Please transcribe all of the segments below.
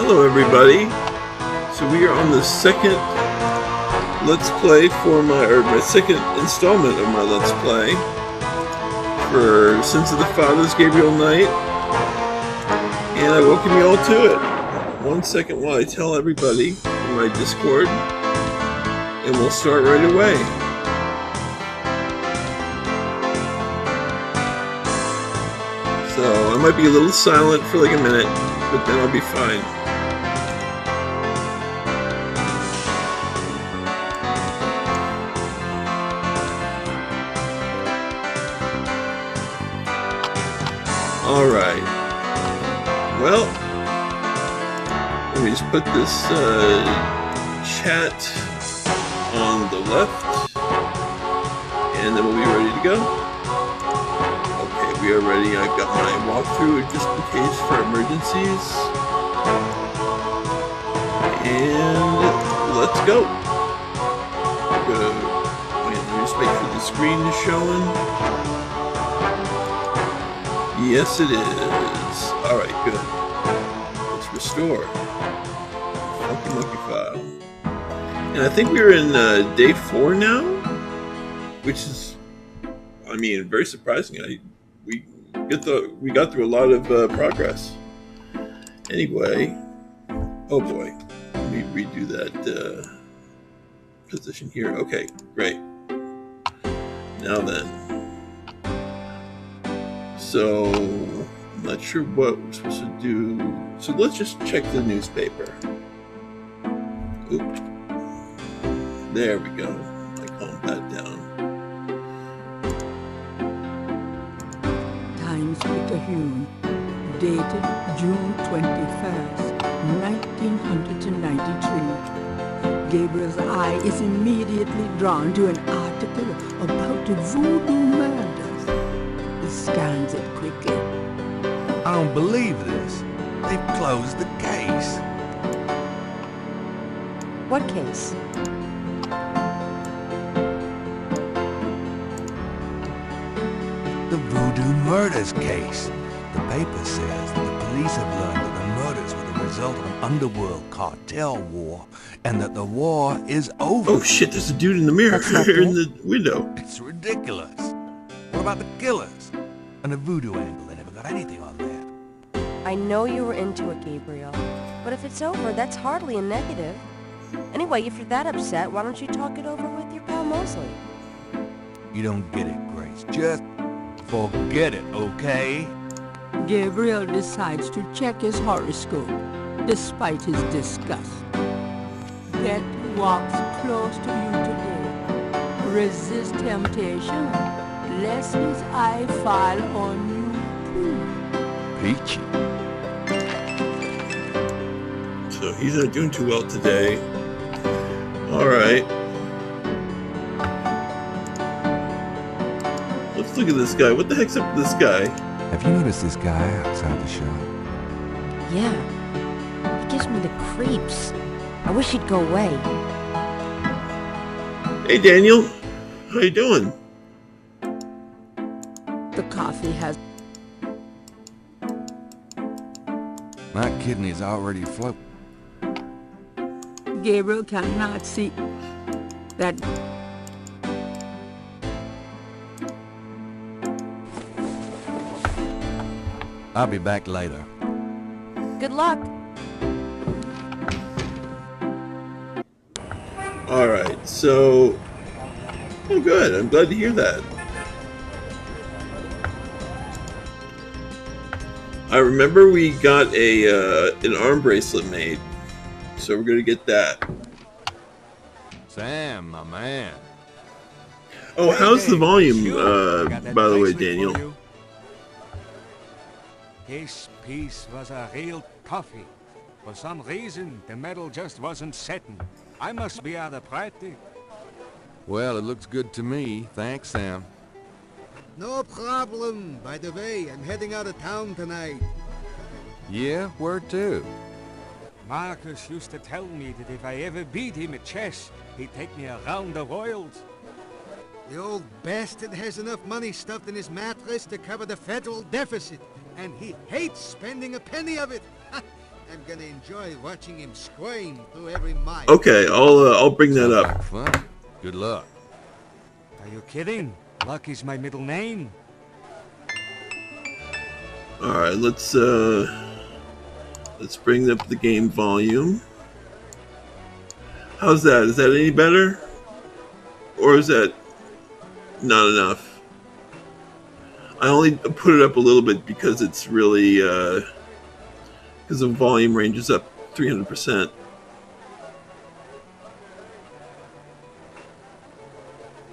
Hello everybody. So we are on the second Let's Play for my second installment of my Let's Play for Sins of the Fathers, Gabriel Knight. And I welcome you all to it. 1 second while I tell everybody in my Discord, and we'll start right away. So I might be a little silent for like a minute, but then I'll be fine. Alright. Well, let me just put this chat on the left, and then we'll be ready to go. Okay, we are ready. I've got my walkthrough just in case for emergencies. And let's go. Let me just make sure the screen is showing. Yes, it is. Alright, good. Let's restore. Funky monkey file. And I think we're in day 4 now, which is, I mean, very surprising. We got through a lot of progress. Anyway, oh boy, let me redo that position here. Okay, great. Now then, so I'm not sure what we're supposed to do. So let's just check the newspaper. Oop. There we go. I calmed that down. Times-Picayune, dated June 21st, 1993. Gabriel's eye is immediately drawn to an article about the voodoo murders. He scans it quickly. I don't believe this. They've closed the case. What case? The voodoo murders case. The paper says that the police have learned that the murders were the result of an underworld cartel war, and that the war is over. Oh shit, there's a dude in the mirror here in the window. It's ridiculous. What about the killers? And the voodoo angle, they never got anything on that. I know you were into it, Gabriel. But if it's over, that's hardly a negative. Anyway, if you're that upset, why don't you talk it over with your pal Mosley? You don't get it, Grace. Just forget it, okay? Gabriel decides to check his horoscope, despite his disgust. Death walks close to you today. Resist temptation, lest his eye fall on you too. Peachy. So he's not doing too well today. Alright. Let's look at this guy. What the heck's up with this guy? Have you noticed this guy outside the shop? Yeah. He gives me the creeps. I wish he'd go away. Hey Daniel, how you doing? The coffee has... My kidney's already floating. Gabriel cannot see that... I'll be back later. Good luck. Alright, so... Oh good, I'm glad to hear that. I remember we got an arm bracelet made, so we're gonna get that. Sam, my man. Oh, how's the volume, by the way, Daniel? This piece was a real toughie. For some reason, the metal just wasn't setting. I must be out of practice. Well, it looks good to me. Thanks, Sam. No problem. By the way, I'm heading out of town tonight. Yeah, where to? Marcus used to tell me that if I ever beat him at chess, he'd take me around the world. The old bastard has enough money stuffed in his mattress to cover the federal deficit, and he hates spending a penny of it. I'm gonna enjoy watching him scream through every mile. Okay, I'll bring that Sounds up. like fun. Good luck. Are you kidding? Luck is my middle name. All right, let's bring up the game volume. How's that? Is that any better? Or is that not enough? I only put it up a little bit because it's really because the volume range is up 300%.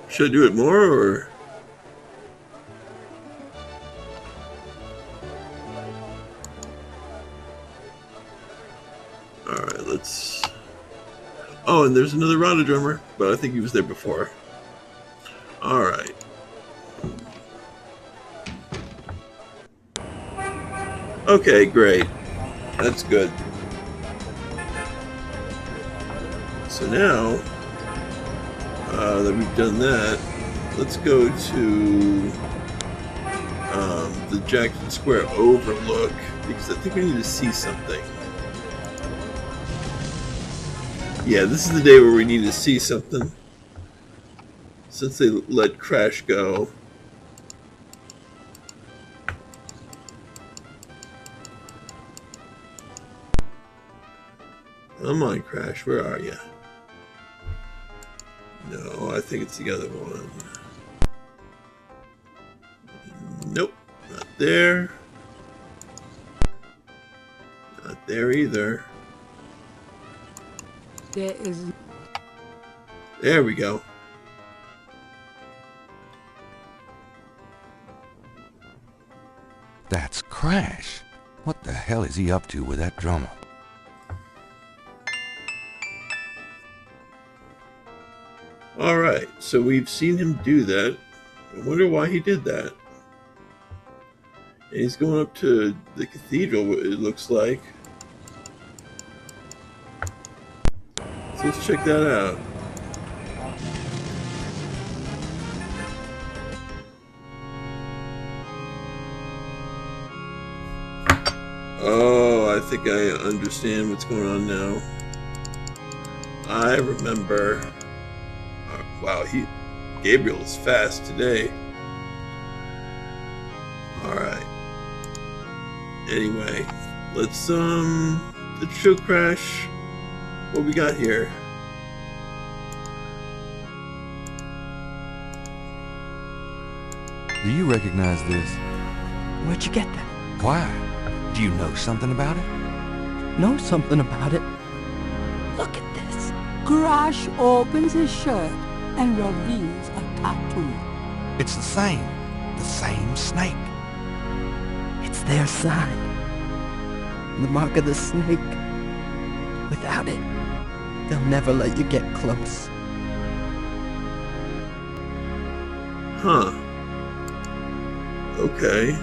Should I do it more or? Alright, let's... Oh, and there's another Rada drummer, but I think he was there before. Alright. Okay, great. That's good. So now, that we've done that, let's go to the Jackson Square overlook, because I think we need to see something. Yeah, this is the day where we need to see something. Since they let Crash go. Come on, Crash, where are you? No, I think it's the other one. Nope, not there. Not there either. There is... There we go. That's Crash. What the hell is he up to with that drummer? Alright, so we've seen him do that. I wonder why he did that. And he's going up to the cathedral, it looks like. So let's check that out. Oh, I think I understand what's going on now. I remember. Wow, Gabriel is fast today. Alright. Anyway, let's show Crash what we got here. Do you recognize this? Where'd you get that? Why? Do you know something about it? Know something about it? Look at this. Crash opens his shirt and reveals a tattoo. It's the same snake. It's their sign. The mark of the snake. Without it, they'll never let you get close. Huh. Okay.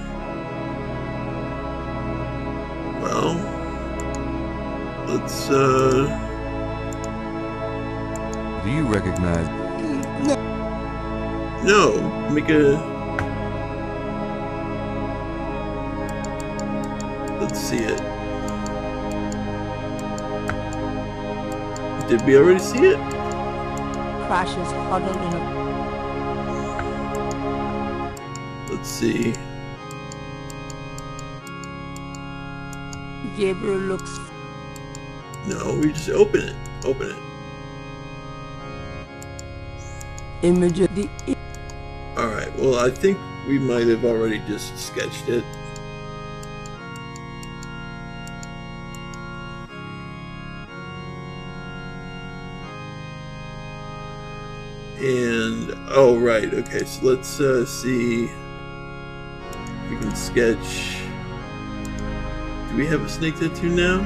Well, let's, Do you recognize... No, make a... Let's see it. Did we already see it? Crash is huddled in a... Let's see. Gabriel looks... No, we just open it. Open it. Image of the... Alright, well, I think we might have already just sketched it. And, oh, right, okay, so let's see if we can sketch. Do we have a snake tattoo now?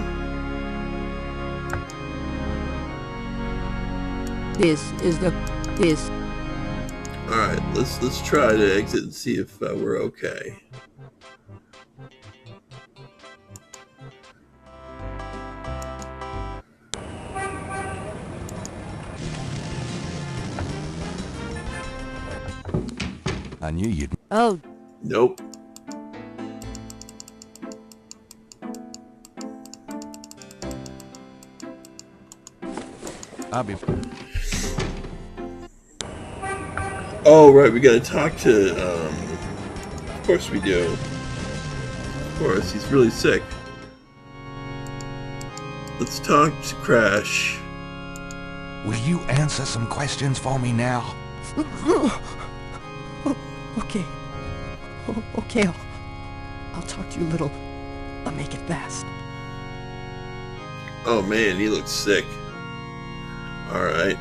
This is the... This... Alright, let's try to exit and see if we're okay. I knew you'd... Oh, Nope. I'll be... Oh, right, we gotta talk to, of course we do. Of course, he's really sick. Let's talk to Crash. Will you answer some questions for me now? Okay. Okay, I'll talk to you a little. I'll make it fast. Oh man, he looks sick. Alright.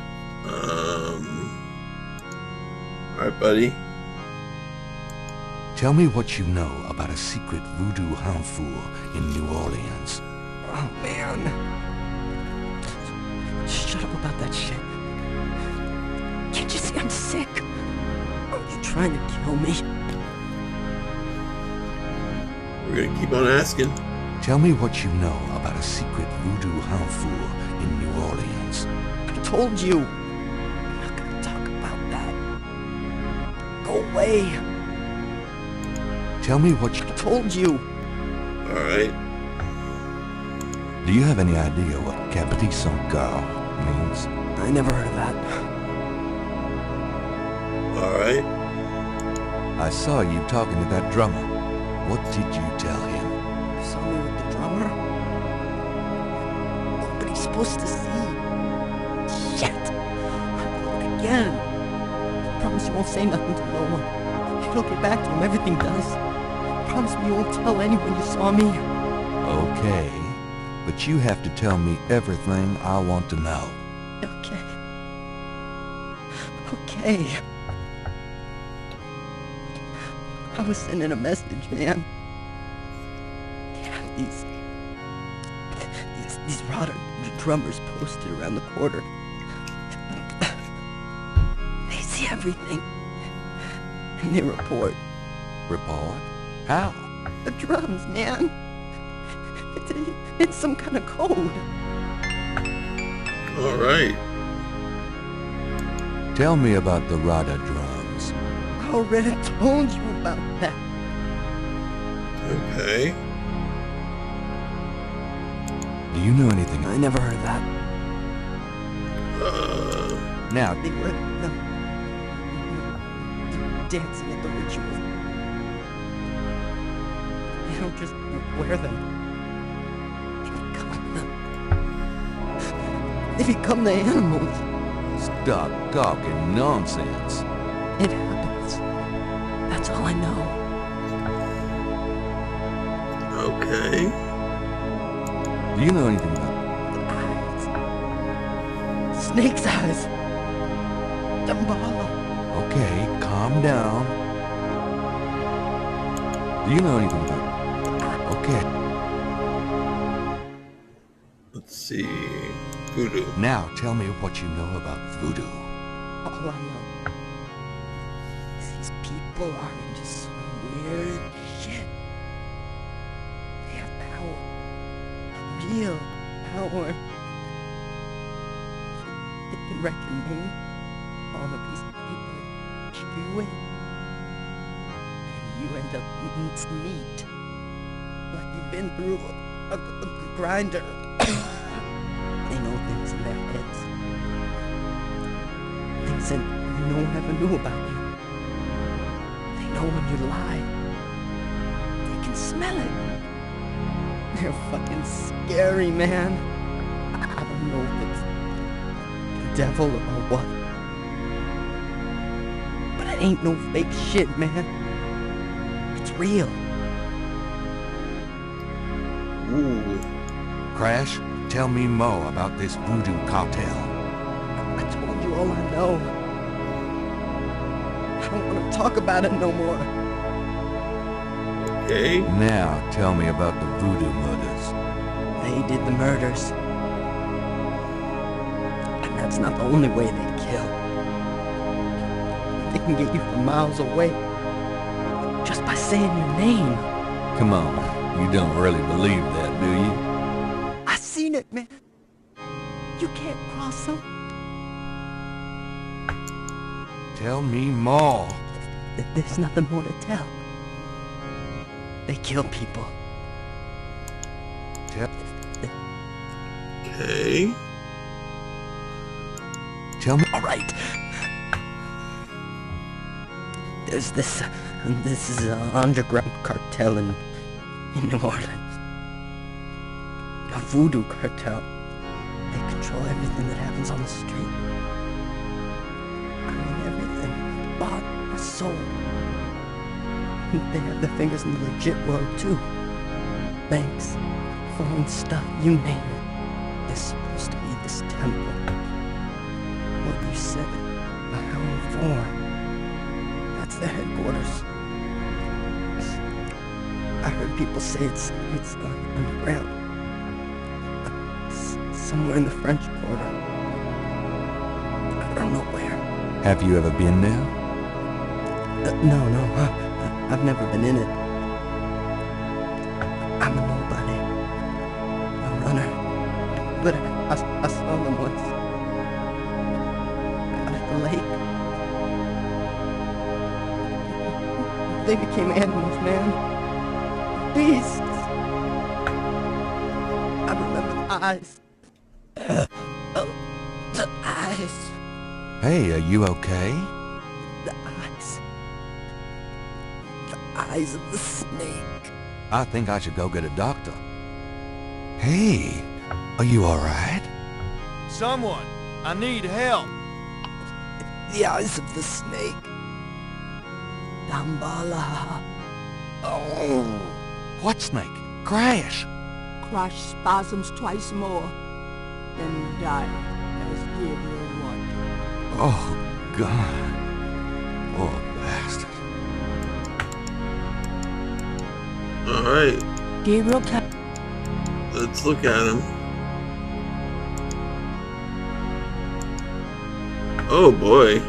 Alright, buddy. Tell me what you know about a secret voodoo hanfour in New Orleans. Oh, man. Shut up about that shit. Can't you see I'm sick? Are you trying to kill me? We're gonna keep on asking. Tell me what you know about a secret voodoo hanfour in New Orleans. I told you. I'm not gonna talk about that. Go away. Tell me what you... I told you. Alright. Do you have any idea what Pt.2 means? I never heard of that. Alright. I saw you talking to that drummer. What did you tell him? You saw me with the drummer? Oh, but he's supposed to see. Shit. Look again. I promise you won't say nothing to no one. It'll get back to him, everything does. I promise me you won't tell anyone you saw me. Okay. But you have to tell me everything I want to know. Okay. Okay. I was sending a message, man. These rotter drummers posted around the quarter. They see everything. And they report. Report? How? The drums, man. It's some kind of code. Alright. Tell me about the Rada drums. I already told you about that. Okay. Do you know anything? I never heard of that. Now, They were dancing at the rituals. They don't just wear them. They become the animals. stop talking nonsense. It happens. That's all I know. Okay. Do you know anything about... The eyes. Snake's eyes. Dambala. Okay, calm down. Do you know anything about... Okay, Let's see. Voodoo. now tell me what you know about voodoo. All I know is these people are into some weird shit. They have power. Real power. They can write your name on a piece of paper, chew it, and you end up eating some meat. Like you've been through a grinder. They know things in their heads. Things that no one ever knew about you. They know when you lie. They can smell it. They're fucking scary, man. I don't know if it's the devil or what. But it ain't no fake shit, man. It's real. Ooh. Crash, tell me more about this voodoo cartel. I told you all I know. I don't want to talk about it no more. Okay. Now tell me about the voodoo murders. They did the murders. And that's not the only way they kill. They can get you from miles away. Just by saying your name. Come on, you don't really believe that, do you? I seen it, man. You can't cross them. Tell me more. There's nothing more to tell. They kill people. Tell... Okay. right. There's this underground cartel in New Orleans. A voodoo cartel. They control everything that happens on the street. I mean everything. Bought or sold. They have their fingers in the legit world too. Banks, foreign stuff, you name it. There's supposed to be this temple. What you said, a Hound 4. That's their headquarters. I heard people say it's underground. Somewhere in the French Quarter. I don't know where. Have you ever been there? No. I've never been in it. I'm a nobody. A runner. But I saw them once. Out at the lake. They became animals, man. Beasts. I remember the eyes. The eyes. Hey, are you okay? The eyes. The eyes of the snake. I think I should go get a doctor. Hey, are you alright? Someone! I need help! The eyes of the snake. Dambala. Oh, what snake? Crash! Crash spasms twice more, then died as Gabriel wanted. Oh, God. Poor bastard. Alright, Gabriel can let's look at him. Oh boy.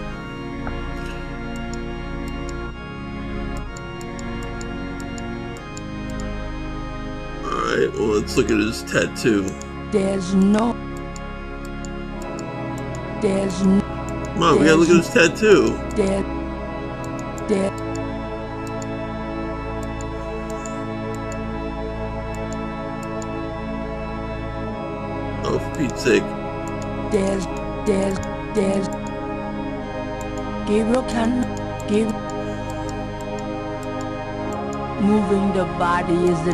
Alright, well let's look at his tattoo. There's no. Come on, we gotta look at his tattoo. There. Oh, for Pete's sake. There's. Gabriel can. Moving the body is the.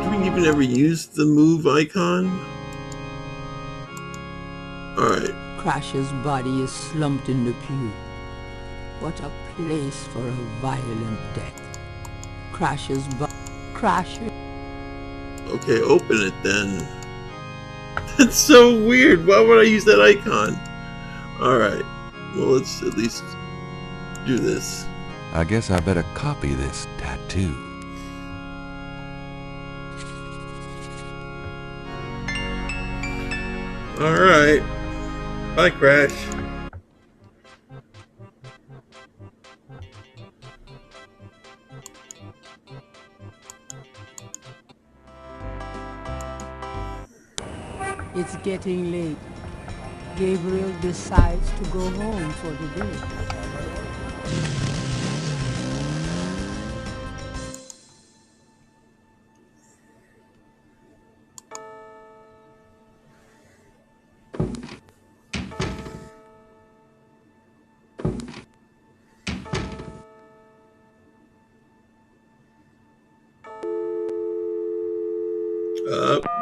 Do we even ever use the move icon? Alright. Crash's body is slumped in the pew. What a place for a violent death. Crash. Okay, open it then. That's so weird. Why would I use that icon? Alright. Well, let's at least do this. I guess I better copy this tattoo. Alright. Bye, Crash. It's getting late. Gabriel decides to go home for the day.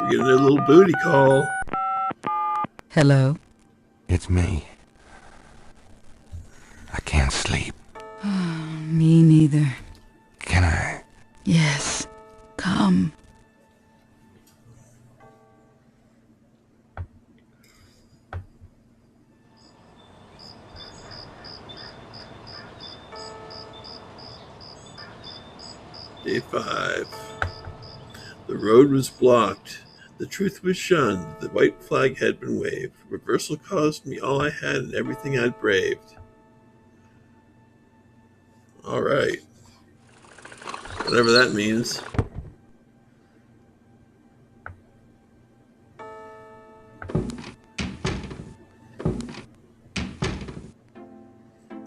We're getting a little booty call. Hello? It's me. I can't sleep. Me neither. Can I? Yes. Come. Day 5. The road was blocked. The truth was shunned. The white flag had been waved. Reversal caused me all I had and everything I'd braved. Alright. Whatever that means.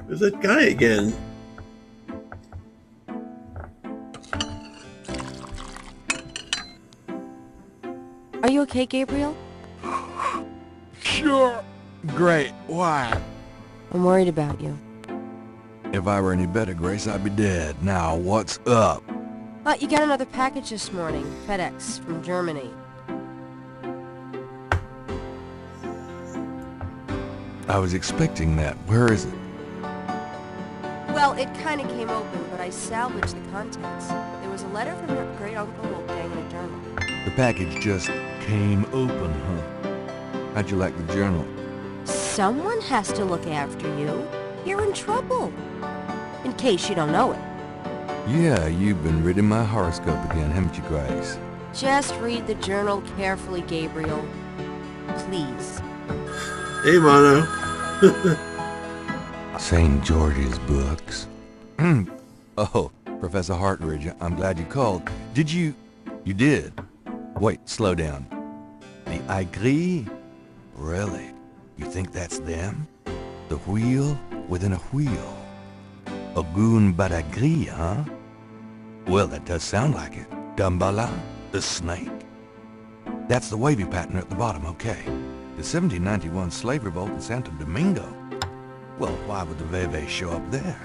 There's that guy again. Are you okay, Gabriel? Sure. Great. Why? I'm worried about you. If I were any better, Grace, I'd be dead. Now, what's up? You got another package this morning. FedEx from Germany. I was expecting that. Where is it? Well, it kind of came open, but I salvaged the contents. There was a letter from your great-uncle Wolfgang in a journal. The package just came open, huh? How'd you like the journal? Someone has to look after you. You're in trouble. In case you don't know it. Yeah, you've been reading my horoscope again, haven't you, Grace? Just read the journal carefully, Gabriel. Please. Hey, Mono. St. George's books. Oh, Professor Hartridge, I'm glad you called. Did you... You did? Wait, slow down. The Aigris? Really? You think that's them? The wheel within a wheel? A goon badagri, huh? Well, that does sound like it. Dambala, the snake. That's the wavy pattern at the bottom, okay. The 1791 slave revolt in Santo Domingo. Well, why would the Veve show up there?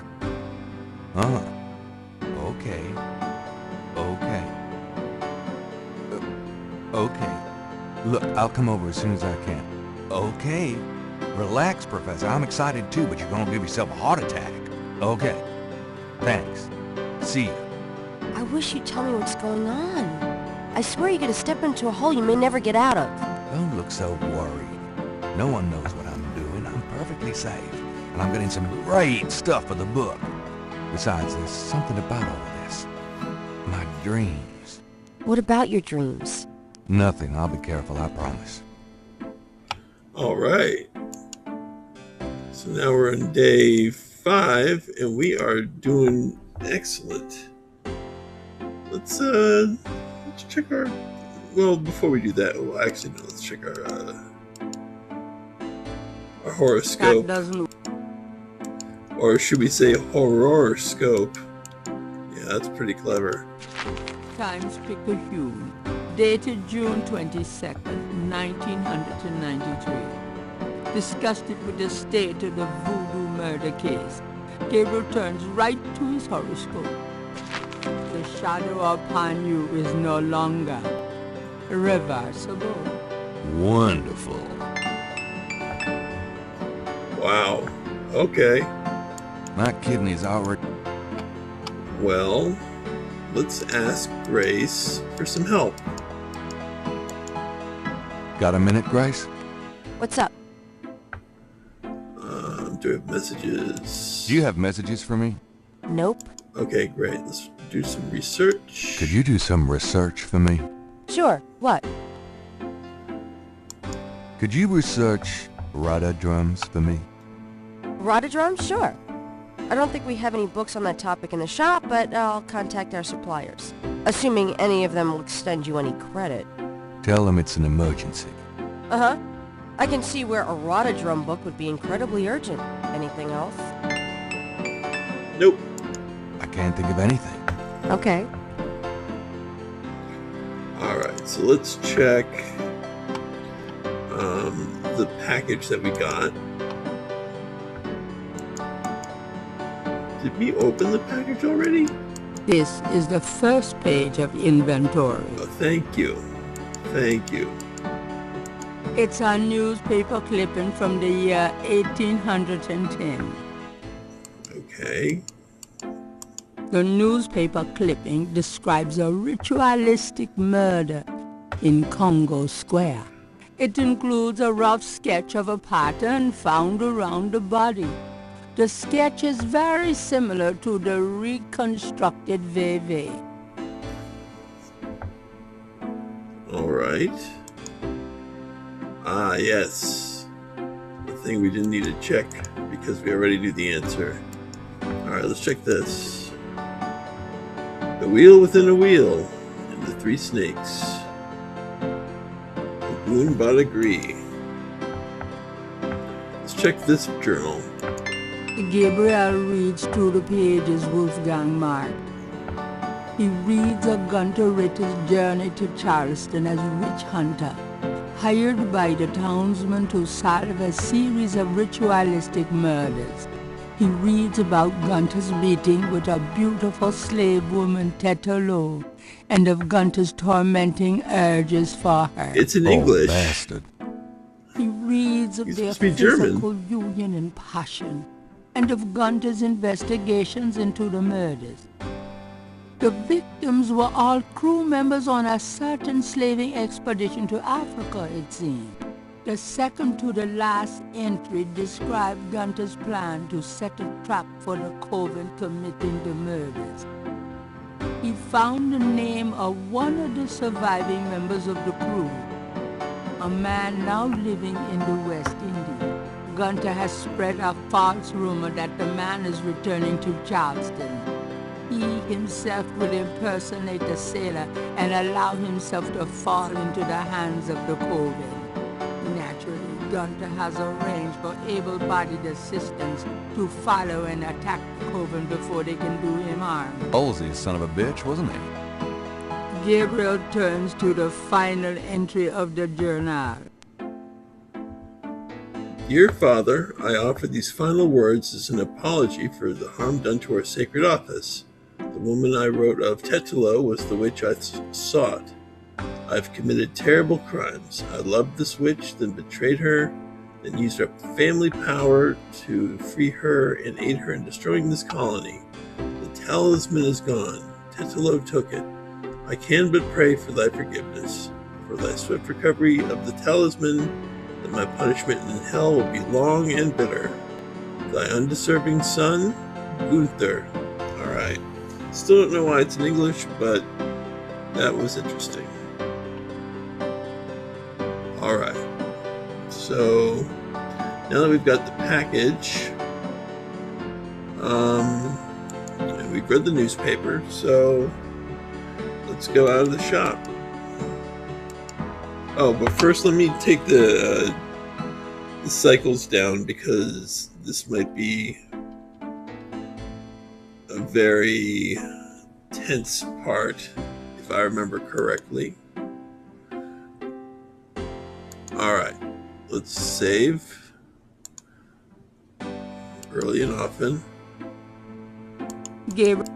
Okay. Okay. Look, I'll come over as soon as I can. Okay. Relax, Professor. I'm excited too, but you're gonna give yourself a heart attack. Okay. Thanks. See you. I wish you'd tell me what's going on. I swear you're gonna step into a hole you may never get out of. Don't look so worried. No one knows what I'm doing. I'm perfectly safe. And I'm getting some great stuff for the book. Besides, there's something about all this. My dreams. What about your dreams? Nothing. I'll be careful, I promise. All right. So now we're on day 5, and we are doing excellent. Let's check our... Well, before we do that, well, actually, no, let's check our horoscope. That doesn't... Or should we say horoscope? Yeah, that's pretty clever. Times Picayune, dated June 22nd, 1993. Disgusted with the state of the voodoo murder case, Gabriel turns right to his horoscope. The shadow upon you is no longer reversible. Wonderful. Wow. Okay. My kidney's already... Well, let's ask Grace for some help. Got a minute, Grace? What's up? Do we have messages? Do you have messages for me? Nope. Okay, great. Let's do some research. Could you do some research for me? Sure. What? Could you research Rada drums for me? Rhododendron? Sure. I don't think we have any books on that topic in the shop, but I'll contact our suppliers. Assuming any of them will extend you any credit. Tell them it's an emergency. Uh-huh. I can see where a Rhododendron book would be incredibly urgent. Anything else? Nope. I can't think of anything. Okay. Alright, so let's check the package that we got. Did we open the package already? This is the first page of inventory. Oh, thank you. Thank you. It's a newspaper clipping from the year 1810. Okay. The newspaper clipping describes a ritualistic murder in Congo Square. It includes a rough sketch of a pattern found around the body. The sketch is very similar to the reconstructed Veve. All right. Ah, yes. The thing we didn't need to check because we already knew the answer. All right, let's check this. The wheel within a wheel and the 3 snakes. The Goon Badagri. Let's check this journal. Gabriel reads through the pages Wolfgang marked. He reads of Gunter Ritter's journey to Charleston as witch hunter hired by the townsmen to solve a series of ritualistic murders. He reads about Gunter's meeting with a beautiful slave woman, Pt.2, and of Gunter's tormenting urges for her. It's in English. Bastard. He reads of their physical union and passion, and of Gunter's investigations into the murders. The victims were all crew members on a certain slaving expedition to Africa, it seemed. The second to the last entry described Gunter's plan to set a trap for the coven committing the murders. He found the name of one of the surviving members of the crew, a man now living in the West Indies. Gunter has spread a false rumor that the man is returning to Charleston. He himself will impersonate a sailor and allow himself to fall into the hands of the coven. Naturally, Gunter has arranged for able-bodied assistants to follow and attack the coven before they can do him harm. Olsey, son of a bitch, wasn't he? Gabriel turns to the final entry of the journal. Dear Father, I offer these final words as an apology for the harm done to our sacred office. The woman I wrote of, Pt.2, was the witch I sought. I've committed terrible crimes. I loved this witch, then betrayed her, then used our family power to free her and aid her in destroying this colony. The talisman is gone. Pt.2 took it. I can but pray for thy forgiveness, for thy swift recovery of the talisman, that my punishment in hell will be long and bitter. Thy undeserving son, Gunther. Alright. Still don't know why it's in English, but that was interesting. Alright. So, now that we've got the package, and we've read the newspaper, so let's go out of the shop. Oh, but first let me take the cycles down, because this might be a very tense part, if I remember correctly. Alright, let's save early and often. Gabriel.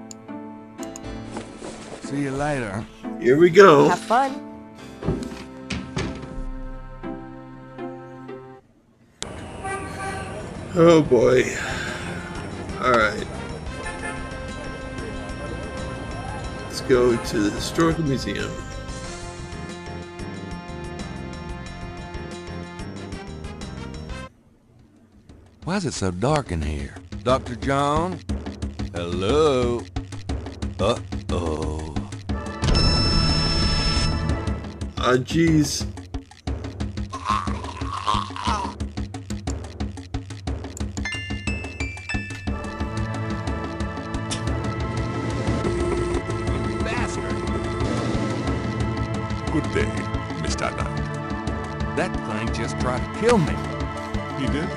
See you later. Here we go. Have fun. Oh boy. Alright. Let's go to the Historical Museum. Why is it so dark in here? Dr. John? Hello? Uh-oh. Ah, jeez. Good day, Mr. Knight. That thing just tried to kill me. He did?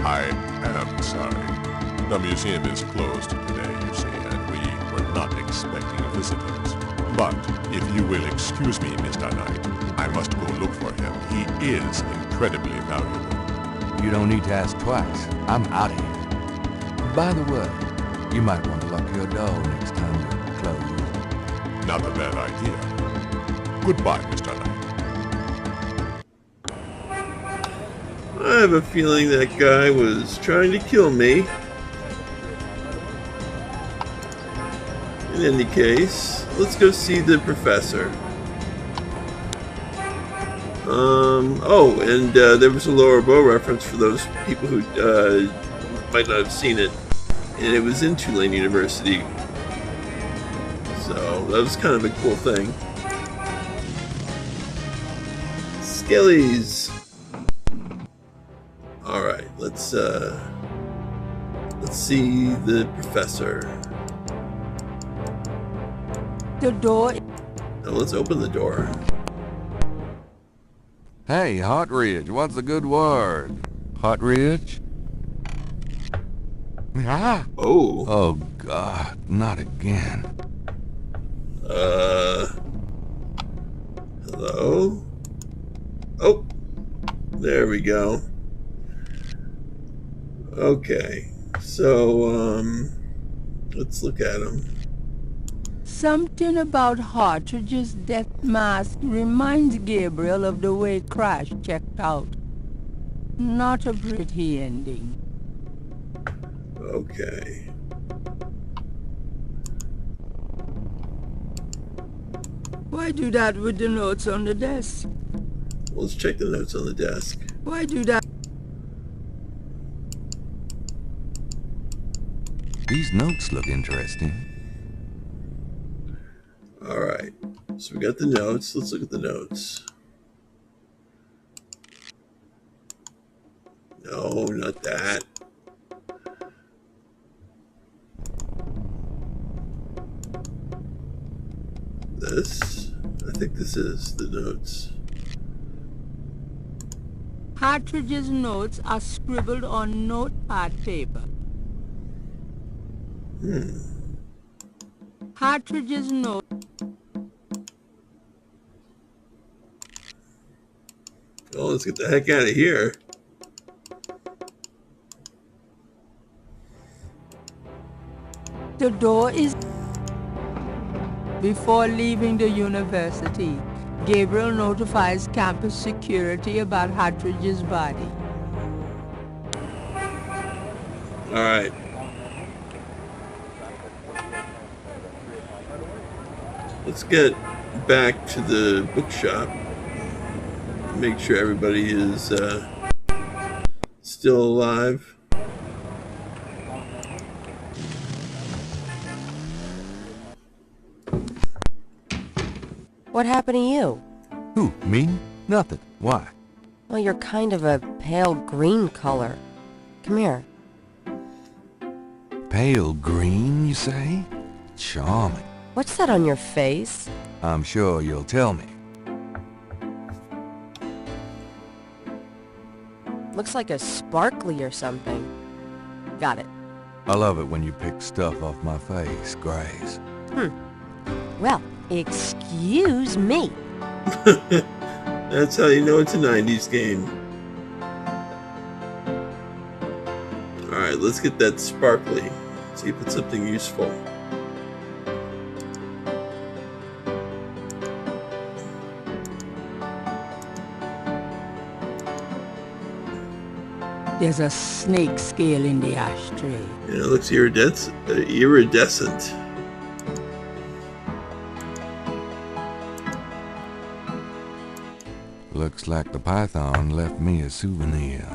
I am sorry. The museum is closed today, you see, and we were not expecting visitors. But if you will excuse me, Mr. Knight, I must go look for him. He is incredibly valuable. You don't need to ask twice. I'm out of here. By the way, you might want to lock your door next time you're closed. Not a bad idea. Goodbye, Mr. Knight. I have a feeling that guy was trying to kill me. In any case, let's go see the professor. Oh, and there was a Lower Bow reference for those people who might not have seen it. And it was in Tulane University. So, that was kind of a cool thing. Skellies! Alright, let's see the professor. The door. Now let's open the door. Hey, Hot Ridge, what's the good word? Hot Ridge? Ah! Oh. Oh, God, not again. Hello? Oh, there we go. Okay, so let's look at them. Something about Hartridge's death mask reminds Gabriel of the way Crash checked out. Not a pretty ending. Okay. Why do that with the notes on the desk? Well, let's check the notes on the desk. Why do that? These notes look interesting. Alright, so we got the notes. Let's look at the notes. No, not that. This? I think this is the notes. Hartridge's notes are scribbled on notepad paper. Hartridge's notes. Well, let's get the heck out of here. The door is... Before leaving the university, Gabriel notifies campus security about Hartridge's body. Alright. Let's get back to the bookshop. Make sure everybody is still alive. What happened to you? Who, me? Nothing. Why? Well, you're kind of a pale green color. Come here. Pale green, you say? Charming. What's that on your face? I'm sure you'll tell me. Looks like a sparkly or something. Got it. I love it when you pick stuff off my face, Grace. Well, excuse me. That's how you know it's a 90s game. Alright, let's get that sparkly. See if it's something useful. There's a snake scale in the ashtray. Yeah, it looks iridescent. Looks like the python left me a souvenir.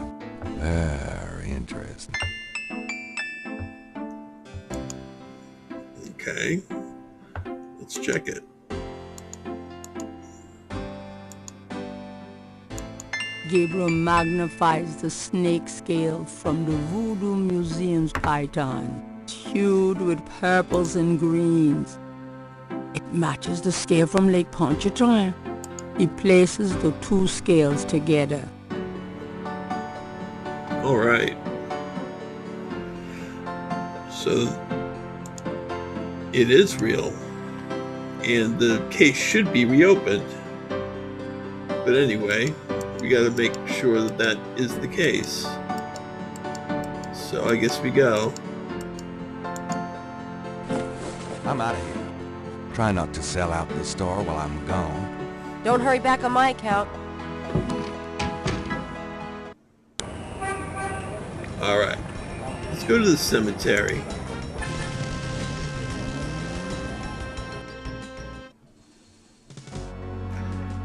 Very interesting. Okay. Let's check it. Gabriel magnifies the snake scale from the Voodoo Museum's python, hued with purples and greens. It matches the scale from Lake Pontchartrain. He places the two scales together. All right. So it is real, and the case should be reopened. But anyway, we got to make sure that that is the case. So I guess we go. I'm out of here. Try not to sell out the store while I'm gone. Don't hurry back on my account. Alright, let's go to the cemetery.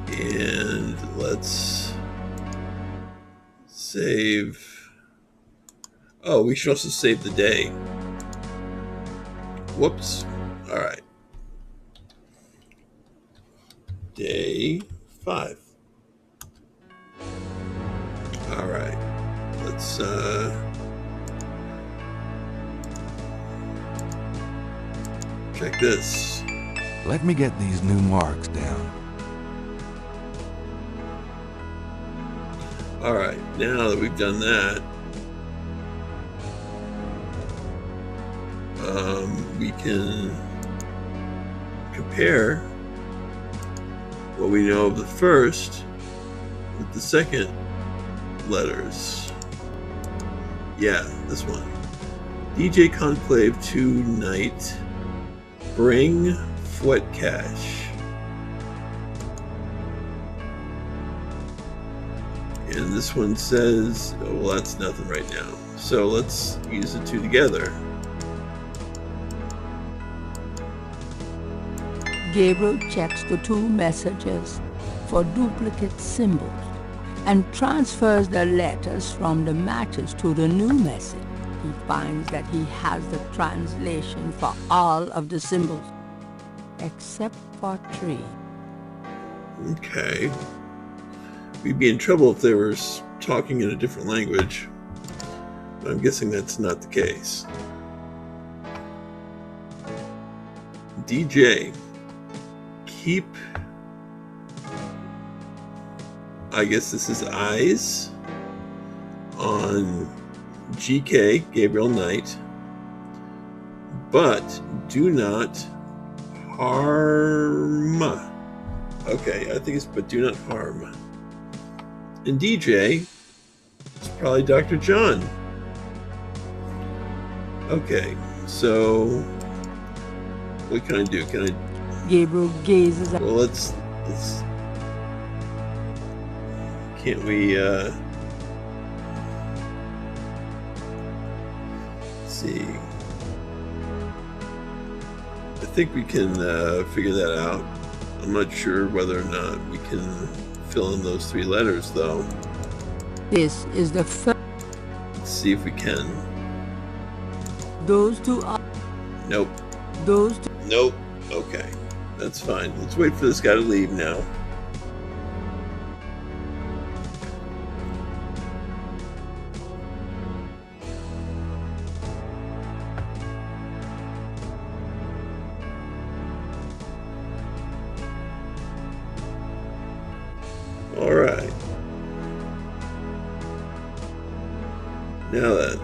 And let's save. Oh, we should also save the day. Whoops. Alright. Day 5. Alright. Let's check this. Let me get these new marks down. Alright, now that we've done that, we can compare what we know of the first with the second letters. Yeah, this one. DJ Conclave 2 Night. Bring Fwet Cash. And this one says, oh, well, that's nothing right now. So let's use the two together. Gabriel checks the two messages for duplicate symbols and transfers the letters from the matches to the new message. He finds that he has the translation for all of the symbols, except for 3. Okay. We'd be in trouble if they were talking in a different language. But I'm guessing that's not the case. DJ. Keep, I guess this is eyes on GK, Gabriel Knight, but do not harm. Okay, I think it's but do not harm. And DJ, it's probably Dr. John. Okay, so what can I do? Can I... Gabriel gazes at... Well, let's can't we, let's see. I think we can figure that out. I'm not sure whether or not we can fill in those 3 letters, though. This is the first... Let's see if we can. Those 2 are... Nope. Those 2... Nope. Okay. That's fine. Let's wait for this guy to leave now. All right. Now then.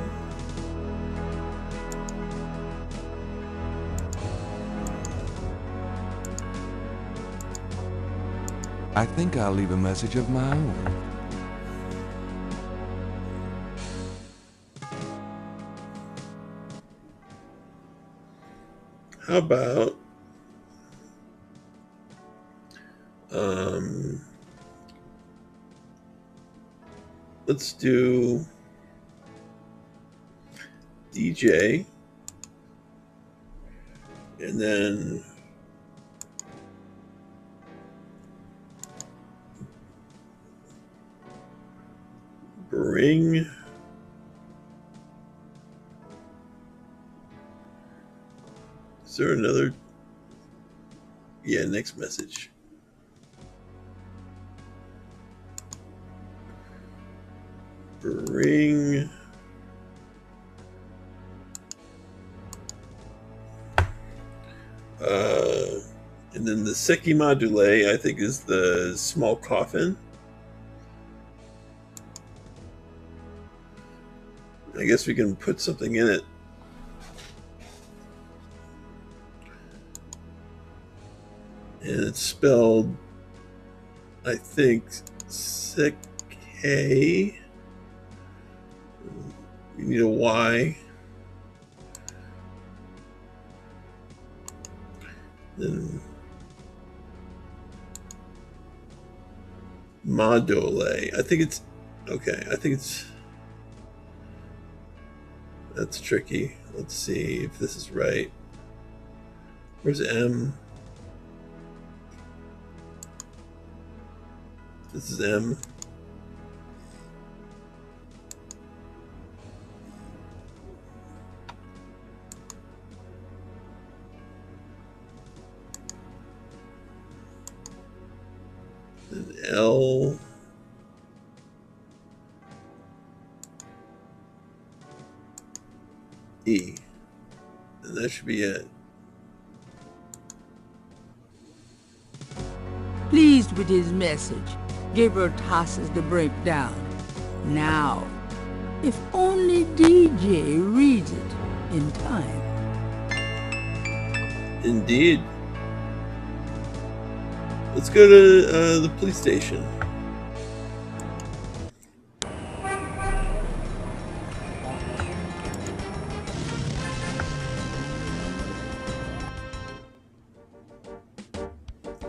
I think I'll leave a message of my own. How about let's do DJ and then bring is there another? Yeah, next message. Bring and then the Seki Module, I think, is the small coffin. I guess we can put something in it. And it's spelled, I think, Seki. We need a Y. Then Module. I think it's okay. I think it's that's tricky. Let's see if this is right. Where's M? This is M. And L. E. And that should be it. Pleased with his message, Gabriel tosses the break down. Now, if only DJ reads it in time. Indeed. Let's go to the police station.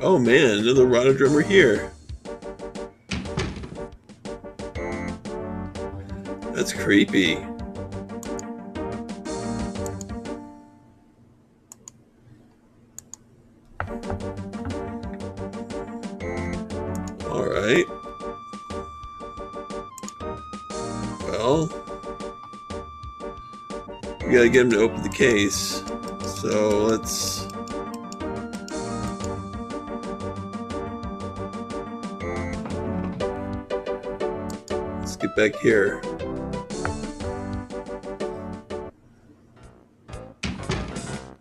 Oh man, another rhododrummer here. That's creepy. Alright. Well, we gotta get him to open the case. So let's... get back here.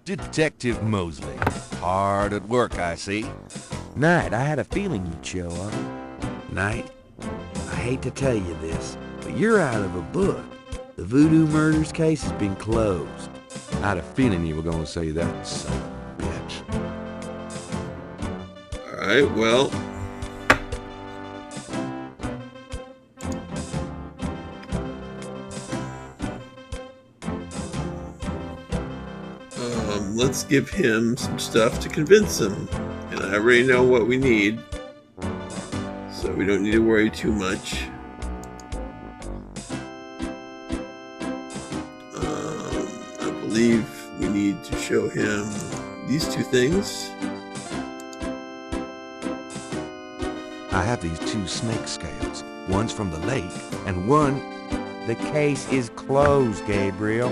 Detective Mosley. Hard at work, I see. Knight, I had a feeling you'd show up. Knight, I hate to tell you this, but you're out of a book. The Voodoo Murders case has been closed. I had a feeling you were going to say that, son of a bitch. Alright, well... let's give him some stuff to convince him. And I already know what we need. So we don't need to worry too much. I believe we need to show him these two things. I have these two snake scales. One's from the lake, and one... The case is closed, Gabriel.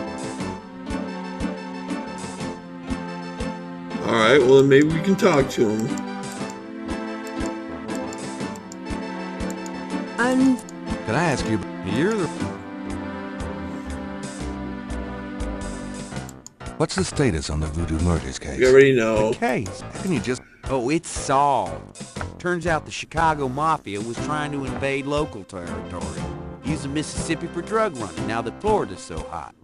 Alright, well then maybe we can talk to him. And... Can I ask you, you're the... What's the status on the Voodoo Murders case? You already know. The case? How can you just... Oh, it's solved. Turns out the Chicago Mafia was trying to invade local territory, using Mississippi for drug running now that Florida's so hot.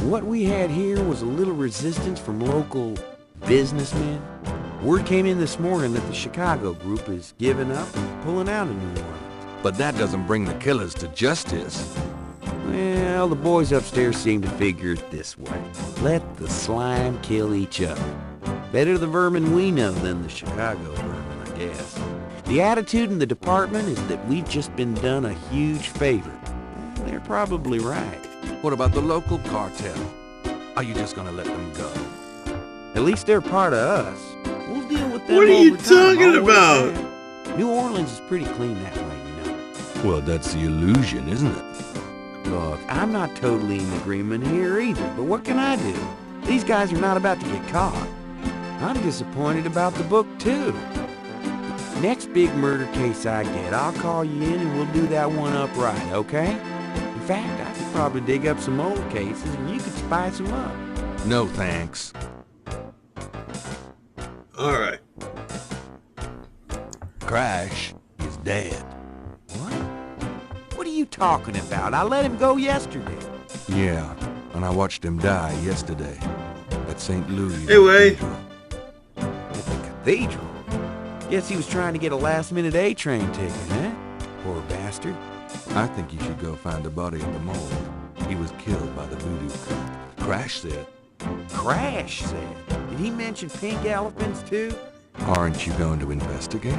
What we had here was a little resistance from local businessmen. Word came in this morning that the Chicago group is giving up and pulling out of New Orleans. But that doesn't bring the killers to justice. Well, the boys upstairs seem to figure it this way. Let the slime kill each other. Better the vermin we know than the Chicago vermin, I guess. The attitude in the department is that we've just been done a huge favor. Well, they're probably right. What about the local cartel? Are you just gonna let them go? At least they're part of us. We'll deal with them. What are you over time, talking all about? we're saying. New Orleans is pretty clean that way, you know. Well, that's the illusion, isn't it? Look, I'm not totally in agreement here either, but what can I do? These guys are not about to get caught. I'm disappointed about the book, too. Next big murder case I get, I'll call you in and we'll do that one up right, okay? In fact, I could probably dig up some old cases and you could spice them up. No, thanks. Alright. Crash is dead. What? What are you talking about? I let him go yesterday. Yeah, and I watched him die yesterday at St. Louis. Hey, Way. At the cathedral? Guess he was trying to get a last-minute A-train ticket, huh? Poor bastard. I think you should go find the body at the morgue. He was killed by the voodoo cult. Crash said. Crash said? Did he mention pink elephants, too? Aren't you going to investigate?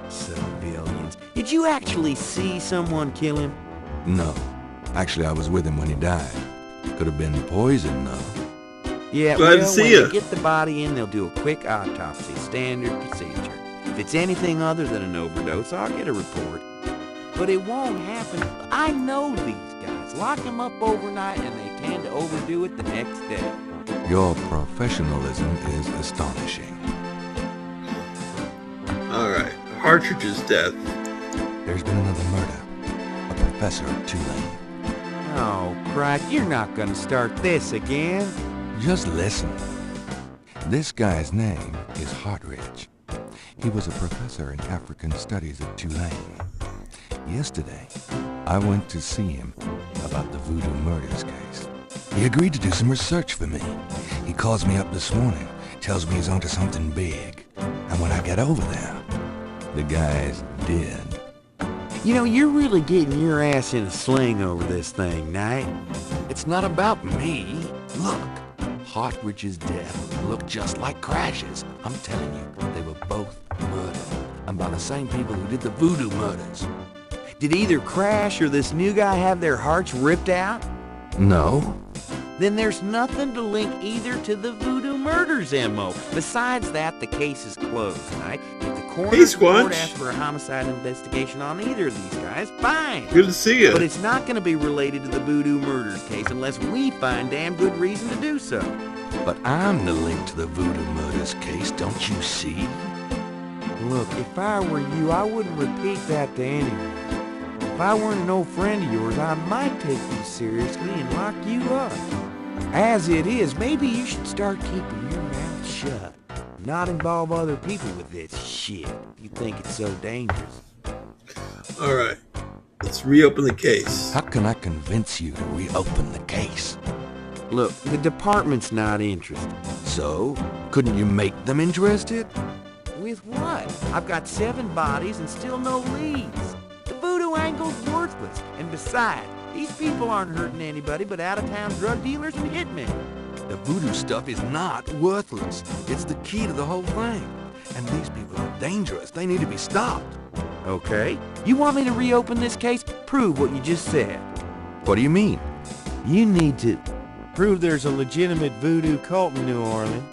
Civilians. Did you actually see someone kill him? No. Actually, I was with him when he died. Could have been poison, though. Yeah, Glad to well, see when ya. they get the body in, they'll do a quick autopsy. Standard procedure. If it's anything other than an overdose, I'll get a report. But it won't happen. I know these guys. Lock them up overnight, and they tend to overdo it the next day. Your professionalism is astonishing. Alright. Partridge's death. There's been another murder. A professor at Tulane. Oh, crap, you're not gonna start this again. Just listen. This guy's name is Hartridge. He was a professor in African Studies at Tulane. Yesterday, I went to see him about the Voodoo Murders case. He agreed to do some research for me. He calls me up this morning, tells me he's onto something big. And when I get over there, the guy's dead. You know, you're really getting your ass in a sling over this thing, Knight. It's not about me. Look, Hartridge's death looked just like Crash's. I'm telling you, they were both murdered. And by the same people who did the voodoo murders. Did either Crash or this new guy have their hearts ripped out? No. Then there's nothing to link either to the voodoo murders, M.O. Besides that, the case is closed, right? If the coroner's report asks for a homicide investigation on either of these guys, fine. Good to see you. But it's not going to be related to the voodoo murders case unless we find damn good reason to do so. But I'm the link to the voodoo murders case, don't you see? Look, if I were you, I wouldn't repeat that to anyone. If I weren't an old friend of yours, I might take you seriously and lock you up. As it is, maybe you should start keeping your mouth shut. Not involve other people with this shit. You think it's so dangerous. Alright, let's reopen the case. How can I convince you to reopen the case? Look, the department's not interested. So, couldn't you make them interested? With what? I've got 7 bodies and still no leads. The voodoo angle's worthless. And besides, these people aren't hurting anybody but out-of-town drug dealers and hitmen. The voodoo stuff is not worthless. It's the key to the whole thing. And these people are dangerous. They need to be stopped. Okay. You want me to reopen this case? Prove what you just said. What do you mean? You need to Prove there's a legitimate voodoo cult in New Orleans.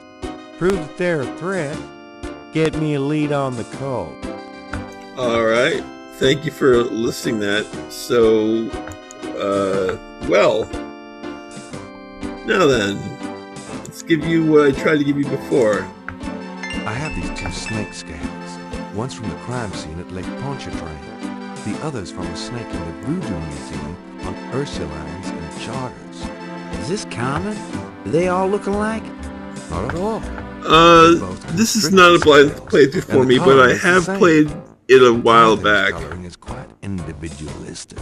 Prove that they're a threat. Get me a lead on the cult. Alright, thank you for listing that. So, well, now then, let's give you what I tried to give you before. I have these 2 snake scales. One's from the crime scene at Lake Pontchartrain. The other's from a snake in the Voodoo Museum on Ursulines and Charters. Is this common? Do they all look alike? Not at all. This is not a blind playthrough for me, but I have played it a while back. The coloring is quite individualistic.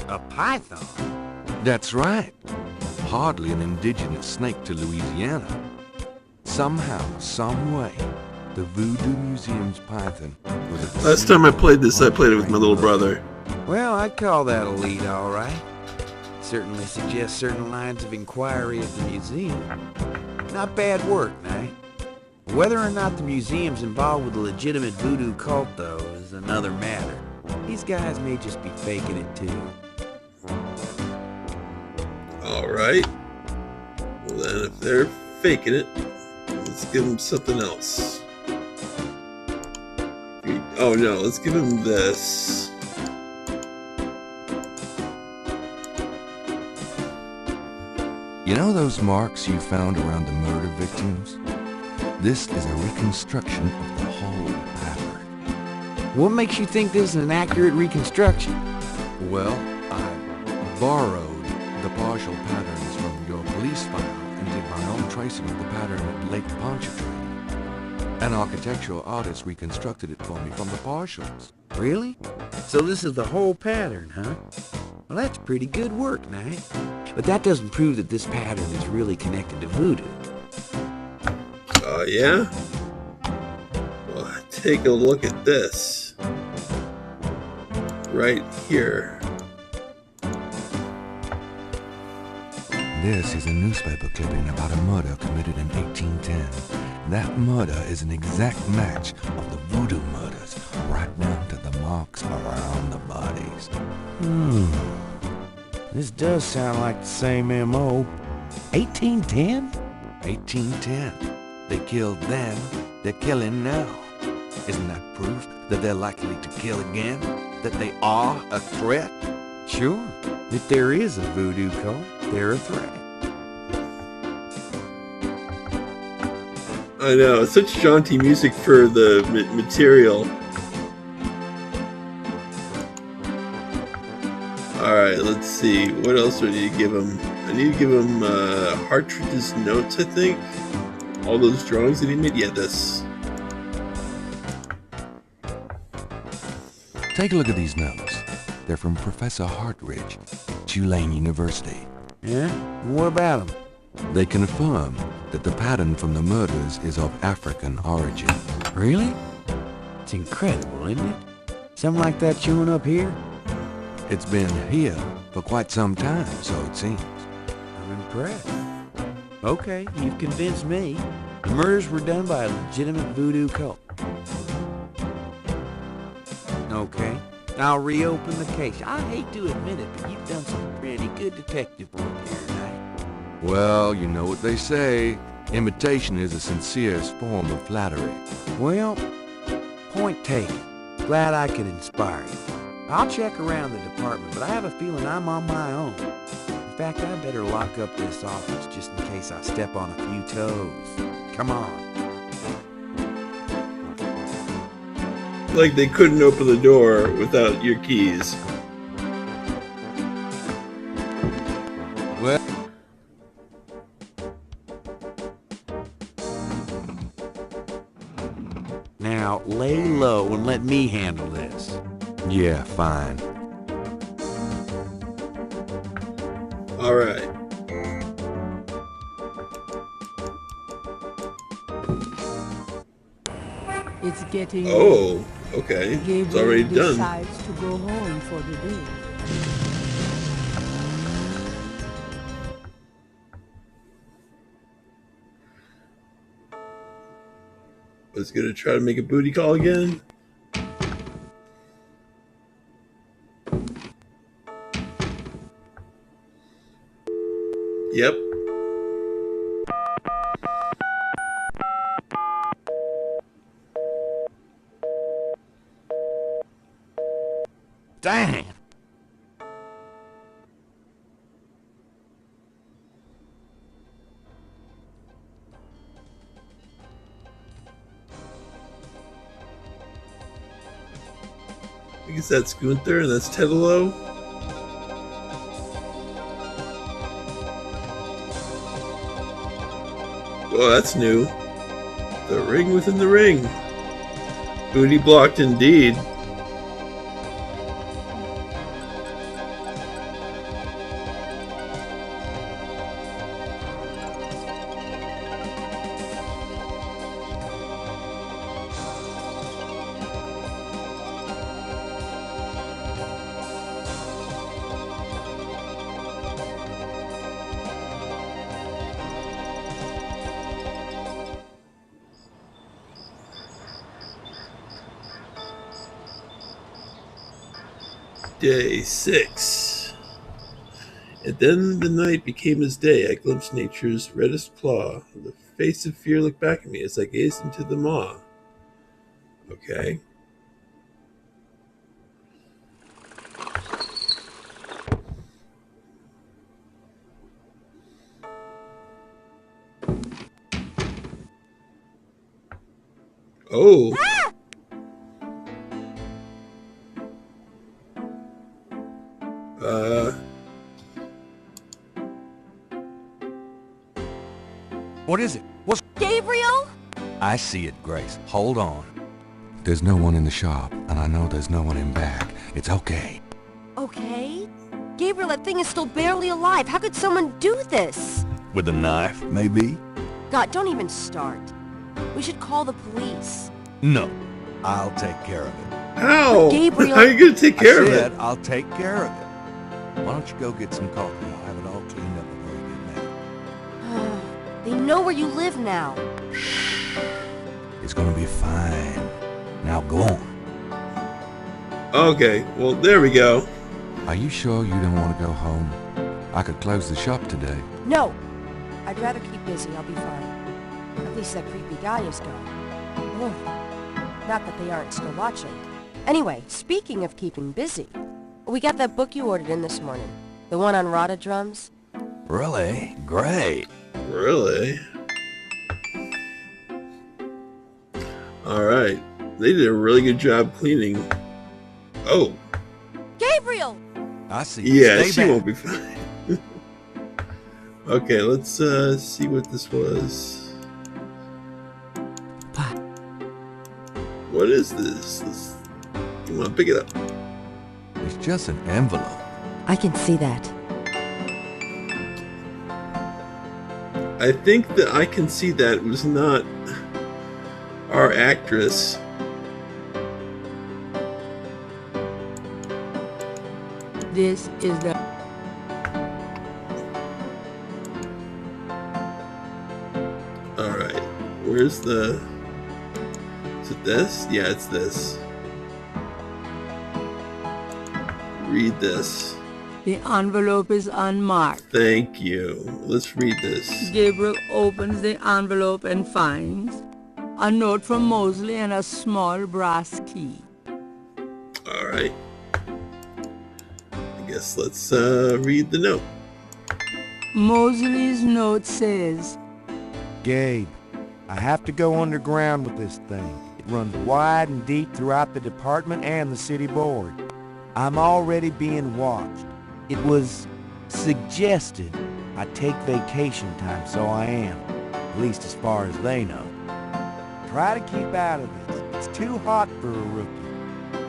A python? That's right. Hardly an indigenous snake to Louisiana. Somehow, some way, the Voodoo Museum's python was at the Last time I played this, I played it with my little brother. Well, I'd call that a lead, all right. Certainly suggests certain lines of inquiry at the museum. Not bad work, Knight. Whether or not the museum's involved with a legitimate voodoo cult, though, is another matter. These guys may just be faking it, too. Alright. Well then, if they're faking it, let's give them something else. Oh no, let's give them this. You know those marks you found around the murder victims? This is a reconstruction of the whole pattern. What makes you think this is an accurate reconstruction? Well, I borrowed the partial patterns from your police file and did my own tracing of the pattern at Lake Pontchartrain. An architectural artist reconstructed it for me from the partials. Really? So this is the whole pattern, huh? Well, that's pretty good work, Knight. But that doesn't prove that this pattern is really connected to voodoo. Yeah? Well, take a look at this. Right here. This is a newspaper clipping about a murder committed in 1810. That murder is an exact match of the voodoo murders, right down to the marks around the bodies. This does sound like the same M.O. 1810? 1810. They killed then, they're killing now. Isn't that proof that they're likely to kill again? That they are a threat? Sure. If there is a voodoo cult, they're a threat. I know, it's such jaunty music for the material. Alright, let's see. What else do I need to give him? I need to give him Hartridge's notes, I think. All those drawings that he made. Yeah, this. Take a look at these notes. They're from Professor Hartridge, Tulane University. Yeah? What about them? They confirm that the pattern from the murders is of African origin. Really? It's incredible, isn't it? Something like that showing up here? It's been here for quite some time, so it seems. I'm impressed. Okay, you've convinced me. The murders were done by a legitimate voodoo cult. Okay, I'll reopen the case. I hate to admit it, but you've done some pretty good detective work here tonight. Well, you know what they say. Imitation is the sincerest form of flattery. Well, point taken. Glad I could inspire you. I'll check around the department, but I have a feeling I'm on my own. In fact, I better lock up this office just in case I step on a few toes. Come on. Like they couldn't open the door without your keys. Well, now, lay low and let me handle this. yeah, fine. All right. It's getting late. Oh, okay. It's Gabriel already done. decides to go home for the day. Was gonna try to make a booty call again. Yep. Dang! I guess that's Gunther and that's Tedalo. Well, that's new. The ring within the ring. Booty blocked indeed. Day 6. And then the night became as day. I glimpsed nature's reddest claw. The face of fear looked back at me as I gazed into the maw. Okay. Oh. What is it? What's... Gabriel? I see it, Grace. Hold on. There's no one in the shop, and I know there's no one in back. It's okay. Okay. Gabriel, that thing is still barely alive. How could someone do this? With a knife, maybe? God, don't even start. We should call the police. No. I'll take care of it. How? But Gabriel... How are you going to take care of I said it? I'll take care of it. Why don't you go get some coffee? I'll have it all cleaned up before you get back. They know where you live now. It's gonna be fine. Now go on. Okay, well, there we go. Are you sure you don't want to go home? I could close the shop today. No. I'd rather keep busy. I'll be fine. At least that creepy guy is gone. Ugh. Not that they aren't still watching. Anyway, speaking of keeping busy, we got that book you ordered in this morning. The one on Rada drums. Really? Great. Really? Alright. They did a really good job cleaning. Oh. Gabriel! I see. Yeah, Stay she back. won't be fine. Okay, let's see what this was. What is this? Come on, pick it up. It's just an envelope. I can see that. I think that I can see that was not our actress. This is the... Where's the... Is it this? Yeah, it's this. Read this. The envelope is unmarked. Thank you. Let's read this. Gabriel opens the envelope and finds a note from Mosley and a small brass key. Alright. I guess let's read the note. Mosley's note says, Gabe, I have to go underground with this thing. It runs wide and deep throughout the department and the city board. I'm already being watched. It was suggested I take vacation time, so I am, at least as far as they know. Try to keep out of this. It's too hot for a rookie.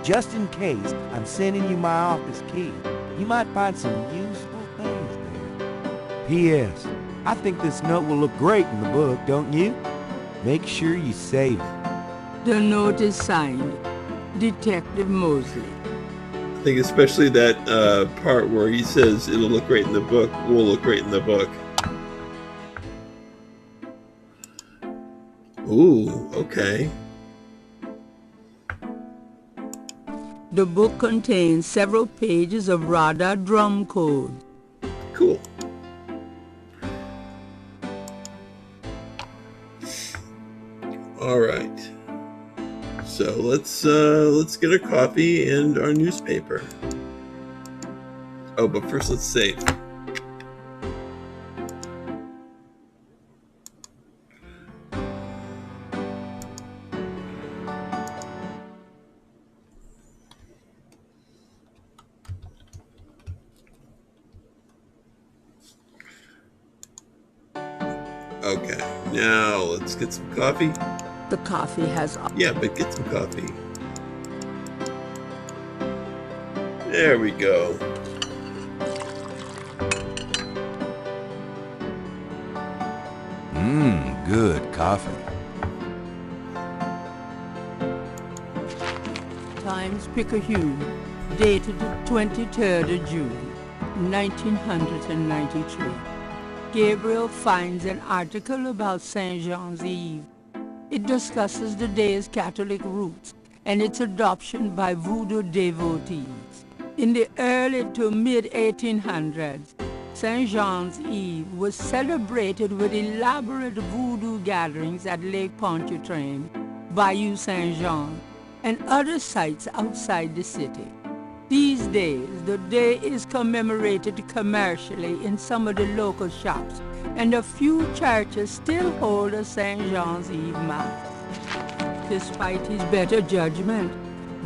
Just in case, I'm sending you my office key. You might find some useful things there. P.S. I think this note will look great in the book, don't you? Make sure you save it. The note is signed, Detective Mosley. I think especially that part where he says it'll look great in the book will look great in the book. Ooh, okay. The book contains several pages of radar drum code. Cool. All right. So let's get a coffee and our newspaper. Oh, but first let's save. Okay, now let's get some coffee. The coffee has... Yeah, but get some coffee. There we go. Good coffee. Times Picayune, dated the 23rd of June, 1993. Gabriel finds an article about St. Jean's Eve. It discusses the day's Catholic roots and its adoption by voodoo devotees. In the early to mid-1800s, St. Jean's Eve was celebrated with elaborate voodoo gatherings at Lake Pontchartrain, Bayou St. Jean, and other sites outside the city. These days, the day is commemorated commercially in some of the local shops, and a few churches still hold a St. Jean's Eve Mass. Despite his better judgment,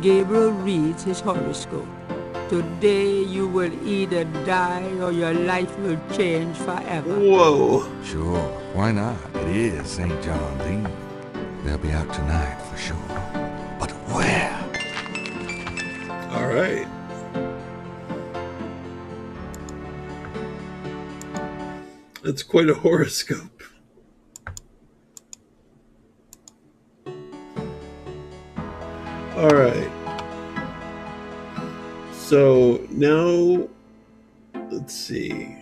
Gabriel reads his horoscope. Today you will either die or your life will change forever. Whoa. Sure, why not? It is St. John's Eve. They'll be out tonight for sure. But where? All right. That's quite a horoscope. All right. So now, let's see.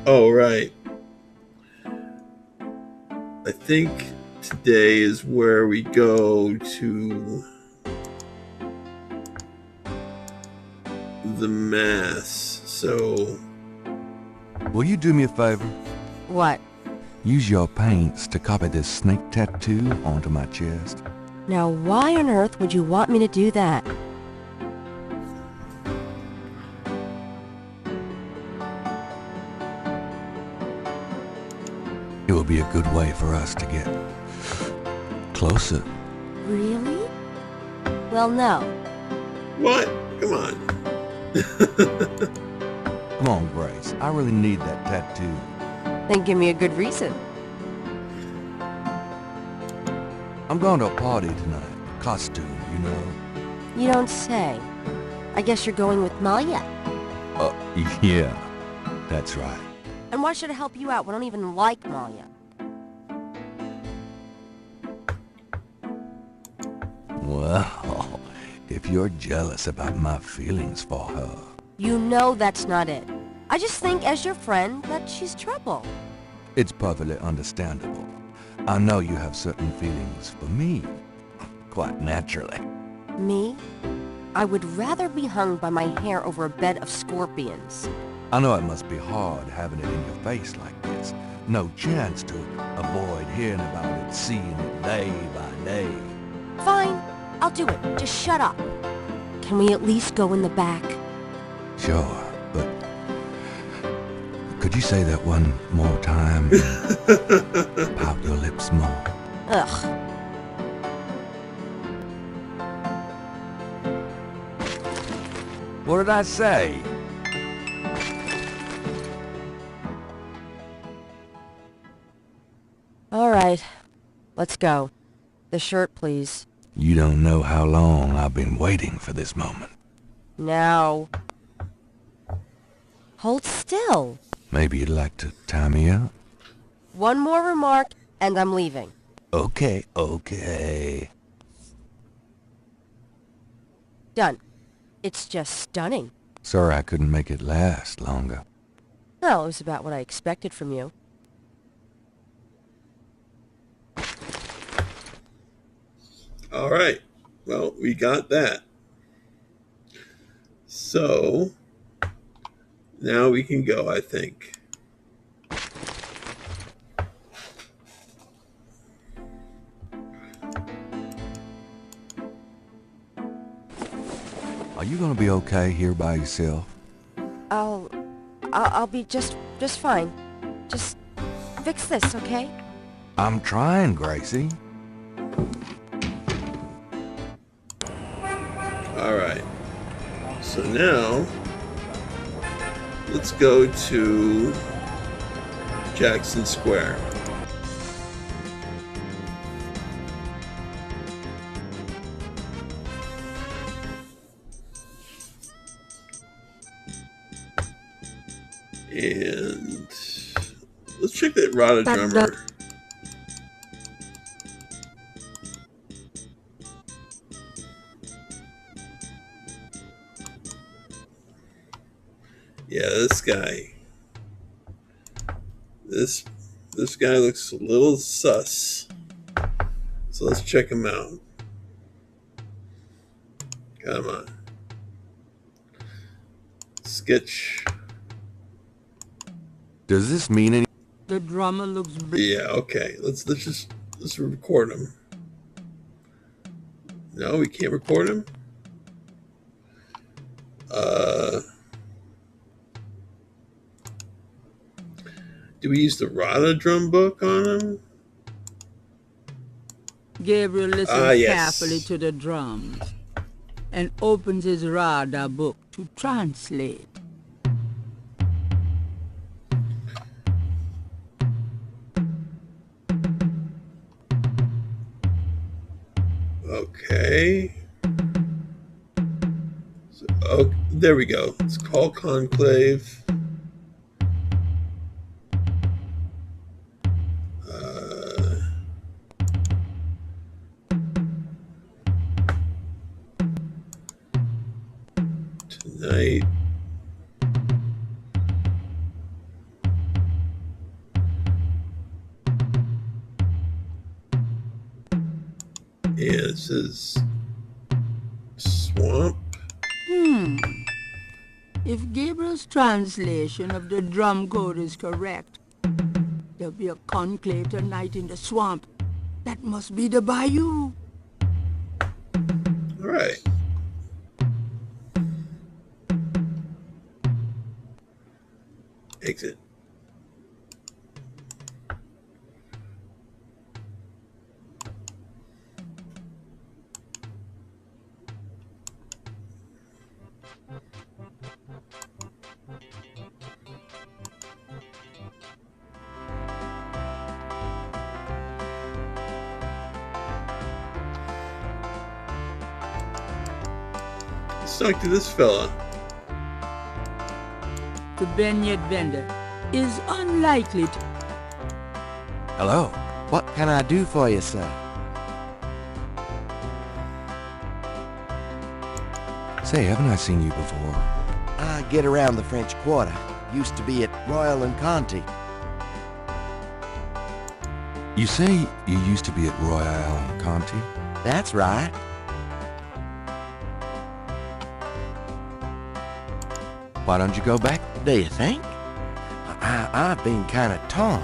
Oh, right. I think today is where we go to the Mass. So... Will you do me a favor? What? Use your paints to copy this snake tattoo onto my chest. Now, why on earth would you want me to do that? It will be a good way for us to get closer. Really? Well, no. What? Come on. Come on, Grace. I really need that tattoo. Then give me a good reason. I'm going to a party tonight. Costume, you know. You don't say. I guess you're going with Malia. Yeah. That's right. And why should I help you out? We don't even like Malia. Well, if you're jealous about my feelings for her... You know that's not it. I just think, as your friend, that she's trouble. It's perfectly understandable. I know you have certain feelings for me, quite naturally. Me? I would rather be hung by my hair over a bed of scorpions. I know it must be hard having it in your face like this. No chance to avoid hearing about it, seeing it day by day. Fine, I'll do it. Just shut up. Can we at least go in the back? Sure, but could you say that one more time? Pout your lips more. Ugh. What did I say? All right, let's go. The shirt, please. You don't know how long I've been waiting for this moment. Now. Hold still. Maybe you'd like to tie me up? One more remark, and I'm leaving. Okay, okay. Done. It's just stunning. Sorry I couldn't make it last longer. Well, it was about what I expected from you. All right. Well, we got that. So now we can go, I think. Are you gonna be okay here by yourself? I'll be just fine. Just fix this, okay? I'm trying, Gracie. All right. So now let's go to Jackson Square. And let's check that Rada drummer. Yeah, this guy. This guy looks a little sus. So let's check him out. Come on. Sketch. Does this mean any? The drummer looks... Yeah, okay. Let's record him. No, we can't record him. Do we use the Rada drum book on him? Gabriel listens yes. carefully to the drums and opens his Rada book to translate. Okay. So, oh, there we go. It's called Conclave. Tonight. Yeah, it says swamp. If Gabriel's translation of the drum code is correct, there'll be a conclave tonight in the swamp. That must be the bayou. All right. Exit. Let's talk to this fella. The beignet vendor is unlikely to... Hello. What can I do for you, sir? Say, haven't I seen you before? I get around the French Quarter. Used to be at Royal and Conti. You say you used to be at Royale and Conti? That's right. Why don't you go back? Do you think? I've been kind of torn.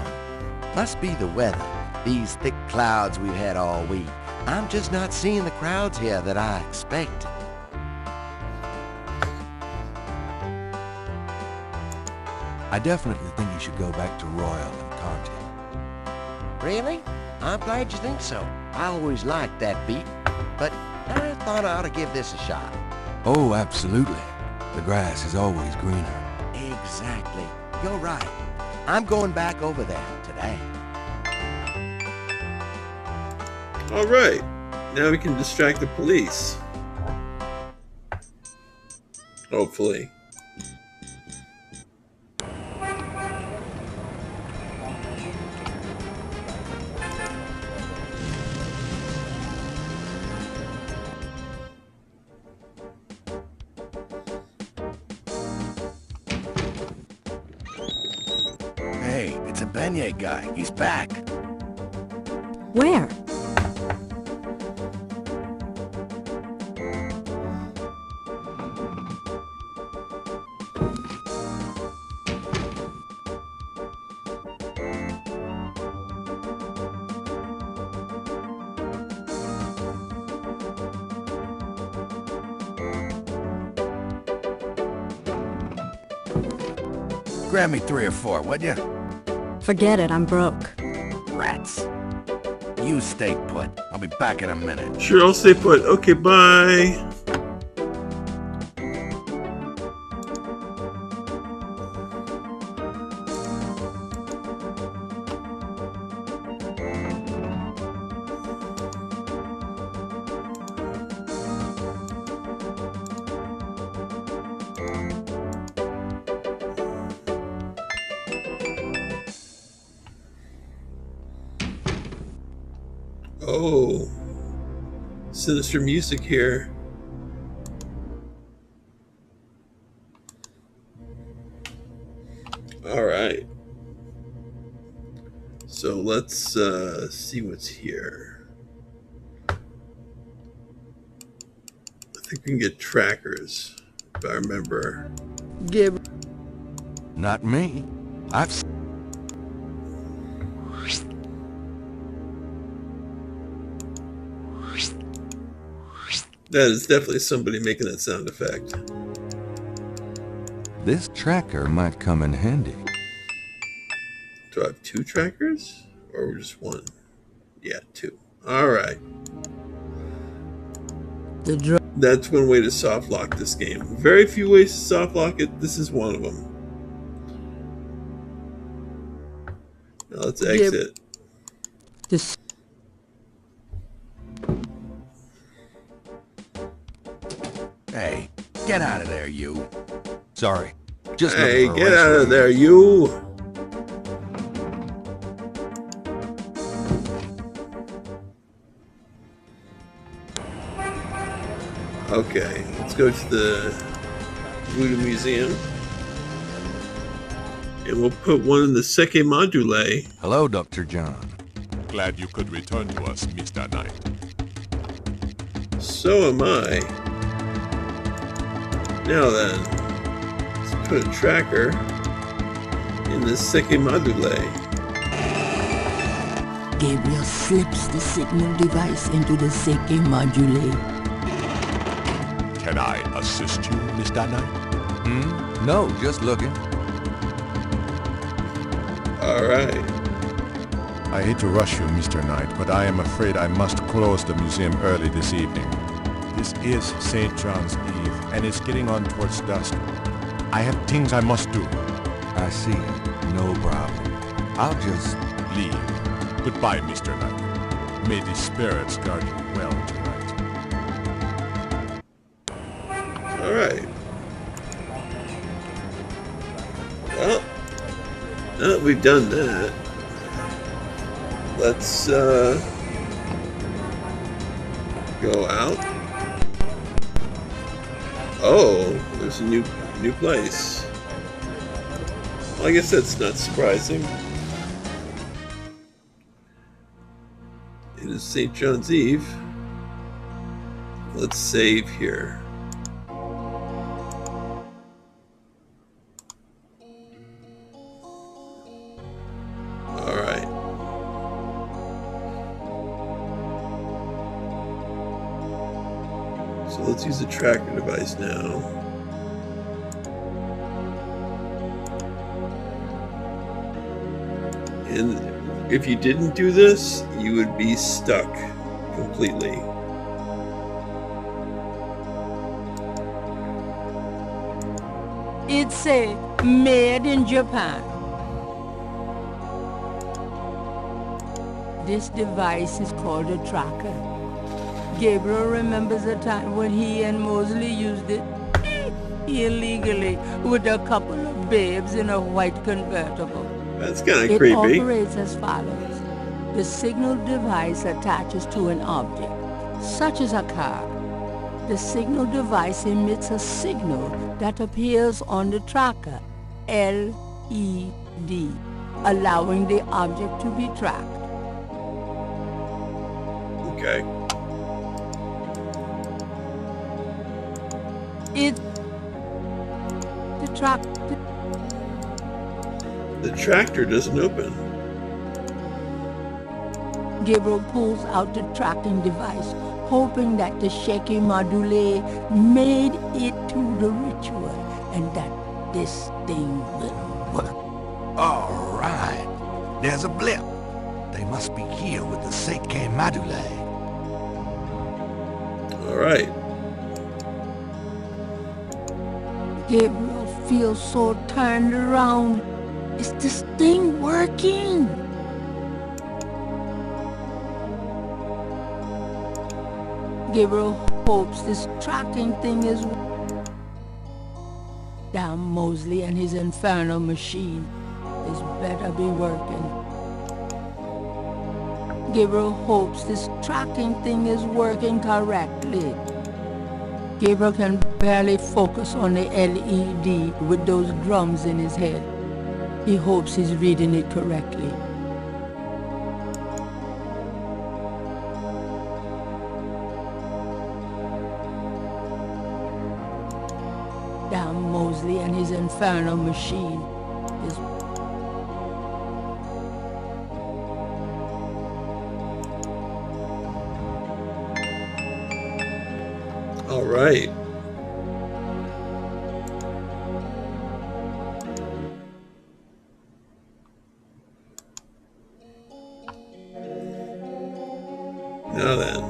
Must be the weather. These thick clouds we've had all week. I'm just not seeing the crowds here that I expected. I definitely think you should go back to Royal and Conti. Really? I'm glad you think so. I always liked that beat, but I thought I ought to give this a shot. Oh, absolutely. The grass is always greener. Exactly. You're right. I'm going back over there today. All right. Now we can distract the police. Hopefully. Hey, it's a beignet guy. He's back. Where? Grab me 3 or 4, would ya? Forget it, I'm broke. Rats. You stay put. I'll be back in a minute. Sure, I'll stay put. Okay, bye. Oh, sinister music here. All right. So let's see what's here. I think we can get trackers, if I remember. Not me. I've... That is definitely somebody making that sound effect. This tracker might come in handy. Do I have 2 trackers? Or just 1? Yeah, 2. Alright. That's one way to soft lock this game. Very few ways to soft lock it. This is one of them. Now let's exit. This. Hey, get out of there, you. Sorry. Just Hey, looking for a get out of restroom. there, you! Okay, let's go to the Voodoo Museum. And we'll put one in the Seke Module. Hello, Dr. John. Glad you could return to us, Mr. Knight. So am I. Now then, let's put a tracker in the Seke Module. Gabriel slips the signal device into the Seke Module. Can I assist you, Mr. Knight? No, just looking. Alright. I hate to rush you, Mr. Knight, but I am afraid I must close the museum early this evening. This is St. John's Eve, and it's getting on towards dusk. I have things I must do. I see. No problem. I'll just... Leave. Goodbye, Mr. Knight. May the spirits guard you well tonight. Alright. Well, now that we've done that, let's go out. Oh, there's a new place. Well, I guess that's not surprising. It is St. John's Eve. Let's save here. Alright. So let's use the tracker device now. And if you didn't do this, you would be stuck completely. It's made in Japan. This device is called a tracker. Gabriel remembers a time when he and Mosley used it illegally with a couple of babes in a white convertible. That's kind of creepy. It operates as follows. The signal device attaches to an object, such as a car. The signal device emits a signal that appears on the tracker, LED, allowing the object to be tracked. Okay. The tractor doesn't open. Gabriel pulls out the tracking device, hoping that the shaky module made it to the ritual and that this thing will work. All right. There's a blip. They must be here with the Seike Madule. All right. Gabriel feels so turned around. Is this thing working? Gabriel hopes this tracking thing is... Damn Mosley and his infernal machine. This better be working. Gabriel hopes this tracking thing is working correctly. Gabriel can barely focus on the LED with those drums in his head. He hopes he's reading it correctly. Damn Mosley and his infernal machine is... All right. Now then,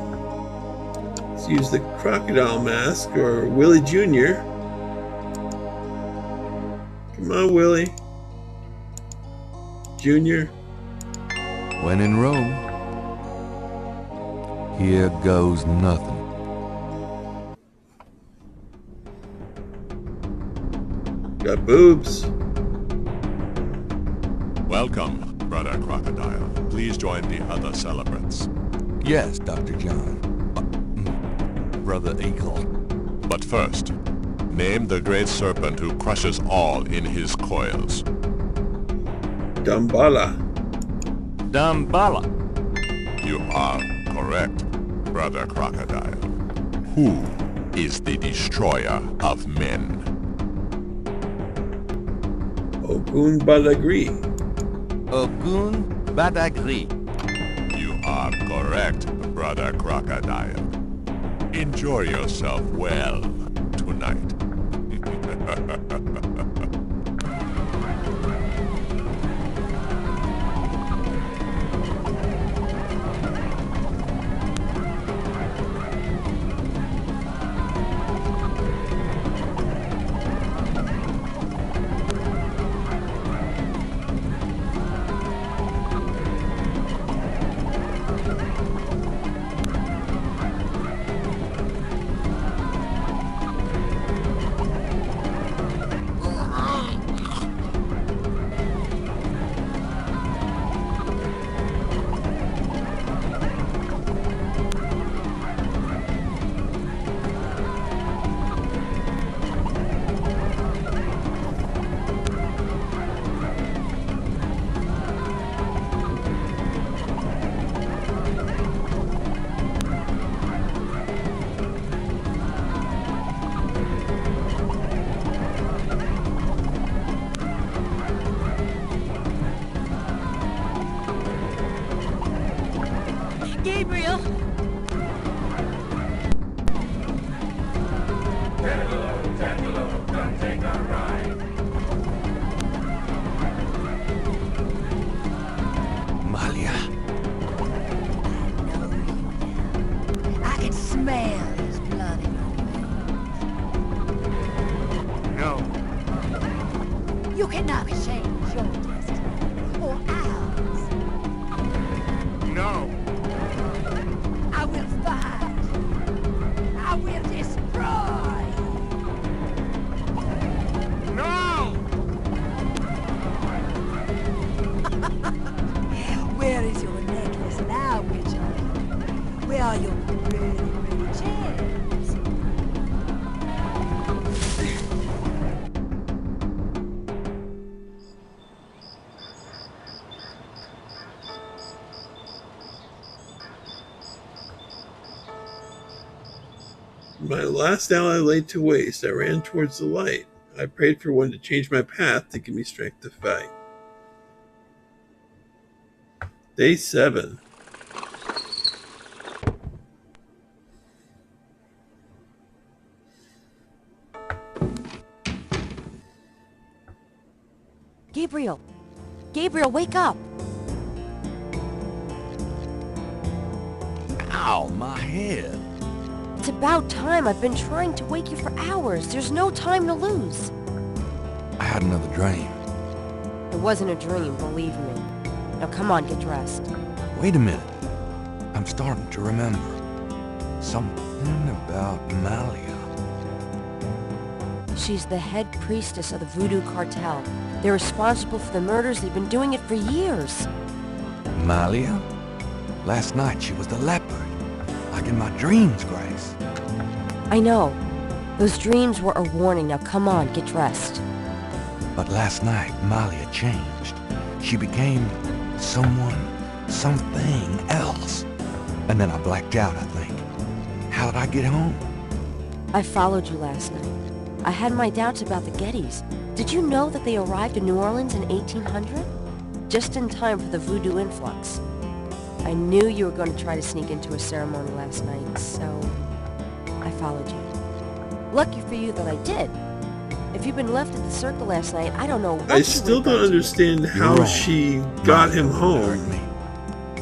let's use the crocodile mask or Willie Jr. Come on, Willie. Jr. When in Rome, here goes nothing. Got boobs. Welcome, Brother Crocodile. Please join the other celebrants. Yes, Dr. John. Brother Eagle. But first, name the great serpent who crushes all in his coils. Damballa. Damballa. You are correct, Brother Crocodile. Who is the destroyer of men? Ogun Badagri. Ogun Badagri. You are correct, Brother Crocodile. Enjoy yourself well tonight. Gabriel! Come take a ride. Malia. I can smell his blood in your veins. No. You cannot change your destiny or ours. No. I will fight. I will destroy. No! Where is your necklace now, Richard? Where are your pretty gems? My last ally laid to waste, I ran towards the light. I prayed for one to change my path to give me strength to fight. Day 7. Gabriel! Gabriel, wake up! Ow, my head. It's about time. I've been trying to wake you for hours. There's no time to lose. I had another dream. It wasn't a dream, believe me. Now come on, get dressed. Wait a minute. I'm starting to remember. Something about Malia. She's the head priestess of the voodoo cartel. They're responsible for the murders. They've been doing it for years. Malia? Last night she was the leopard. Like in my dreams, Grace. I know. Those dreams were a warning. Now come on, get dressed. But last night, Malia changed. She became someone, something else. And then I blacked out, I think. How did I get home? I followed you last night. I had my doubts about the Gettys. Did you know that they arrived in New Orleans in 1800? Just in time for the voodoo influx. I knew you were going to try to sneak into a ceremony last night, so I followed you. Lucky for you that I did. If you'd been left at the circle last night, I don't know what I still don't understand how she got him home.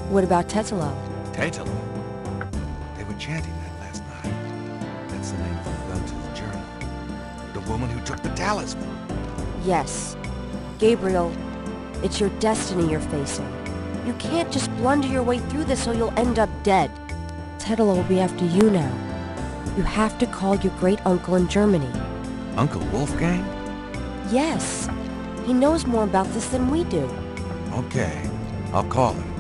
What about Tetelo? Tetelo? They were chanting that last night. That's the name from Gunter's journal. The woman who took the talisman. Yes. Gabriel, it's your destiny you're facing. You can't just blunder your way through this or you'll end up dead. Tetelo will be after you now. You have to call your great-uncle in Germany. Uncle Wolfgang? Yes. He knows more about this than we do. Okay, I'll call him.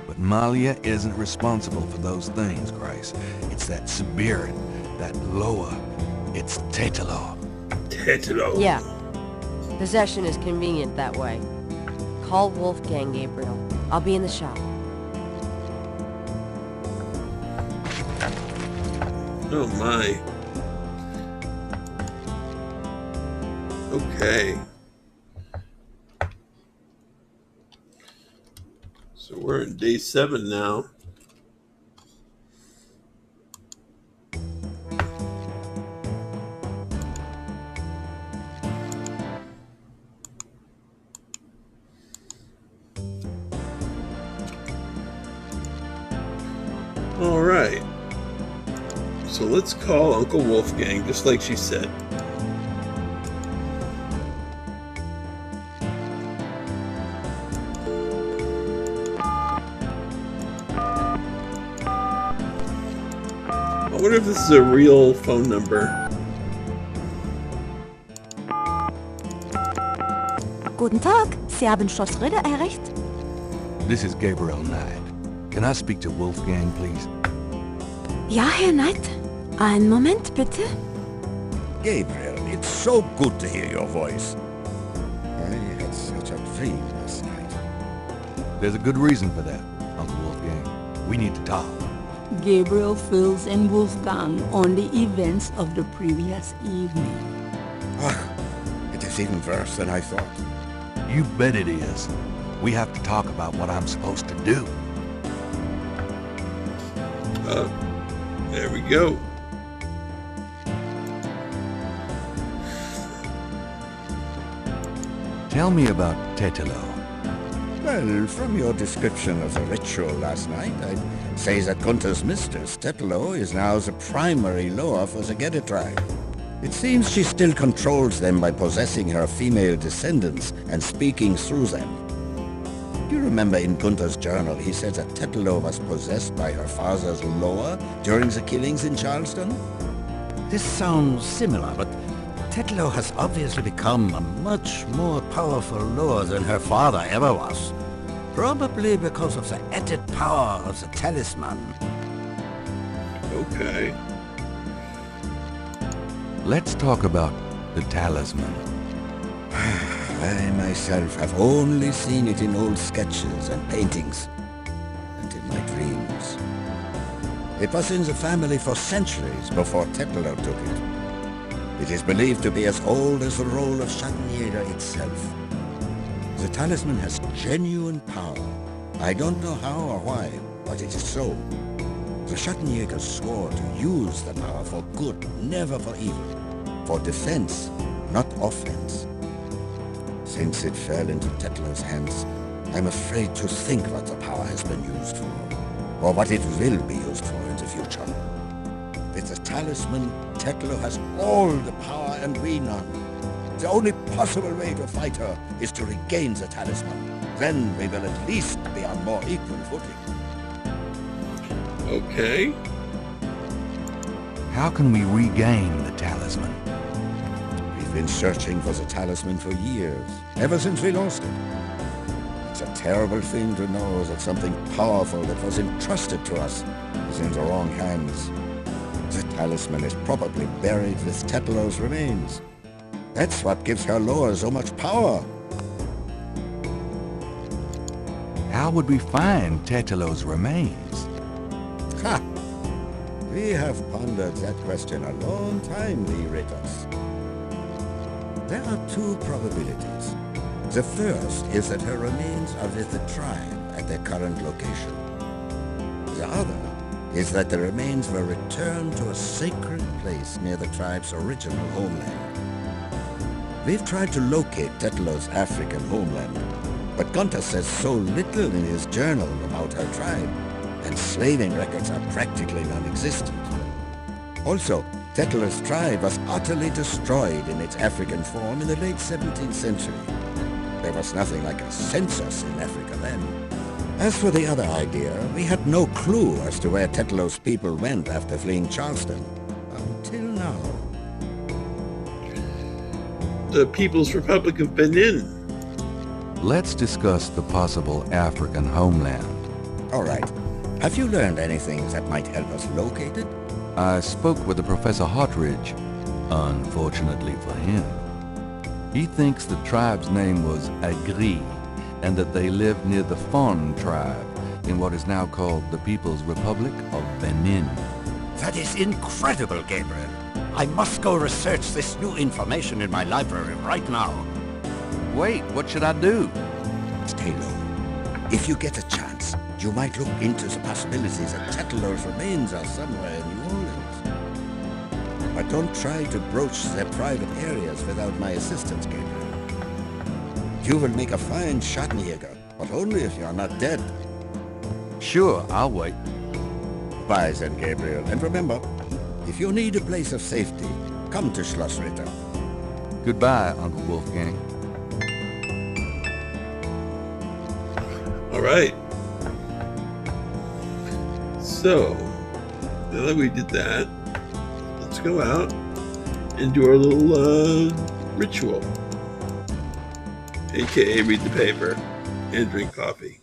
But Malia isn't responsible for those things, Grace. It's that spirit, that Loa. It's Tetelo. Tetelo. Yeah. Possession is convenient that way. Call Wolfgang, Gabriel. I'll be in the shop. Oh my. Okay. So we're in day 7 now. All right. So let's call Uncle Wolfgang, just like she said. I wonder if this is a real phone number. Guten Tag, Sie haben Schloss Ritter erreicht? This is Gabriel Knight. Can I speak to Wolfgang, please? Ja, Herr Knight. Einen Moment, bitte. Gabriel, it's so good to hear your voice. I had such a dream last night. There's a good reason for that, Uncle Wolfgang. We need to talk. Gabriel fills in Wolfgang on the events of the previous evening. Ah, it is even worse than I thought. You bet it is. We have to talk about what I'm supposed to do. There we go. Tell me about Tetelo. Well, from your description of the ritual last night, I'd say that Gunther's mistress, Tetelo, is now the primary Loa for the Gedde tribe. It seems she still controls them by possessing her female descendants and speaking through them. Do you remember in Gunther's journal he said that Tetelo was possessed by her father's Loa during the killings in Charleston? This sounds similar, but Tetelo has obviously become a much more powerful Loa than her father ever was. Probably because of the added power of the talisman. Okay. Let's talk about the talisman. I myself have only seen it in old sketches and paintings, and in my dreams. It was in the family for centuries before Tetelo took it. It is believed to be as old as the role of Schattenjäger itself. The talisman has genuine power. I don't know how or why, but it is so. The Schattenjäger swore to use the power for good, never for evil. For defense, not offense. Since it fell into Tetlo's hands, I'm afraid to think what the power has been used for, or what it will be used for in the future. With the talisman, Tetlo has all the power and we none. The only possible way to fight her is to regain the talisman. Then we will at least be on more equal footing. Okay. How can we regain the talisman? We've been searching for the talisman for years, ever since we lost it. It's a terrible thing to know that something powerful that was entrusted to us is in the wrong hands. The talisman is probably buried with Tetlo's remains. That's what gives her Loa so much power. How would we find Tetelo's remains? Ha! We have pondered that question a long time, Veritas. There are two probabilities. The first is that her remains are with the tribe at their current location. The other is that the remains were returned to a sacred place near the tribe's original homeland. We've tried to locate Tetlo's African homeland, but Gunther says so little in his journal about her tribe, and slaving records are practically non-existent. Also, Tetlo's tribe was utterly destroyed in its African form in the late 17th century. There was nothing like a census in Africa then. As for the other idea, we had no clue as to where Tetlo's people went after fleeing Charleston. Until now. The People's Republic of Benin. Let's discuss the possible African homeland. All right. Have you learned anything that might help us locate it? I spoke with the Professor Hartridge, unfortunately for him. He thinks the tribe's name was Agri, and that they lived near the Fon tribe in what is now called the People's Republic of Benin. That is incredible, Gabriel. I must go research this new information in my library right now. Wait, what should I do? Stay low. If you get a chance, you might look into the possibilities that Tetlo's remains are somewhere in New Orleans. But don't try to broach their private areas without my assistance, Gabriel. You will make a fine Schattenjäger, but only if you are not dead. Sure, I'll wait. Bye then, Gabriel. And remember, if you need a place of safety, come to Schloss Ritter. Goodbye, Uncle Wolfgang. All right. So, now that we did that, let's go out and do our little ritual. AKA read the paper and drink coffee.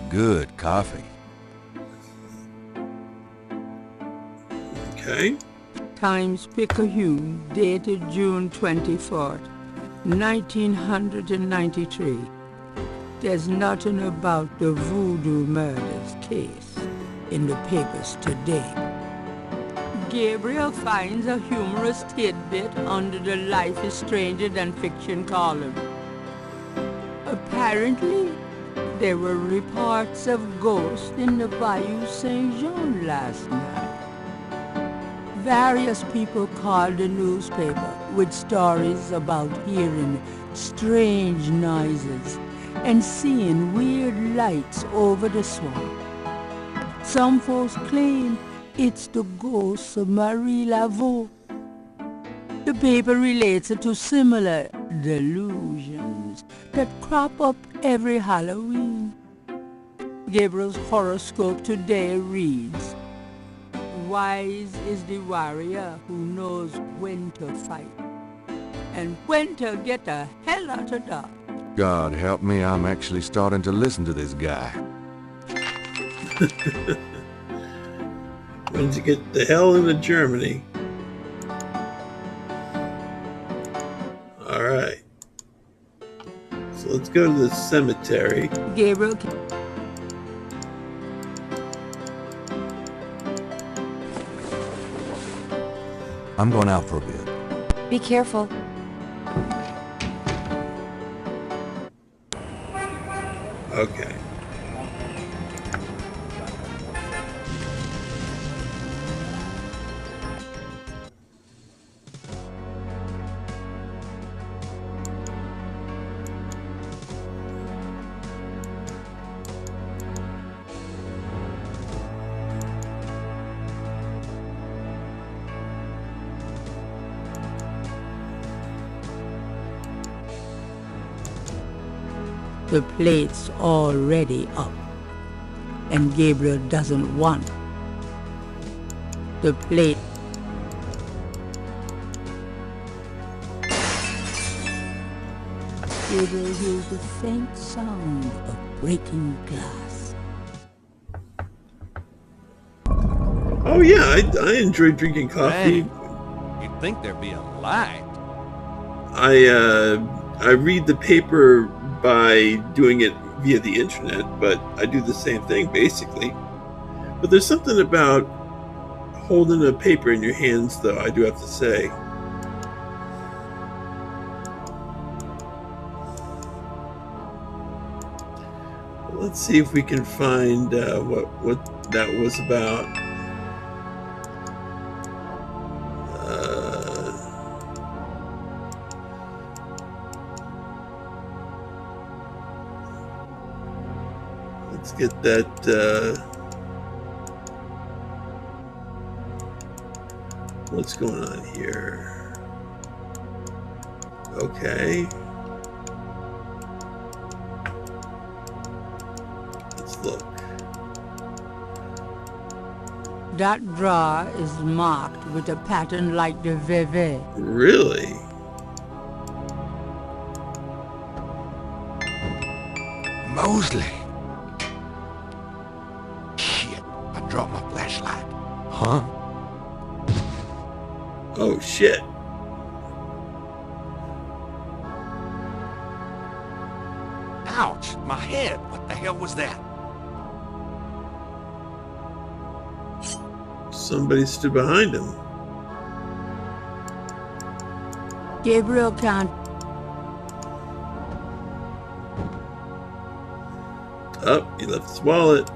Good coffee. Okay. Times Picayune, dated June 24th, 1993. There's nothing about the voodoo murders case in the papers today. Gabriel finds a humorous tidbit under the Life is Stranger Than Fiction column. Apparently, there were reports of ghosts in the Bayou Saint-Jean last night. Various people called the newspaper with stories about hearing strange noises and seeing weird lights over the swamp. Some folks claim it's the ghost of Marie Laveau. The paper relates it to similar delusions that crop up every Halloween. Gabriel's horoscope today reads, "Wise is the warrior who knows when to fight and when to get the hell out of Dodge." God help me, I'm actually starting to listen to this guy. When to get the hell into Germany. Alright. So let's go to the cemetery. Gabriel. I'm going out for a bit. Be careful. Okay. The plate's already up, and Gabriel doesn't want the plate. Gabriel hears the faint sound of breaking glass. Oh yeah, I enjoy drinking coffee. Man, you'd think there'd be a light. I read the paper by doing it via the internet, but I do the same thing basically. But there's something about holding a paper in your hands, though, I do have to say. Let's see if we can find what that was about. Let's get that. What's going on here? Okay. Let's look. That drawer is marked with a pattern like the VV. Really? Mosley. Shit, I dropped my flashlight. Huh? Oh shit. Ouch, my head. What the hell was that? Somebody stood behind him. Gabriel can't. Oh, he left his wallet.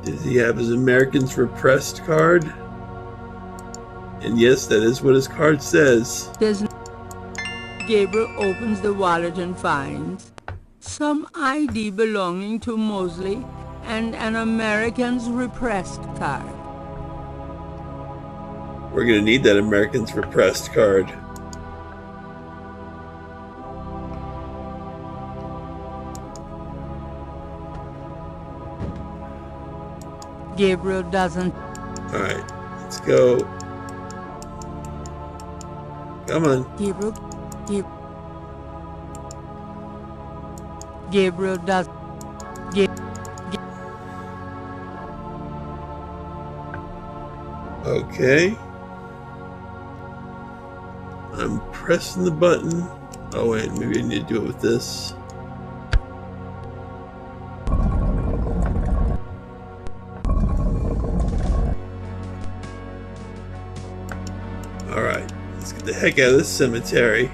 Does he have his Americans Repressed card? And yes, that is what his card says. Gabriel opens the wallet and finds some ID belonging to Mosley and an Americans Repressed card. We're gonna need that Americans Repressed card. Gabriel doesn't. Alright, let's go. Come on. Gabriel does. Okay. I'm pressing the button. Oh wait, maybe I need to do it with this. Alright, let's get the heck out of this cemetery.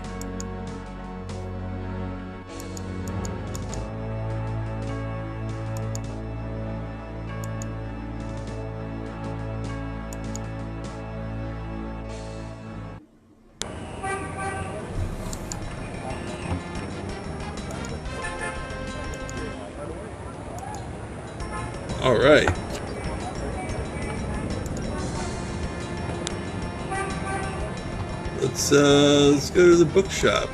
Alright. Let's go to the bookshop.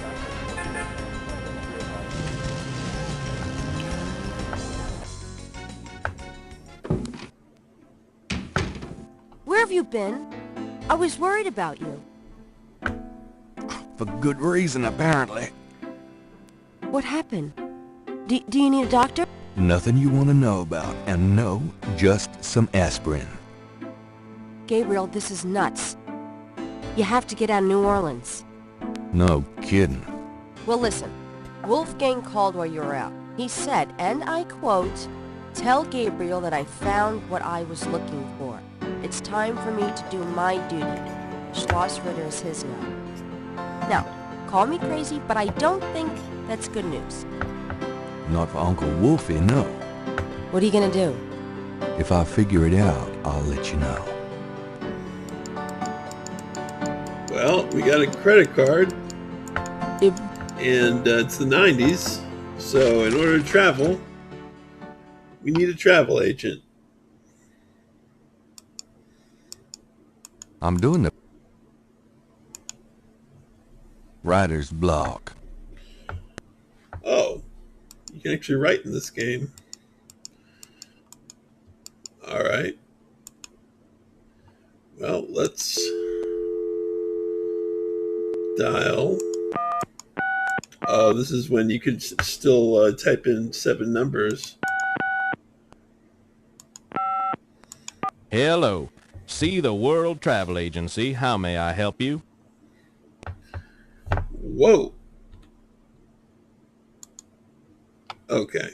Where have you been? I was worried about you. For good reason, apparently. What happened? Do you need a doctor? Nothing you want to know about, and no, just some aspirin. Gabriel, this is nuts. You have to get out of New Orleans. No kidding. Well, listen. Wolfgang called while you were out. He said, and I quote, "Tell Gabriel that I found what I was looking for. It's time for me to do my duty. Schloss Ritter is his now." Now, call me crazy, but I don't think that's good news. Not for Uncle Wolfie, no. What are you gonna do? If I figure it out, I'll let you know. Well, we got a credit card. And it's the 90s. So in order to travel, we need a travel agent. I'm doing the writer's block. Oh, you can actually write in this game. Alright. Well, let's dial. Oh, this is when you could still type in 7 numbers. Hello. See the World Travel Agency. How may I help you? Whoa. Okay.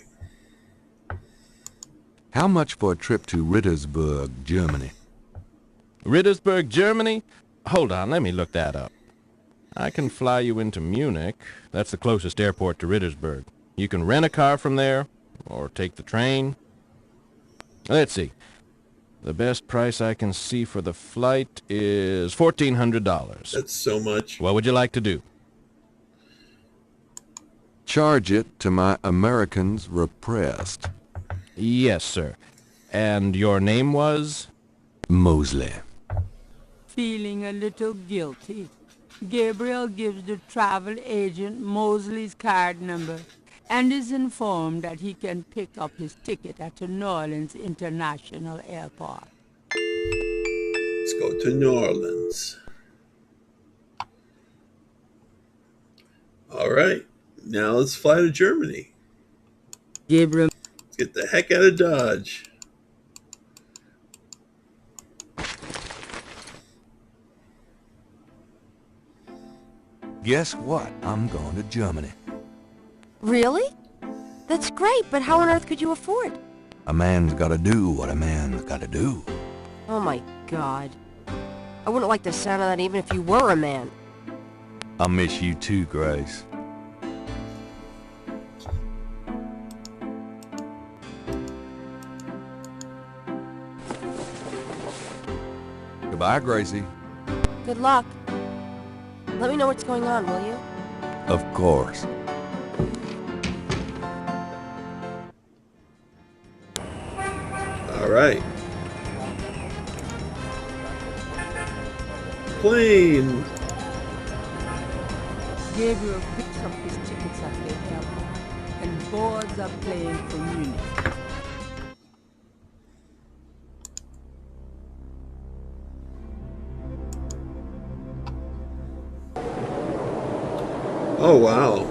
How much for a trip to Rittersburg, Germany? Rittersburg, Germany? Hold on, let me look that up. I can fly you into Munich. That's the closest airport to Rittersburg. You can rent a car from there, or take the train. Let's see. The best price I can see for the flight is $1,400. That's so much. What would you like to do? Charge it to my Americans repressed. Yes, sir. And your name was? Mosley. Feeling a little guilty, Gabriel gives the travel agent Mosley's card number and is informed that he can pick up his ticket at the New Orleans International Airport. Let's go to New Orleans. Alright, now let's fly to Germany. Gabriel, let's get the heck out of Dodge. Guess what? I'm going to Germany. Really? That's great, but how on earth could you afford? A man's gotta do what a man's gotta do. Oh my God. I wouldn't like the sound of that even if you were a man. I miss you too, Grace. Goodbye, Gracie. Good luck. Let me know what's going on, will you? Of course. All right. Plane. Gabriel picks up his tickets at the airport and boards a plane for Munich. Oh, wow.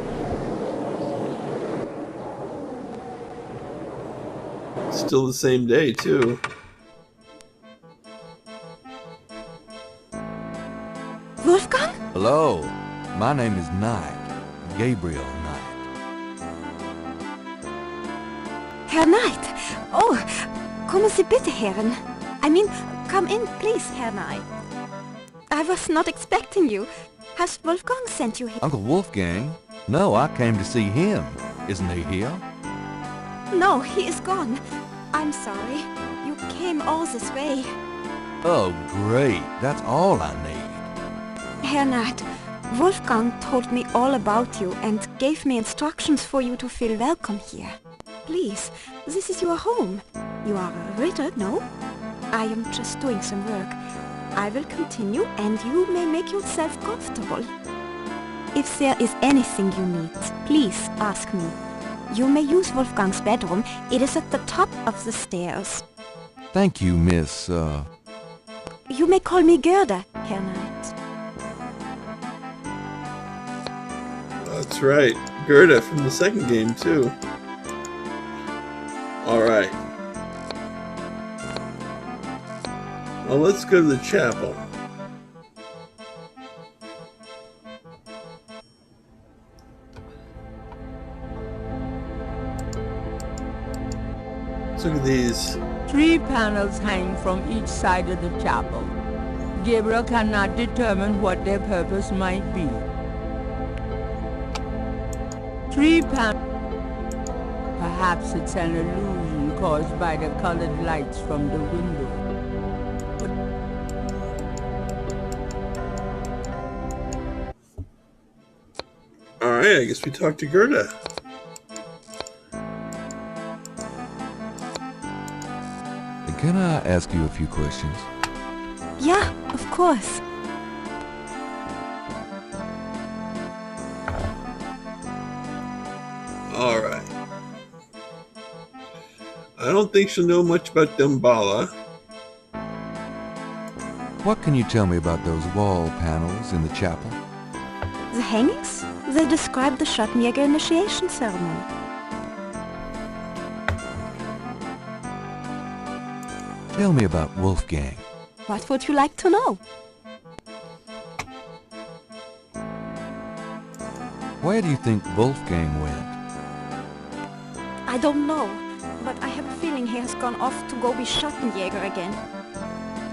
Still the same day, too. Wolfgang? Hello. My name is Knight. Gabriel Knight. Herr Knight! Oh, kommen Sie bitte herein. I mean, come in, please, Herr Knight. I was not expecting you. Has Wolfgang sent you here? Uncle Wolfgang? No, I came to see him. Isn't he here? No, he is gone. I'm sorry. You came all this way. Oh, great. That's all I need. Herr Knight, Wolfgang told me all about you and gave me instructions for you to feel welcome here. Please, this is your home. You are a Ritter, no? I am just doing some work. I will continue and you may make yourself comfortable. If there is anything you need, please ask me. You may use Wolfgang's bedroom. It is at the top of the stairs. Thank you, Miss, You may call me Gerda, Herr Knight. That's right. Gerda from the second game, too. Alright. Well, let's go to the chapel. Let's look at these. 3 panels hang from each side of the chapel. Gabriel cannot determine what their purpose might be. 3 panels. Perhaps it's an illusion caused by the colored lights from the window. Alright, I guess we talked to Gerda. Can I ask you a few questions? Yeah, of course. Alright. I don't think she'll know much about Damballa. What can you tell me about those wall panels in the chapel? The hangings? They describe the Schattenjäger initiation ceremony. Tell me about Wolfgang. What would you like to know? Where do you think Wolfgang went? I don't know, but I have a feeling he has gone off to go be Schattenjäger again.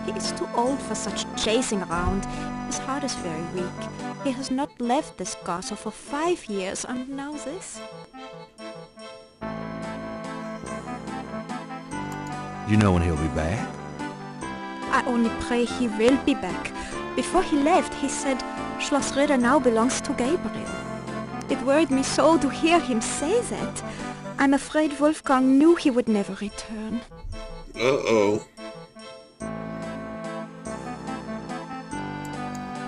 He is too old for such chasing around. His heart is very weak. He has not left this castle for 5 years, and now this. Do you know when he'll be back? I only pray he will be back. Before he left, he said Schloss Ritter now belongs to Gabriel. It worried me so to hear him say that. I'm afraid Wolfgang knew he would never return. Uh-oh.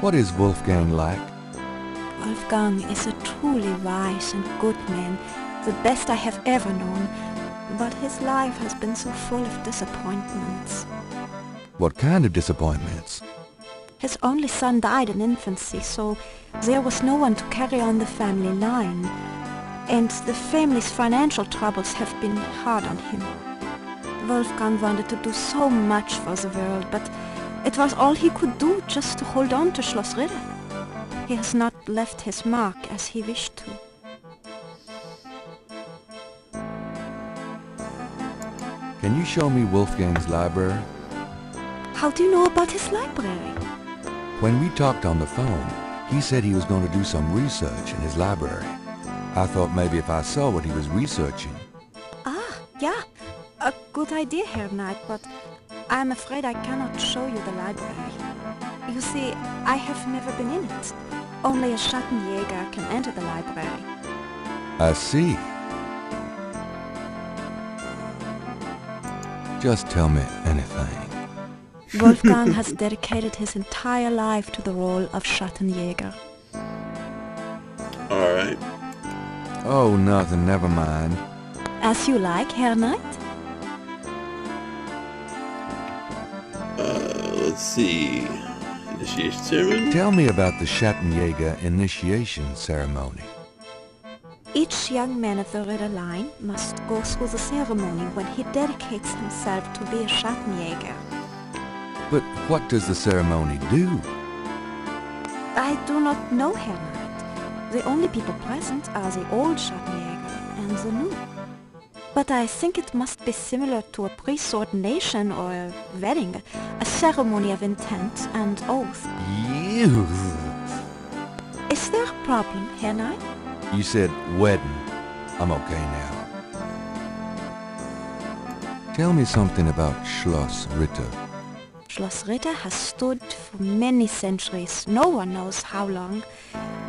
What is Wolfgang like? Wolfgang is a truly wise and good man, the best I have ever known. But his life has been so full of disappointments. What kind of disappointments? His only son died in infancy, so there was no one to carry on the family line. And the family's financial troubles have been hard on him. Wolfgang wanted to do so much for the world, but it was all he could do just to hold on to Schloss Ritter. He has not left his mark as he wished to. Can you show me Wolfgang's library? How do you know about his library? When we talked on the phone, he said he was going to do some research in his library. I thought maybe if I saw what he was researching. Ah, yeah. A good idea, Herr Knight, but I'm afraid I cannot show you the library. You see, I have never been in it. Only a Schattenjäger can enter the library. I see. Just tell me anything. Wolfgang has dedicated his entire life to the role of Schattenjäger. Alright. Oh, nothing, never mind. As you like, Herr Knight. Let's see. Initiation ceremony? Tell me about the Schattenjäger initiation ceremony. Each young man of the Ritter line must go through the ceremony when he dedicates himself to be a Schattenjäger. But what does the ceremony do? I do not know, Herr Knight. The only people present are the old Schattenjäger and the new. But I think it must be similar to a priest's ordination or a wedding, a ceremony of intent and oath. You. Is there a problem, Herr Knight? You said wedding. I'm okay now. Tell me something about Schloss Ritter. Schloss Ritter has stood for many centuries, no one knows how long.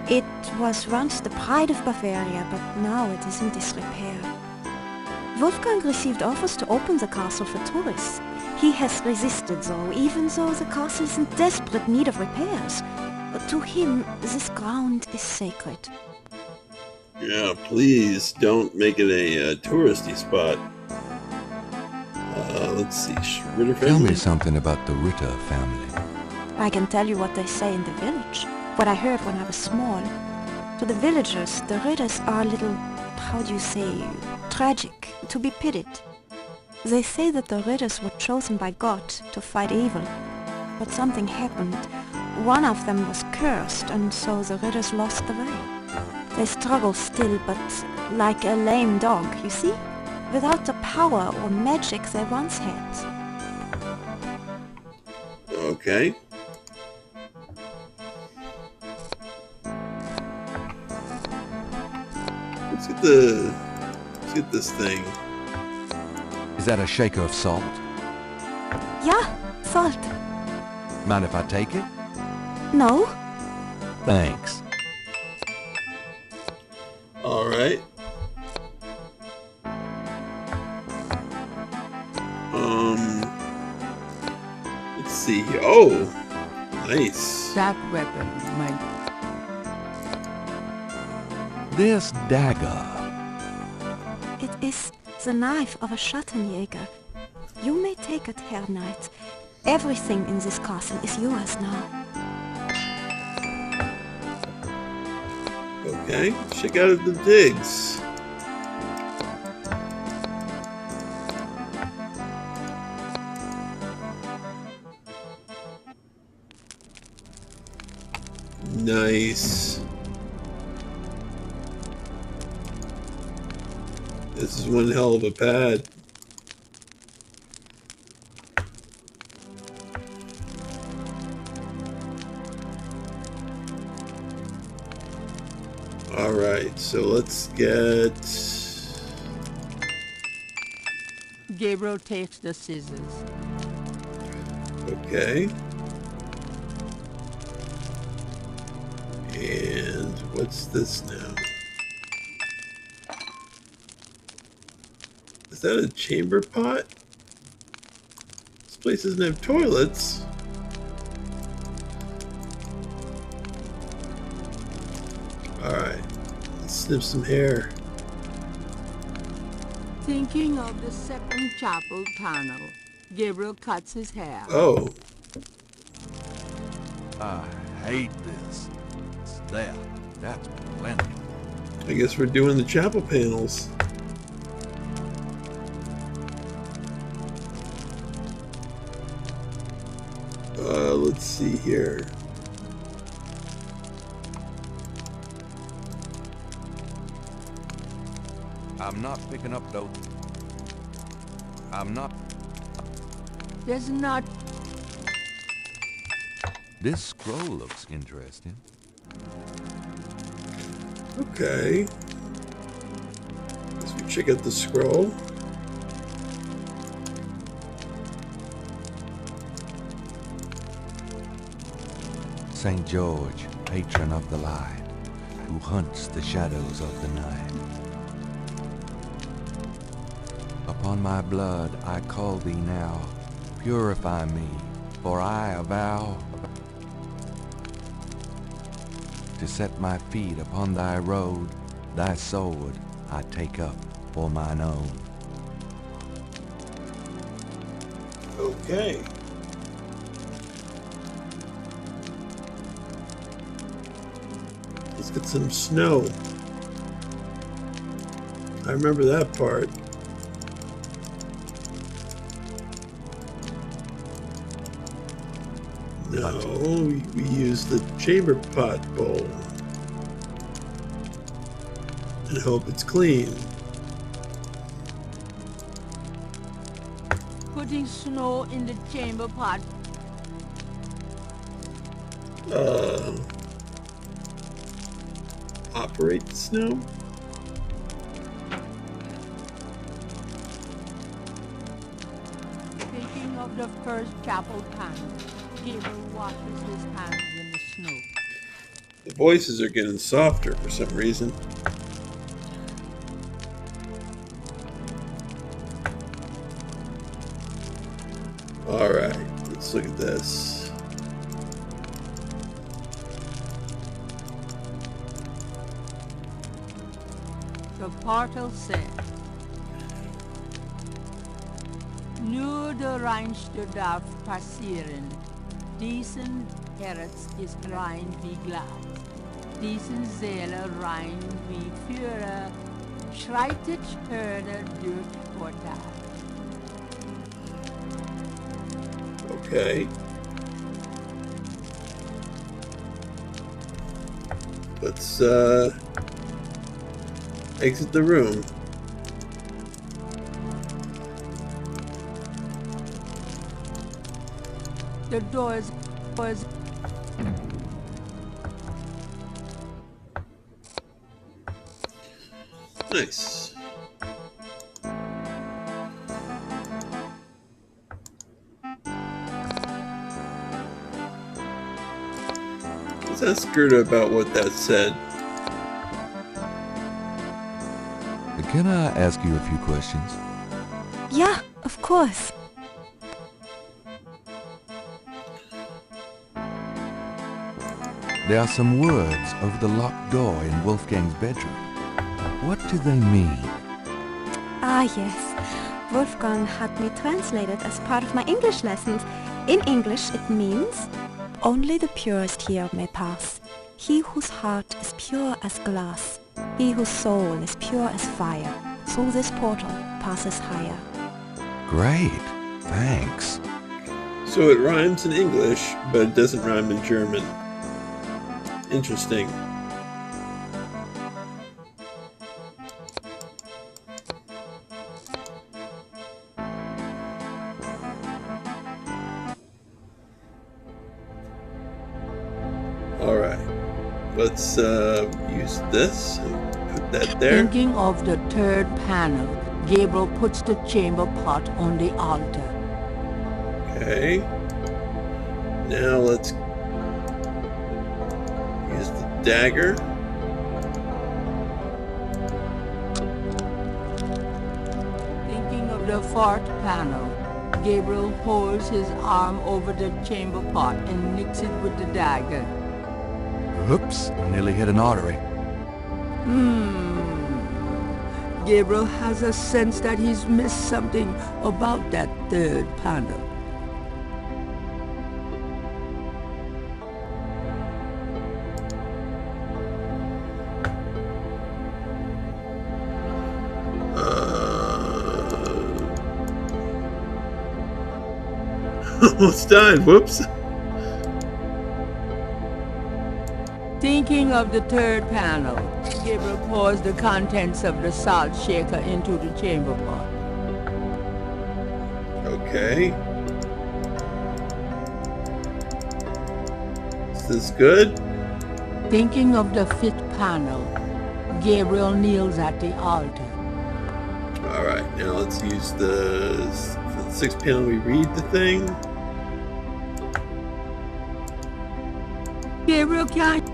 It was once the pride of Bavaria, but now it is in disrepair. Wolfgang received offers to open the castle for tourists. He has resisted though, even though the castle is in desperate need of repairs. To him, this ground is sacred. Yeah, please don't make it a touristy spot. Let's see, Ritter family? Tell me something about the Ritter family. I can tell you what they say in the village, what I heard when I was small. To the villagers, the Ritters are a little, how do you say, tragic, to be pitied. They say that the Ritters were chosen by God to fight evil. But something happened. One of them was cursed, and so the Ritters lost the way. They struggle still, but like a lame dog, you see? Without the power or magic they once had. Okay. Let's get this thing. Is that a shaker of salt? Yeah, salt. Mind if I take it? No. Thanks. All right. Let's see here. Oh, nice. That weapon, my... This dagger. It is the knife of a Schattenjäger. You may take it, Herr Knight. Everything in this castle is yours now. Okay, check out the digs. Nice. This is one hell of a pad. Alright, so let's get... Gabriel takes the scissors. Okay. And what's this now? Is that a chamber pot? This place doesn't have toilets. Alright, let's snip some hair. Thinking of the second chapel panel, Gabriel cuts his hair. Oh. I hate this. It's there. That's plenty. I guess we're doing the chapel panels. Let's see here. I'm not picking up those. I'm not. There's not... This scroll looks interesting. Okay. Let's check out the scroll. St. George, patron of the light, who hunts the shadows of the night. Upon my blood I call thee now, purify me, for I avow to set my feet upon thy road, thy sword I take up for mine own. Okay. Let's get some snow. I remember that part. No, we use the chamber pot bowl. And hope it's clean. Putting snow in the chamber pot. Operate the snow? Taking of the first chapel pan, Gabriel washes his hands in the snow. The voices are getting softer for some reason. Alright, let's look at this. The portal said, Nur der Reinste darf passieren. Diesen Herz ist rein wie Glas. Diesen Seele rein wie Führer. Schreitet Hörner durch Portal. Okay. Let's exit the room. The doors was nice. Let's ask Gerda about what that said. Can I ask you a few questions? Yeah, of course. There are some words over the locked door in Wolfgang's bedroom. What do they mean? Ah, yes. Wolfgang had me translated as part of my English lessons. In English, it means, only the purest here may pass. He whose heart is pure as glass. He whose soul is pure as fire. Through this portal passes higher. Great. Thanks. So it rhymes in English, but it doesn't rhyme in German. Interesting. Alright. Let's use this and put that there. Thinking of the third panel, Gabriel puts the chamber pot on the altar. Okay. Now let's use the dagger. Thinking of the fourth panel, Gabriel holds his arm over the chamber pot and nicks it with the dagger. Oops, nearly hit an artery. Gabriel has a sense that he's missed something about that third panel. Almost died, whoops. Thinking of the third panel, Gabriel pours the contents of the salt shaker into the chamber pot. Okay. Is this good? Thinking of the fifth panel, Gabriel kneels at the altar. Alright, now let's use for the sixth panel we read the thing. Gabriel can't.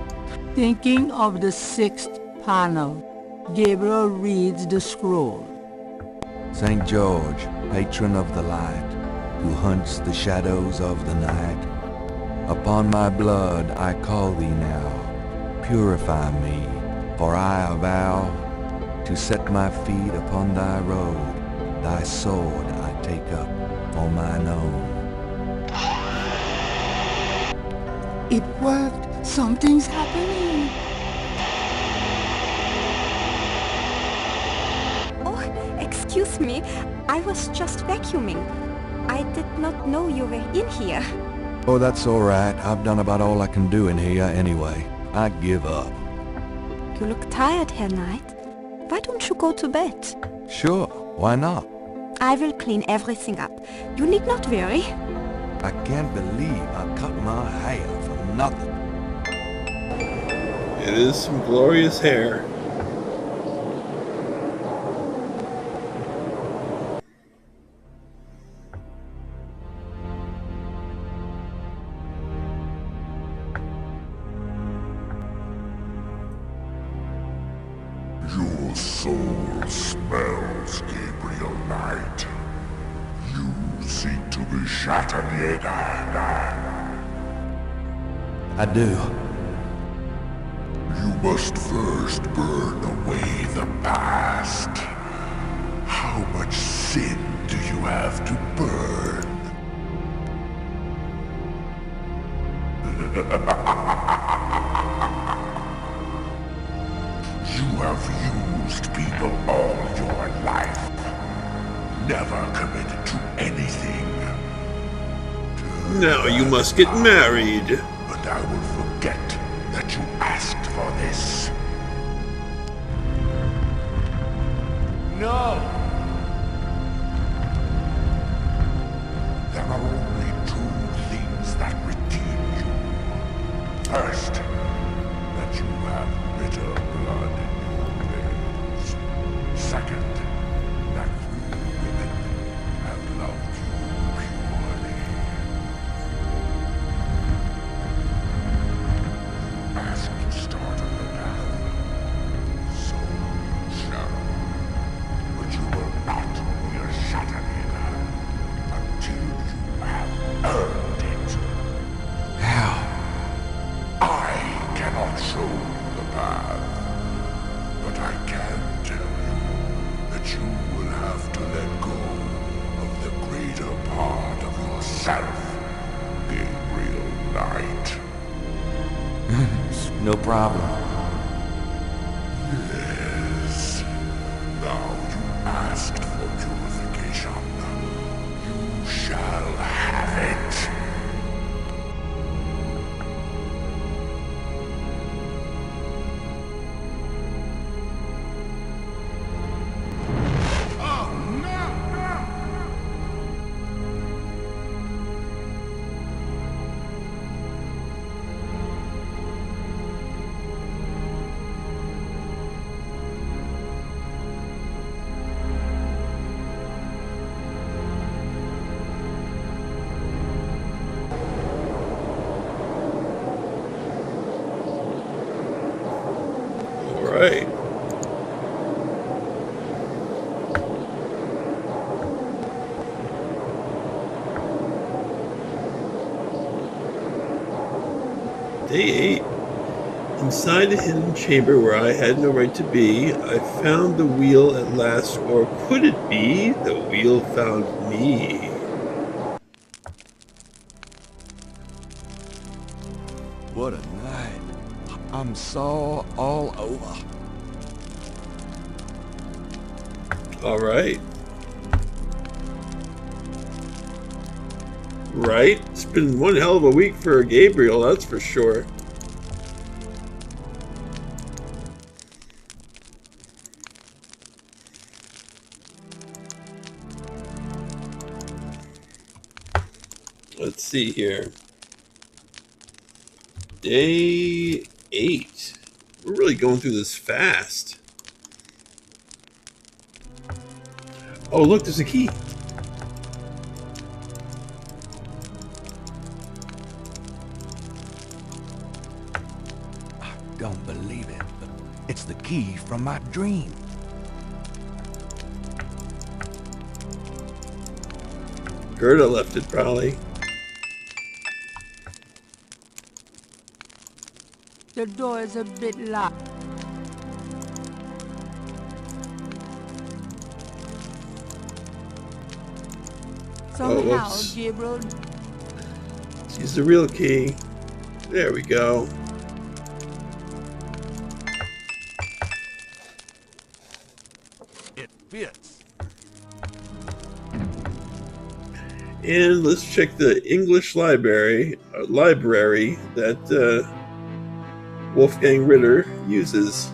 Thinking of the sixth panel, Gabriel reads the scroll. St. George, patron of the light, who hunts the shadows of the night, upon my blood I call thee now, purify me, for I avow to set my feet upon thy road, thy sword I take up for mine own. It worked! Something's happening! Oh, excuse me. I was just vacuuming. I did not know you were in here. Oh, that's all right. I've done about all I can do in here anyway. I give up. You look tired, Herr Knight. why don't you go to bed? Sure, why not? I will clean everything up. You need not worry. I can't believe I cut my hair for nothing. It is some glorious hair. Your soul smells, Gabriel Knight. You seek to be Schattenjäger. I do. You must first burn away the past. How much sin do you have to burn? You have used people all your life. Never committed to anything. Now you must get married. But I will forget that you asked for this. No! There are only two things that redeem you. First, that you have bitter blood in your veins. Second, that few women have loved you purely. Ask to start on the path. So shall. But you will not be a Schattenjäger until you have earned it. How? I cannot show you the path, but I can tell you that you will have to let go of the greater part of yourself, Gabriel Knight. No problem. Yes. Now you asked for purification. You shall have it. Right. Day 8. Inside a hidden chamber where I had no right to be, I found the wheel at last, or could it be the wheel found me? What a night. I'm sore all over. All right. Right? It's been one hell of a week for Gabriel, that's for sure. Let's see here. Day 8. We're really going through this fast. Oh, look, there's a key. I don't believe it, but it's the key from my dream. Gerda left it, probably. The door is a bit locked. Somehow, whoops. Gabriel... Use the real key. There we go. It fits. And let's check the English library that Wolfgang Ritter uses.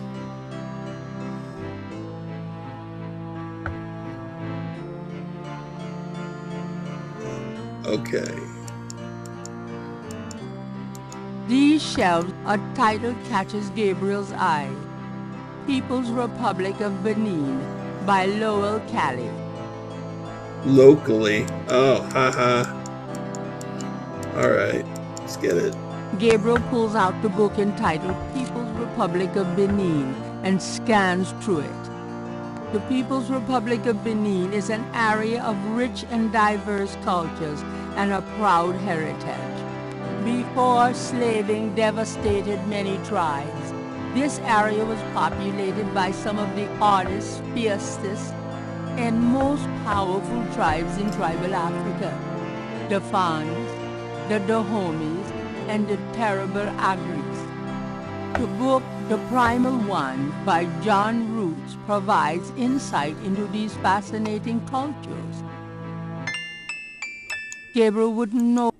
Okay. These shelves, a title catches Gabriel's eye. People's Republic of Benin by Lowell Cali. Locally. Oh, haha. Alright, let's get it. Gabriel pulls out the book entitled People's Republic of Benin and scans through it. The People's Republic of Benin is an area of rich and diverse cultures and a proud heritage. Before slaving devastated many tribes, this area was populated by some of the oldest, fiercest, and most powerful tribes in tribal Africa. The Fans, the Dahomis, and the terrible Agris. The book, The Primal One, by John Roots, provides insight into these fascinating cultures. Gabriel would know.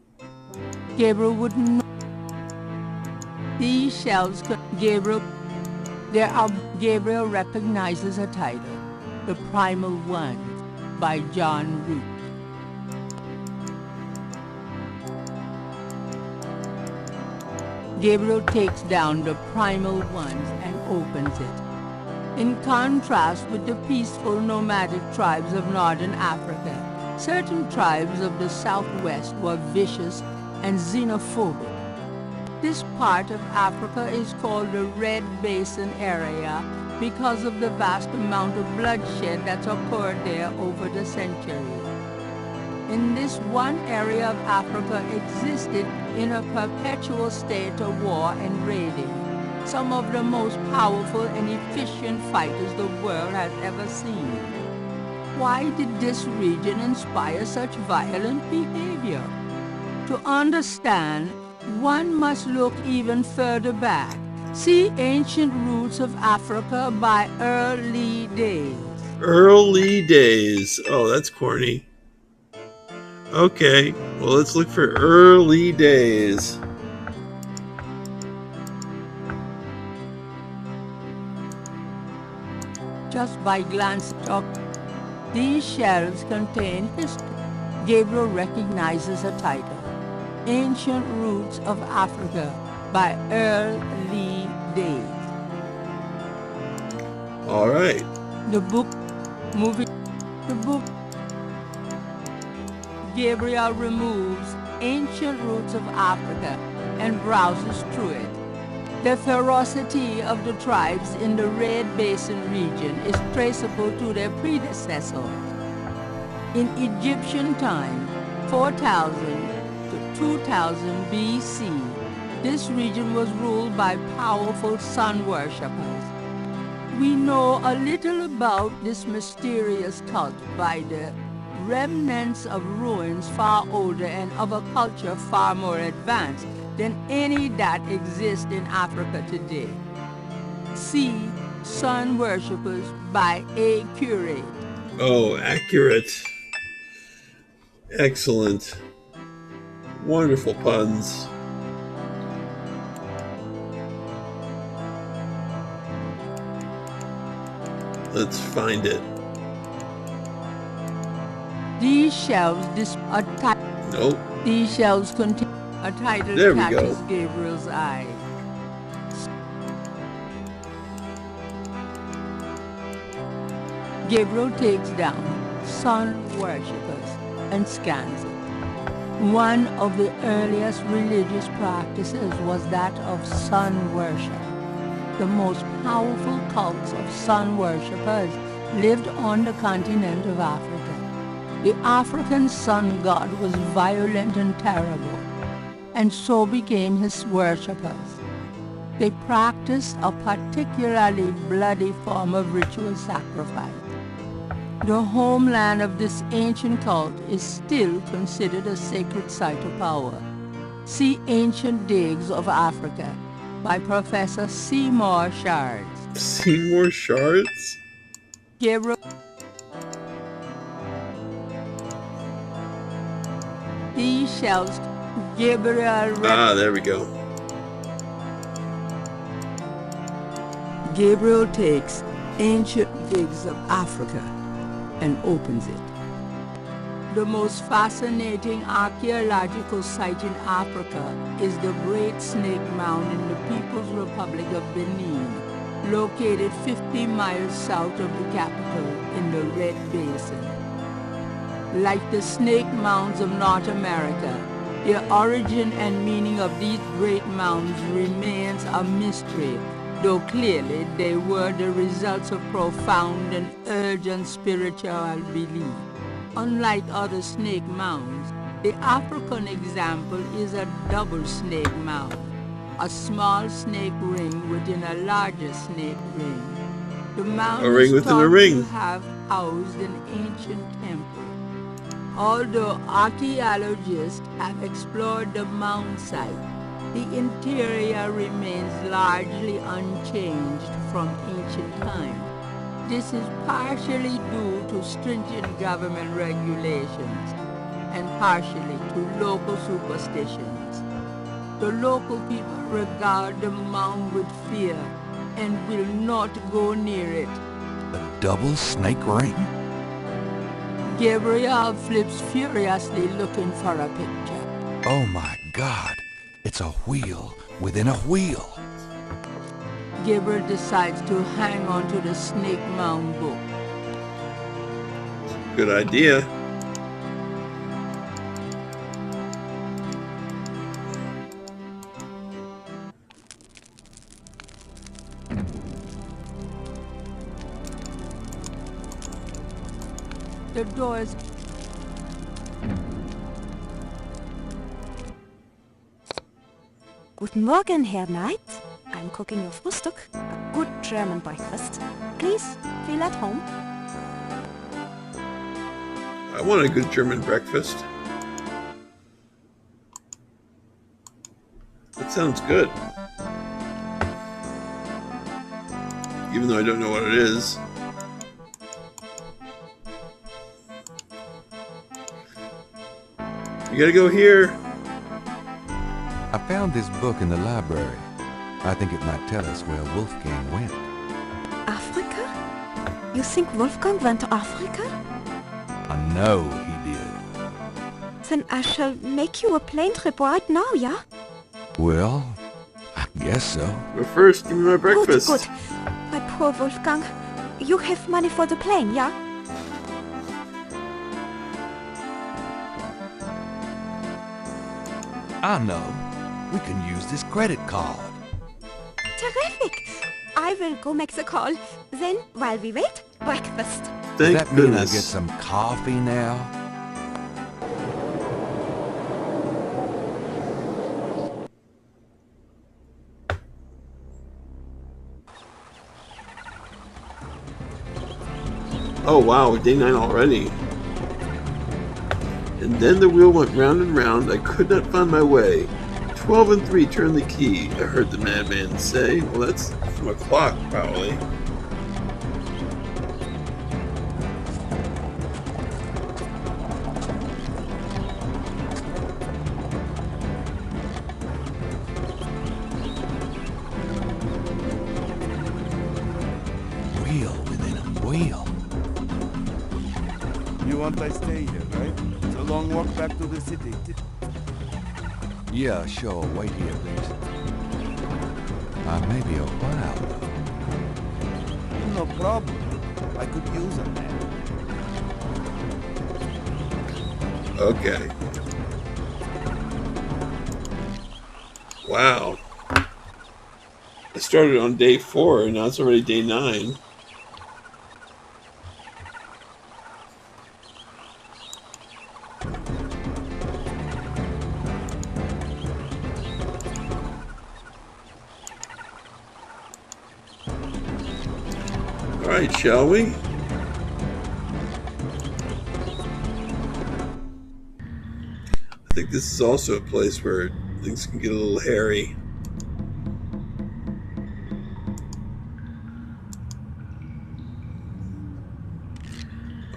These shelves, Gabriel recognizes a title, The Primal One, by John Roots. Gabriel takes down the primal ones and opens it. In contrast with the peaceful nomadic tribes of northern Africa, certain tribes of the southwest were vicious and xenophobic. This part of Africa is called the Red Basin area because of the vast amount of bloodshed that's occurred there over the centuries. In this one area of Africa existed in a perpetual state of war and raiding, some of the most powerful and efficient fighters the world has ever seen. Why did this region inspire such violent behavior? To understand, one must look even further back. See Ancient Roots of Africa by Early Days. Early Days. Oh, that's corny. Okay, well, let's look for Early Days. Just by glancing up, these shelves contain history. Gabriel recognizes a title, Ancient Roots of Africa by Early Days. All right. The book. Gabriel removes Ancient Roots of Africa and browses through it. The ferocity of the tribes in the Red Basin region is traceable to their predecessors. In Egyptian time, 4000 to 2000 BC, this region was ruled by powerful sun worshippers. We know a little about this mysterious cult by the remnants of ruins far older and of a culture far more advanced than any that exists in Africa today. See Sun Worshippers by A. Curate. Oh, accurate. Excellent. Wonderful puns. Let's find it. These shelves Nope. These shelves contain a title There we catches go. Gabriel's eye. Gabriel takes down Sun Worshippers and scans it. One of the earliest religious practices was that of sun worship. The most powerful cults of sun worshippers lived on the continent of Africa. The African sun god was violent and terrible, and so became his worshippers. They practiced a particularly bloody form of ritual sacrifice. The homeland of this ancient cult is still considered a sacred site of power. See Ancient Digs of Africa by Professor Seymour Shards. Seymour Shards? Gabriel. These shelves, Gabriel. There we go. Gabriel takes Ancient Digs of Africa and opens it. The most fascinating archaeological site in Africa is the Great Snake Mound in the People's Republic of Benin, located 50 miles south of the capital in the Red Basin. Like the snake mounds of North America, the origin and meaning of these great mounds remains a mystery, though clearly they were the results of profound and urgent spiritual belief. Unlike other snake mounds, the African example is a double snake mound, a small snake ring within a larger snake ring. The mound is thought to have housed an ancient temple. Although archaeologists have explored the mound site, the interior remains largely unchanged from ancient times. This is partially due to stringent government regulations and partially to local superstitions. The local people regard the mound with fear and will not go near it. A double snake ring? Gabriel flips furiously looking for a picture. Oh my God! It's a wheel within a wheel. Gabriel decides to hang on to the Snake Mound book. Good idea. The doors. Guten Morgen, Herr Knight. I'm cooking your Frühstück, a good German breakfast. Please, feel at home. I want a good German breakfast. That sounds good. Even though I don't know what it is. You gotta go here. I found this book in the library. I think it might tell us where Wolfgang went. Africa? You think Wolfgang went to Africa? I know he did. Then I shall make you a plane trip right now, yeah? Well, I guess so. But first, give me my breakfast. Good, good. My poor Wolfgang. You have money for the plane, yeah? I know. We can use this credit card. Terrific! I will go make the call. Then, while we wait, breakfast. Does that mean I get some coffee now? Oh wow, day 9 already. And then the wheel went round and round. I could not find my way. 12 and 3 turned the key, I heard the madman say. Well, that's from a clock, probably. Wheel within a wheel. You want I stay here, right? It's a long walk back to the city. Yeah, sure. Wait here, please. Maybe a while, though. No problem. I could use a man. Okay. Wow. I started on day 4, and now it's already day 9. Alright, shall we? I think this is also a place where things can get a little hairy.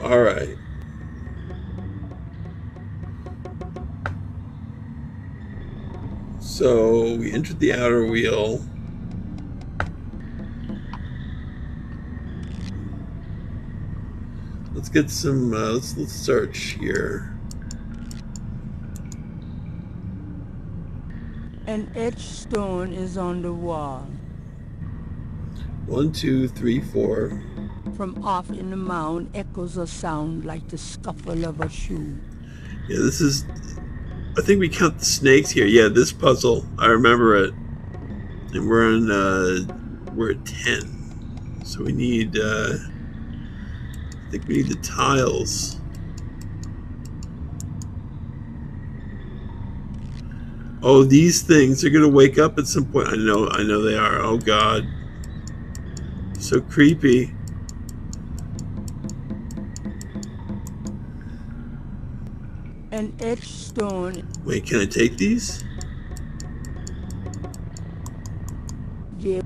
Alright. So we entered the outer wheel. Let's get some, let's search here. An etched stone is on the wall. 1, 2, 3, 4. From off in the mound echoes a sound like the scuffle of a shoe. Yeah, this is... I think we count the snakes here. Yeah, this puzzle. I remember it. And we're at 10. So we need, I think we need the tiles. Oh, these things are gonna wake up at some point. I know they are. Oh God. So creepy. An etched stone. Wait, can I take these? Yeah.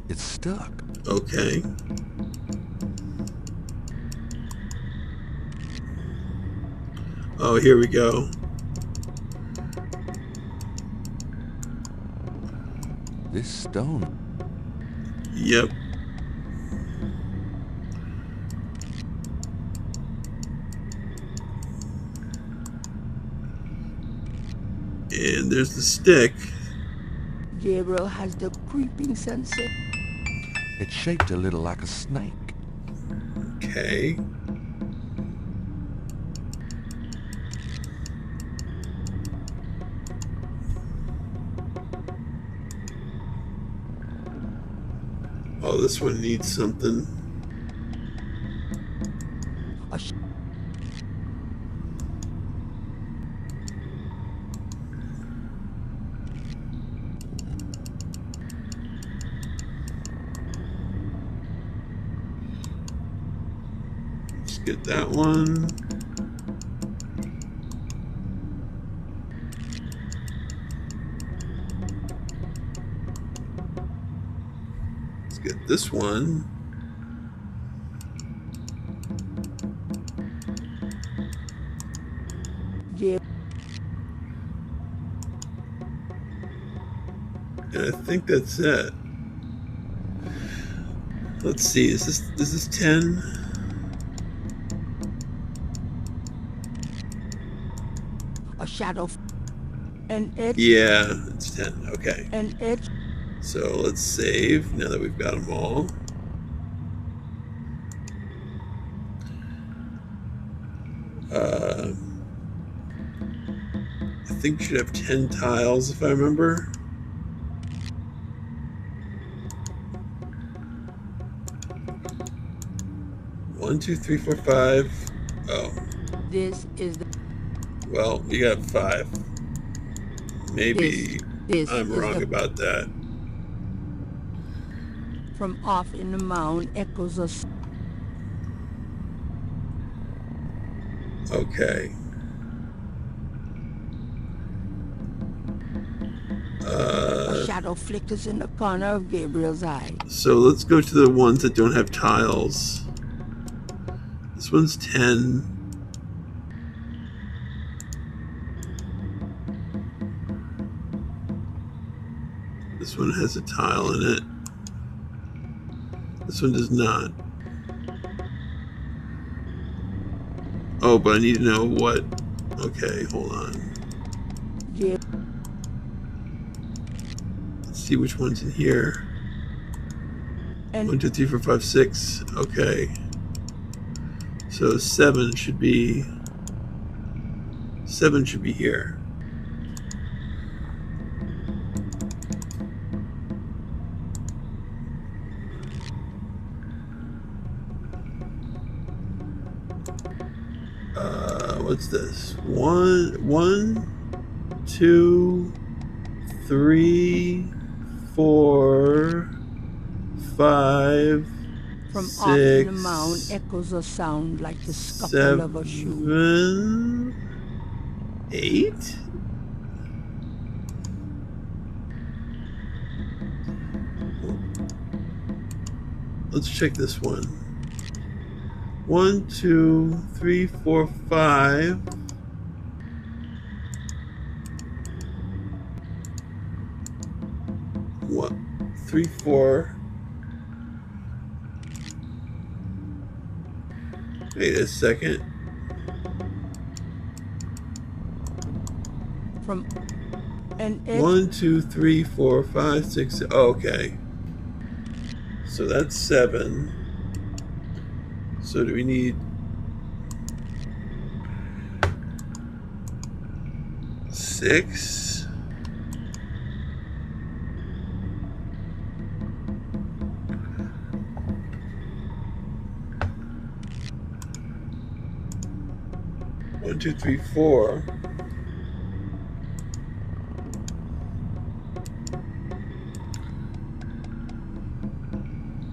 It's stuck. Okay. Oh, here we go. This stone. Yep. And there's the stick. Gabriel has the creeping sensation. It's shaped a little like a snake. Okay. Oh, this one needs something. Let's get that one. Get this one. Yeah. And I think that's it. Let's see, is this 10? A shadow. An edge. Yeah, it's 10. Okay. An edge. So let's save now that we've got them all. I think we should have 10 tiles if I remember. One, 2, 3, 4, 5. Oh. This is the... Well, we got 5. Maybe this I'm wrong about that. From off in the mound echoes us. Okay. A shadow flickers in the corner of Gabriel's eye. So let's go to the ones that don't have tiles. This one's 10. This one has a tile in it. This one does not. Oh, but I need to know what... Okay, hold on. Yeah. Let's see which one's in here. And 1, 2, 3, 4, 5, 6. Okay. So 7 should be... 7 should be here. What's this? 1, 2, 3, 4, 5, from 6, off in the mound echoes a sound like the scuffle of a shoe. 7, 8? Let's check this one. 1, 2, 3, 4, 5. What? 3, 4. Wait a second. From an edge. 1, 2, 3, 4, 5, 6. Oh, okay. So that's 7. So do we need 6? One, two, three, 4.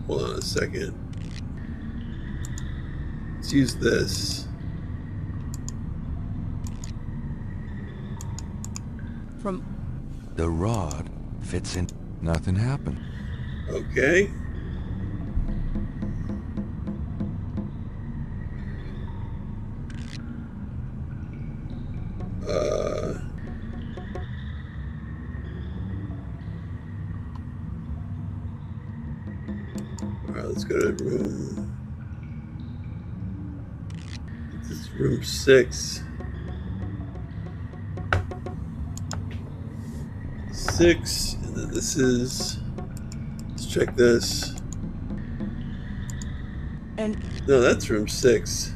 Hold on a second. Let's use this. From The rod fits in. Nothing happened. Okay. Alright, let's go to room. This is room 6. 6, and then this is. Let's check this. and No, that's room 6.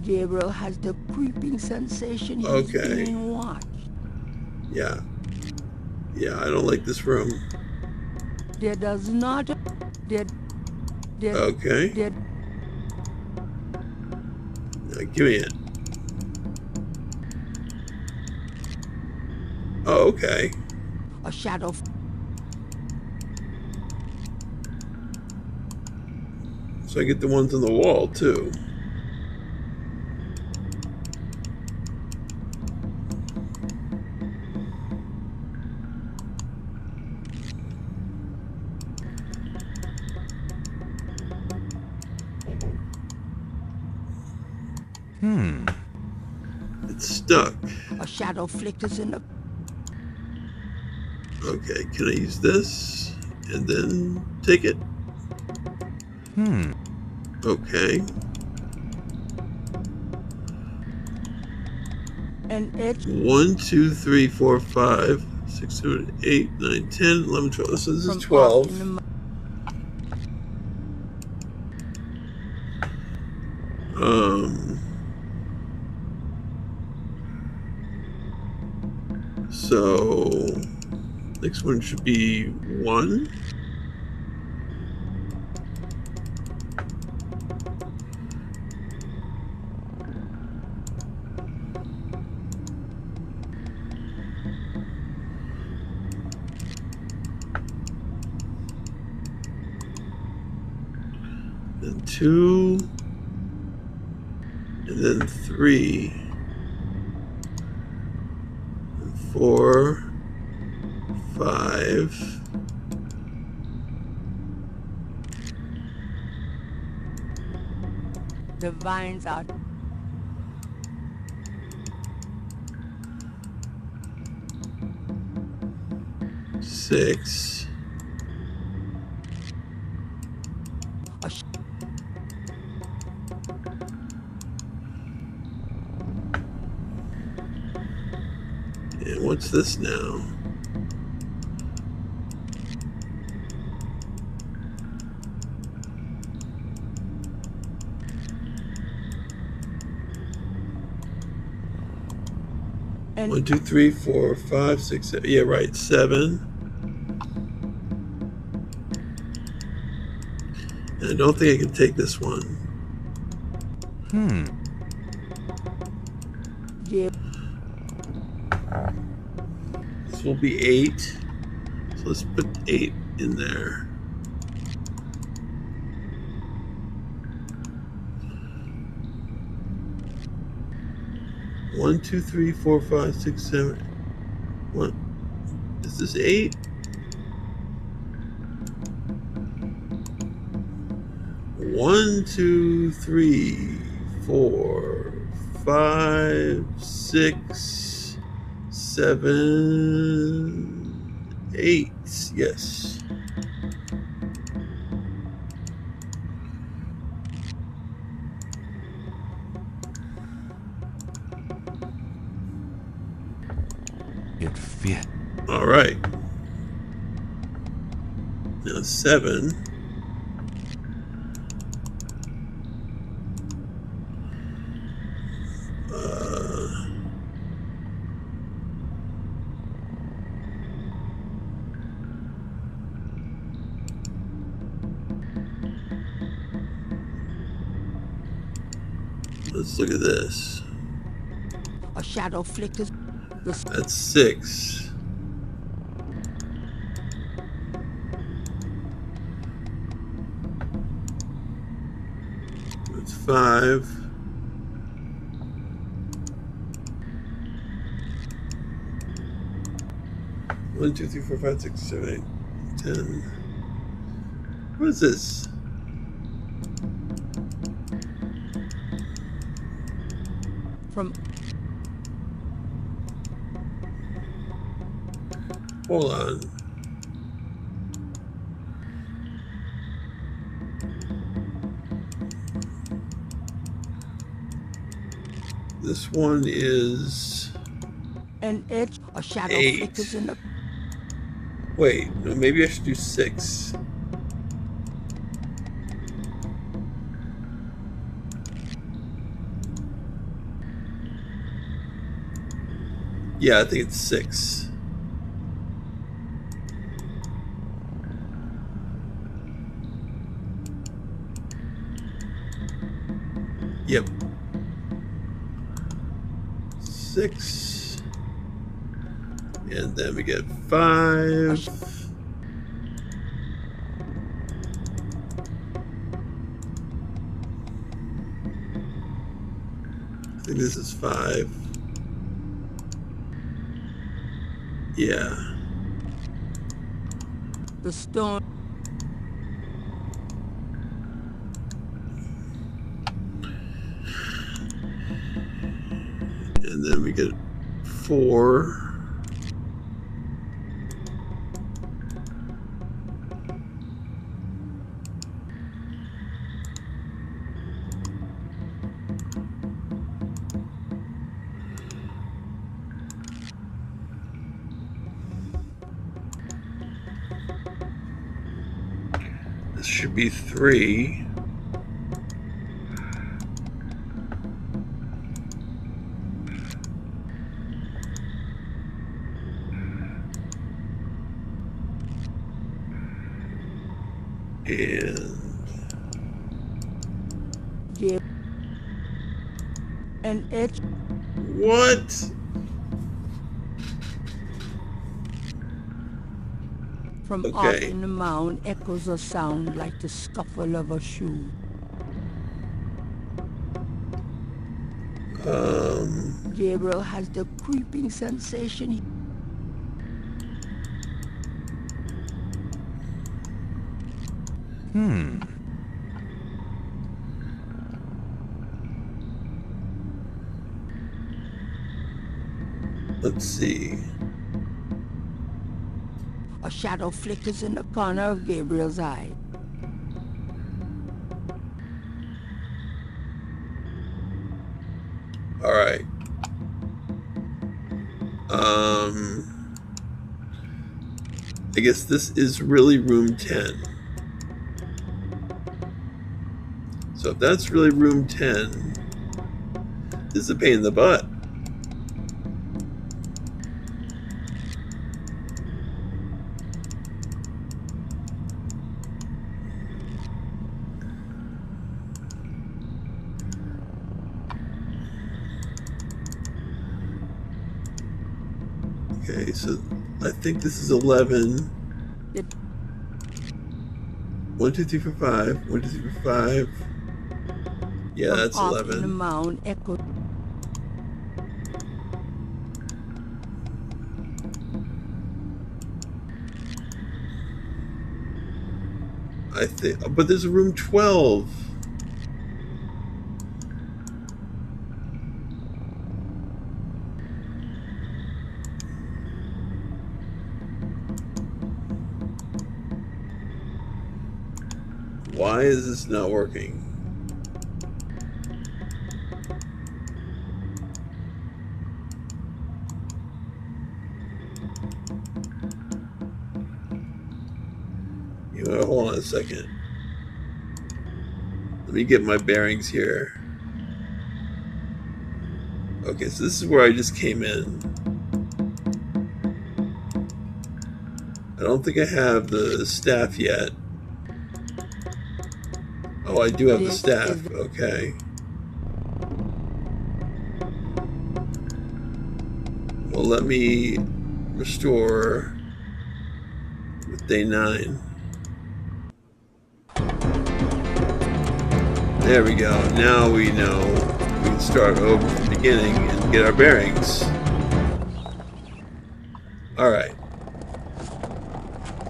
Gabriel has the creeping sensation he's Okay. being watched. Yeah. Yeah, I don't like this room. There does not. There. Okay. There. Now, give me it. Oh, okay. A shadow. So I get the ones on the wall, too. It's stuck. A shadow flickers in the. Okay, can I use this? And then take it? Okay. An edge. 1, 2, 3, 4, 5, 6, 7, 8, 9, 10, 11, 12. So this is from 12. in the So next one should be 1. Then 2, and then 3, and 4, 5. The vines are. 6. And what's this now? And 1, 2, 3, 4, 5, 6, 7. Yeah, right. 7. And I don't think I can take this one. Yeah. This will be 8. So let's put 8 in there. One, 2, 3, 4, 5, 6, 7. What? Is this 8? One, 2, 3, 4, 5, 6. 7, 8. Yes. It fit. All right. Now 7. Let's look at this. A shadow flickers. That's 6. That's 5. One, 2, 3, 4, 5, 6, 7, 8, 10. What is this? From Hold on. This one is an edge. A shadow 8. flickers in the. Wait, no, maybe I should do 6. Yeah, I think it's 6. Yep. 6. And then we get 5. I think this is 5. Yeah. The stone. And then we get 4. This should be 3. And Yeah. An edge. what? From off in the mound echoes a sound like the scuffle of a shoe. Gabriel has the creeping sensation. Let's see. A shadow flickers in the corner of Gabriel's eye. All right. I guess this is really room 10. So if that's really room 10, this is a pain in the butt. Okay, so I think this is 11. 1, 2, 3, 4, 5. 1, 2, 3, 4, 5. Yeah, From that's off 11. in the mound echoes. I think, but there's a room 12. Why is this not working? You know, hold on a second. Let me get my bearings here. Okay, so this is where I just came in. I don't think I have the staff yet. Oh, I do have the staff. Okay. Well, let me restore with day 9. There we go. Now we know we can start over from the beginning and get our bearings. Alright.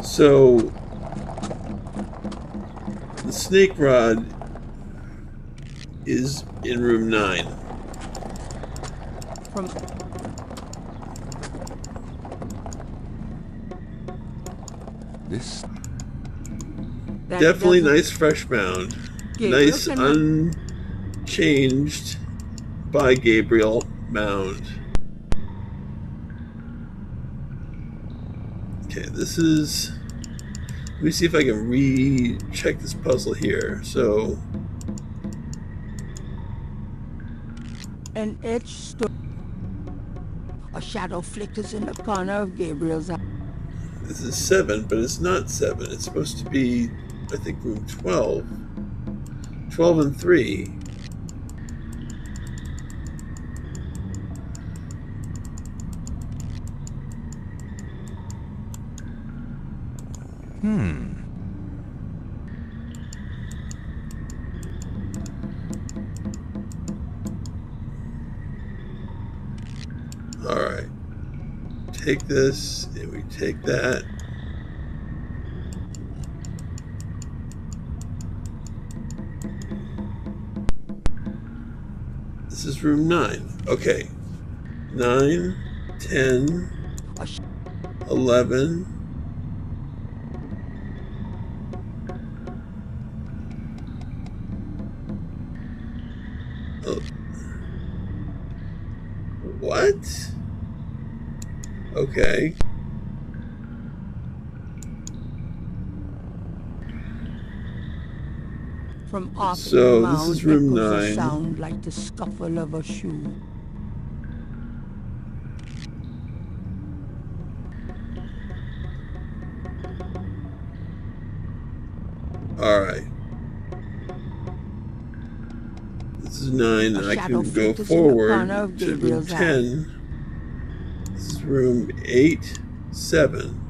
So, the snake rod is in room 9. This definitely nice fresh mound. Nice unchanged by Gabriel mound. Okay, this is... Let me see if I can recheck this puzzle here. So... An etched stone. A shadow flickers in the corner of Gabriel's eye. This is 7, but it's not 7. It's supposed to be, I think, room 12. 12 and 3. Alright. Take this, and we take that. This is room 9. Okay. 9, 10, 11. Oh. What? Okay. From off So the this mound is room echoes a 9. sound like the scuffle of a shoe. Alright. This is 9, and I can go forward to room 10. This is room 8, 7.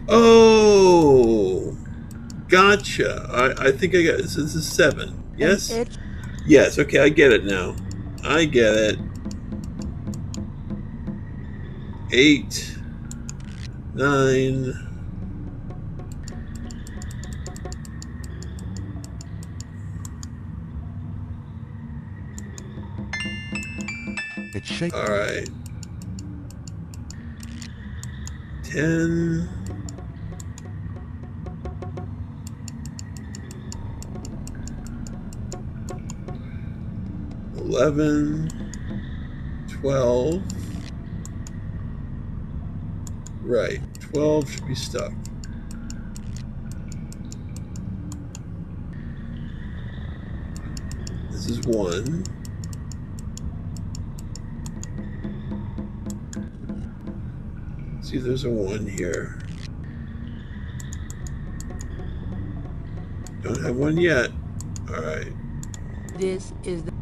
Oh! Gotcha. I think I got this. This is 7. Yes? Yes, okay, I get it now. I get it. 8, 9. It's shaking. All right. 10. 11, 12. Right, 12 should be stuck. This is 1. See if there's a 1 here. Don't have 1 yet. Alright. This is the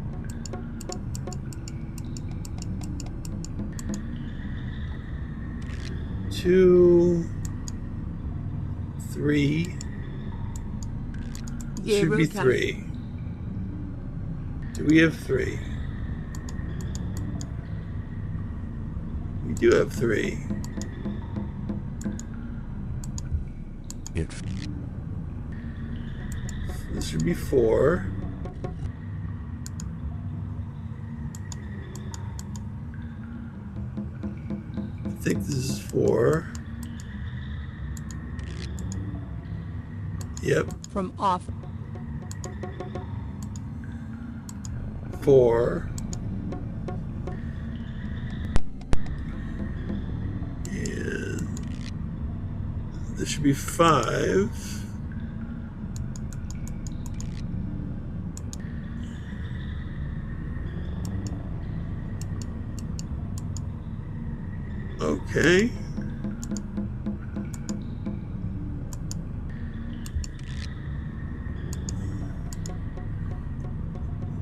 2, 3. Should be 3. Do we have 3? We do have 3. This should be 4. I think this is 4. Yep. from off. 4. And this should be 5. Okay.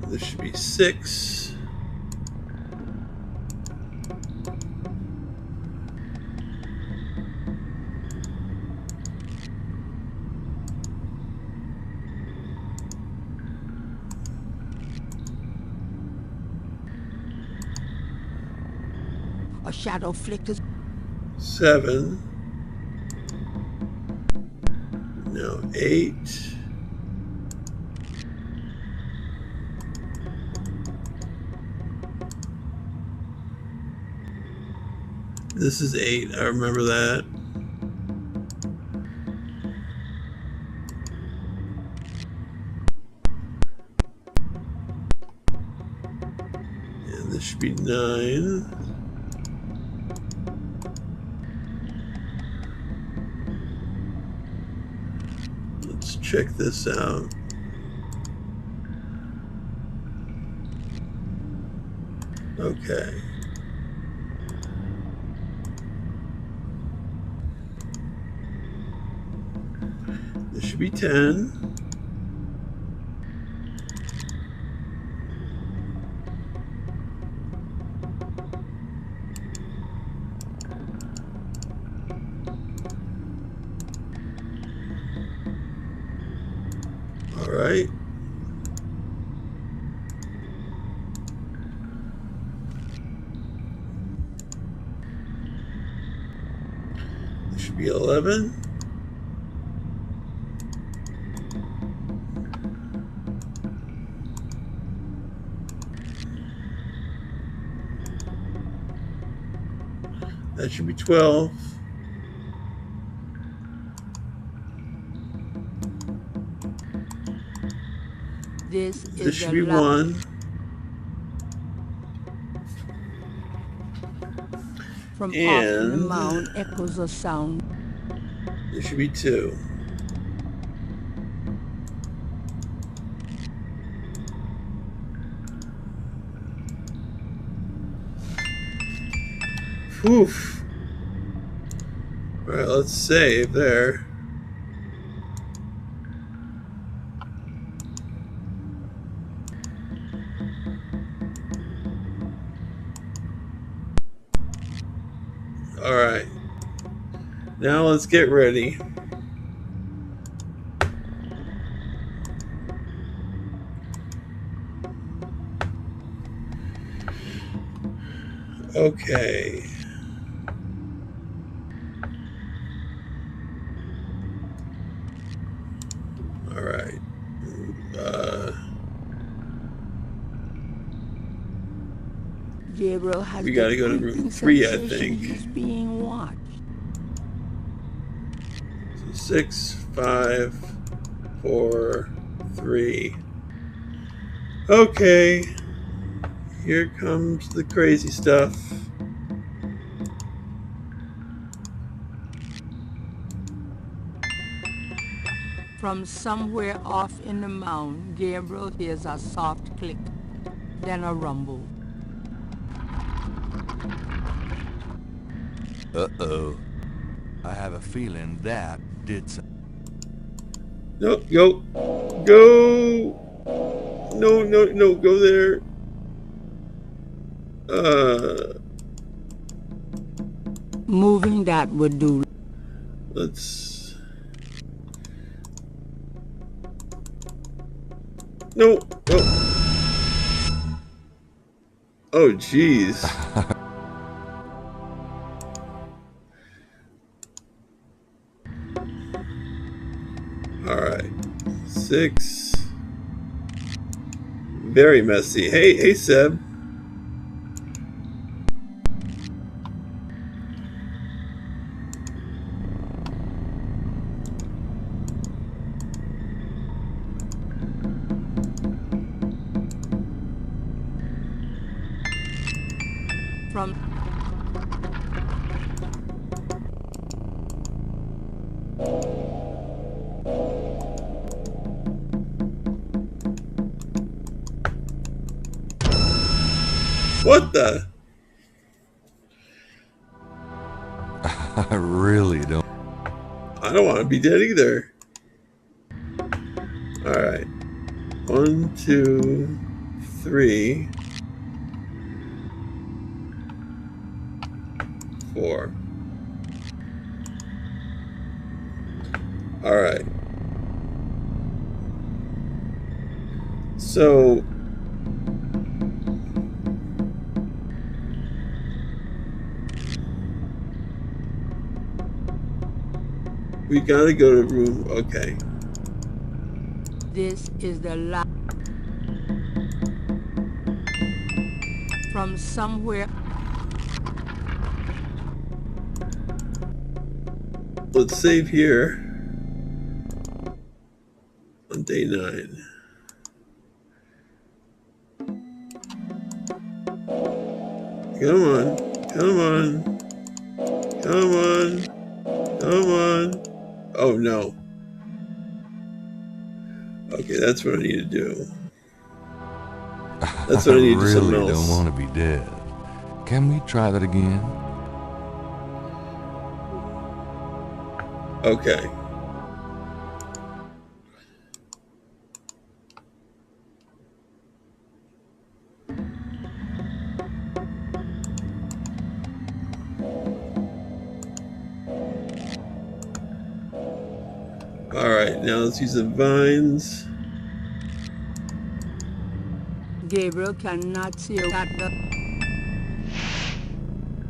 This should be 6. A shadow flickers. 7. Now 8. This is 8. I remember that. And this should be 9. Let's check this out. Okay. This should be 10. All right. This should be 11. That should be 12. This should be 1. From off in the mound echoes a sound. This should be 2. Oof. All right, let's save there. All right. Now let's get ready. Okay. All right. Gabriel has we got to go to room 3, I think. He's being watched. So 6, 5, 4, 3. Okay. Here comes the crazy stuff. From somewhere off in the mound, Gabriel hears a soft click, then a rumble. Uh-oh. I have a feeling that did some... No, go. Go. No, no, no, go there. Moving that would do. Let's... No. Oh. Oh, jeez. All right. 6. Very messy. Hey, Seb. From What the? I really don't. I don't want to be dead either. Alright. 1, 2, 3, 4. Alright. So we gotta go to room. Okay. this is the last. From somewhere. Let's save here on day 9. Come on, come on, come on, come on. Oh no. Okay, that's what I need to do. That's what I need to do. Something really else. don't want to be dead. Can we try that again? Okay. Alright, now let's use the vines. Gabriel cannot see at the.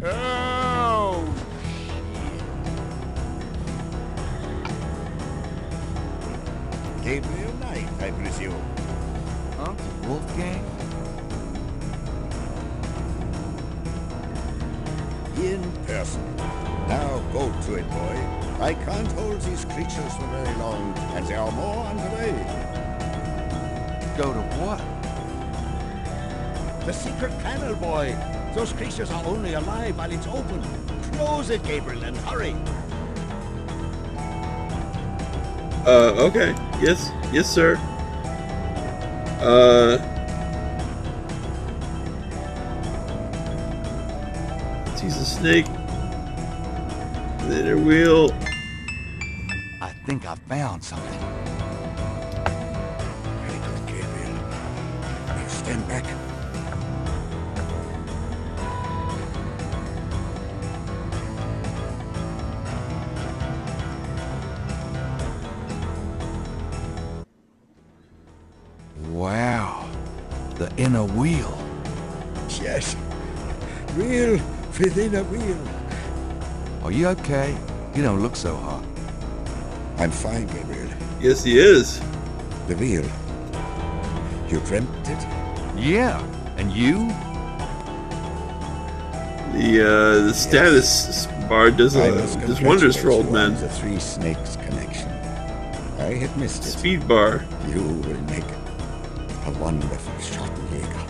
Oh! Gabriel Knight, I presume. Huh? Wolfgang? In person. Now go to it, boy. I can't hold these creatures for very long, and there are more on the way. Go to what? The secret panel, boy. Those creatures are only alive while it's open. Close it, Gabriel, and hurry. Okay. Yes. Yes, sir. Let's use the snake. Then a wheel. I think I found something. Very good, Gabriel. Now stand back. Wow. The inner wheel. Yes. Wheel within a wheel. Are you okay? You don't look so hot. I'm fine, Gabriel. Yes, he is. The wheel. You dreamt it? Yeah. And you? The status bar does wonders for old men. The Three Snakes connection. I had missed it. Speed bar. You will make a wonderful Schottenjäger.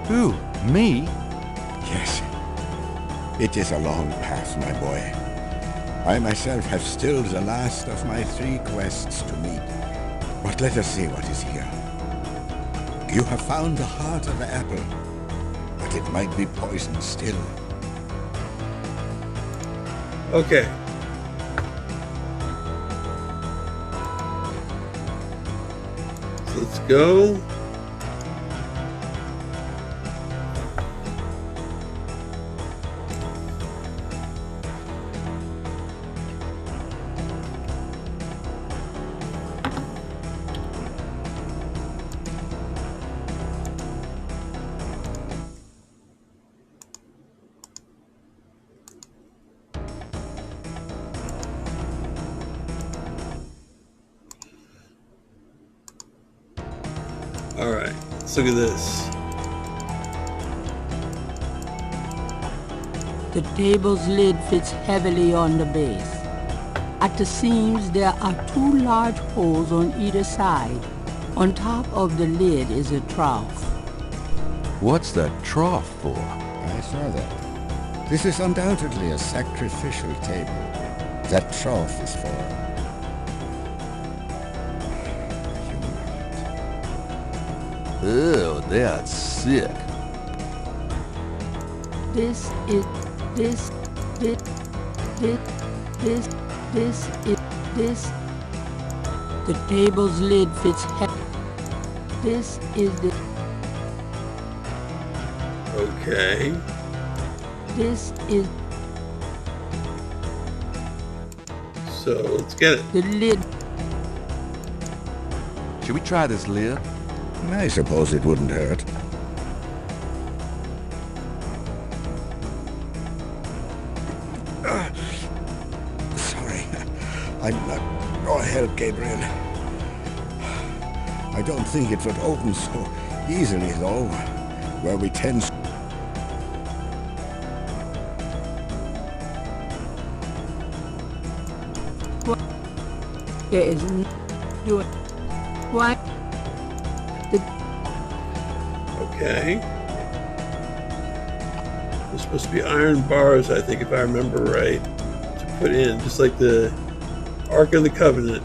Who? Me? Yes. It is a long path, my boy. I myself have still the last of my 3 quests to meet. But let us see what is here. You have found the heart of the apple, but it might be poisoned still. Okay. So let's go. Alright, let's look at this. The table's lid fits heavily on the base. At the seams, there are 2 large holes on either side. On top of the lid is a trough. What's the trough for? I saw that. This is undoubtedly a sacrificial table. That trough is for... Ew, that's sick. This is this is the table's lid fits heavy. This is the Okay. this is So let's get it. the lid. Should we try this lid? I suppose it wouldn't hurt. Sorry. I'm not your help, Gabriel. I don't think it would open so easily, though, where we tend... What? There is no doing. Why? Okay. There's supposed to be iron bars, I think, if I remember right, to put in, just like the Ark of the Covenant.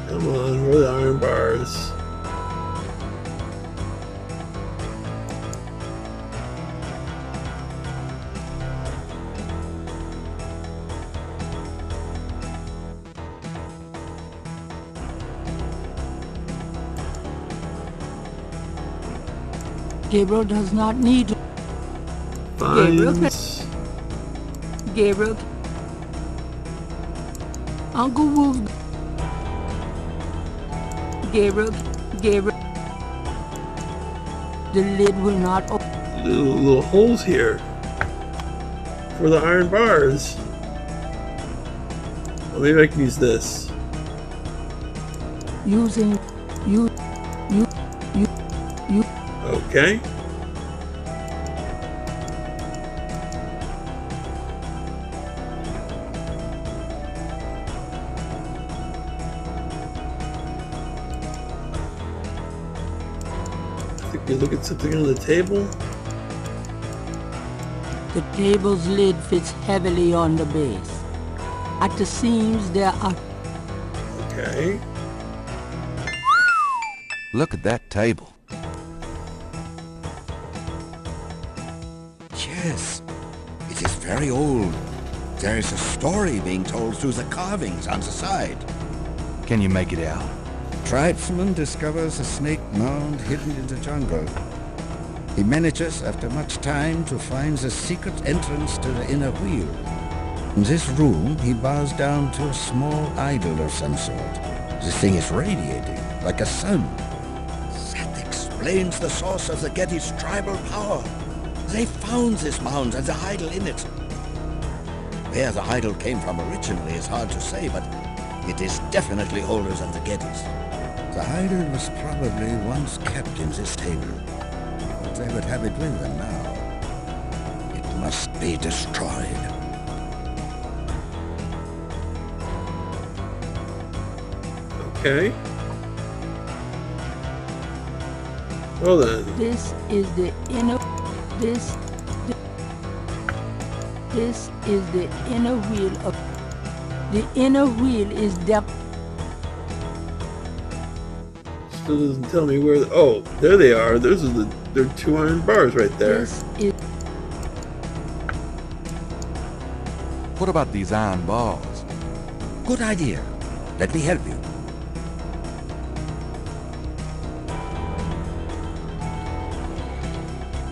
Come on, where are the iron bars? Gabriel does not need to. Fines. Gabriel. Uncle Wolf. Gabriel. The lid will not open. Little holes here for the iron bars. Well, maybe I can use this. Using you. Okay. I think we look at something on the table. The table's lid fits heavily on the base. At the seams there are... Okay. Look at that table. Yes, it is very old. There is a story being told through the carvings on the side. Can you make it out? Tribesman discovers a snake mound hidden in the jungle. He manages, after much time, to find the secret entrance to the inner wheel. In this room, he bows down to a small idol of some sort. The thing is radiating, like a sun. That explains the source of the Getty's tribal power. They found this mound and the idol in it. Where the idol came from originally is hard to say, but it is definitely older than the Gettys. The idol was probably once kept in this table, but they would have it with them now. It must be destroyed. Okay. Well then. This is the inner... This is the inner wheel of... The inner wheel is depth. Still doesn't tell me where... Oh, there they are. Those are there are two iron bars right there. This is... What about these iron bars? Good idea. Let me help you.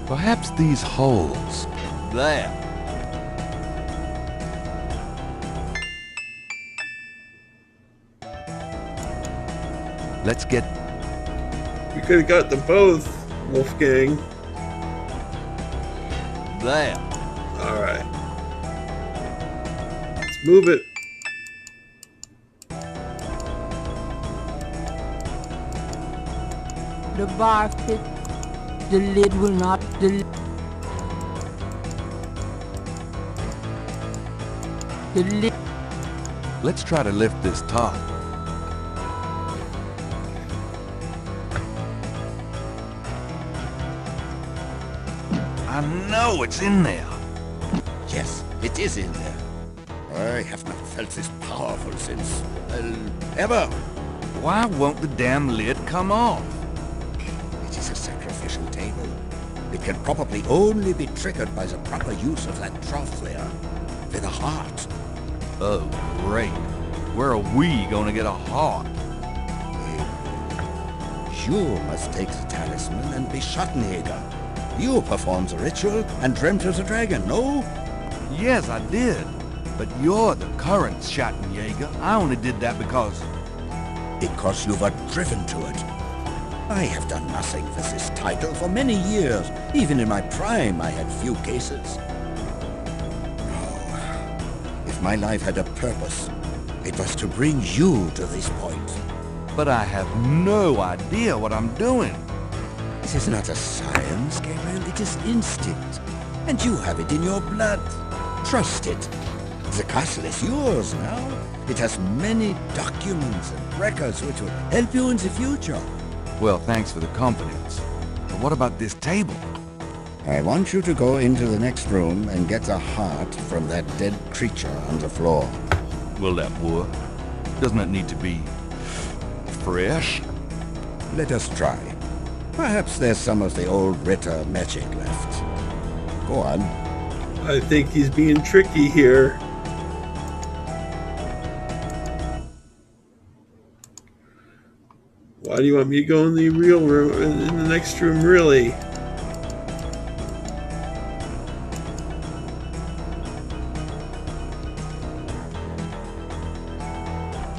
Perhaps these holes. There. Let's get... We could have got them both, Wolfgang. There. Alright. Let's move it. The bar fit. The lid will not... The lid... Let's try to lift this top. I know it's in there. Yes, it is in there. I have not felt this powerful since, well, ever. Why won't the damn lid come off? It is a sacrificial table. It can probably only be triggered by the proper use of that trough there, with a heart. Oh, great. Where are we gonna get a heart? You must take the talisman and be Schattenjäger. You performed the ritual and dreamt of the dragon, no? Yes, I did. But you're the current Schattenjäger. I only did that because... Because you were driven to it. I have done nothing with this title for many years. Even in my prime, I had few cases. Oh, if my life had a purpose, it was to bring you to this point. But I have no idea what I'm doing. This is not a science, Gabriel. It is instinct. And you have it in your blood. Trust it. The castle is yours now. It has many documents and records which will help you in the future. Well, thanks for the confidence. But what about this table? I want you to go into the next room and get the heart from that dead creature on the floor. Will that work? Doesn't it need to be... fresh? Let us try. Perhaps there's some of the old Ritter magic left. Go on. I think he's being tricky here. Why do you want me to go in the real room, in the next room, really?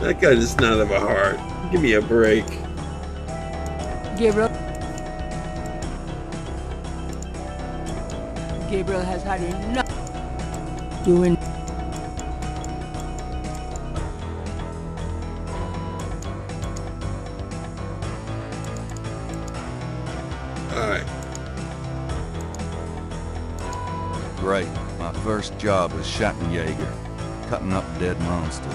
That guy does not have a heart. Give me a break. Gabriel has had enough doing. Alright. Great. My first job as Schattenjäger, cutting up dead monsters.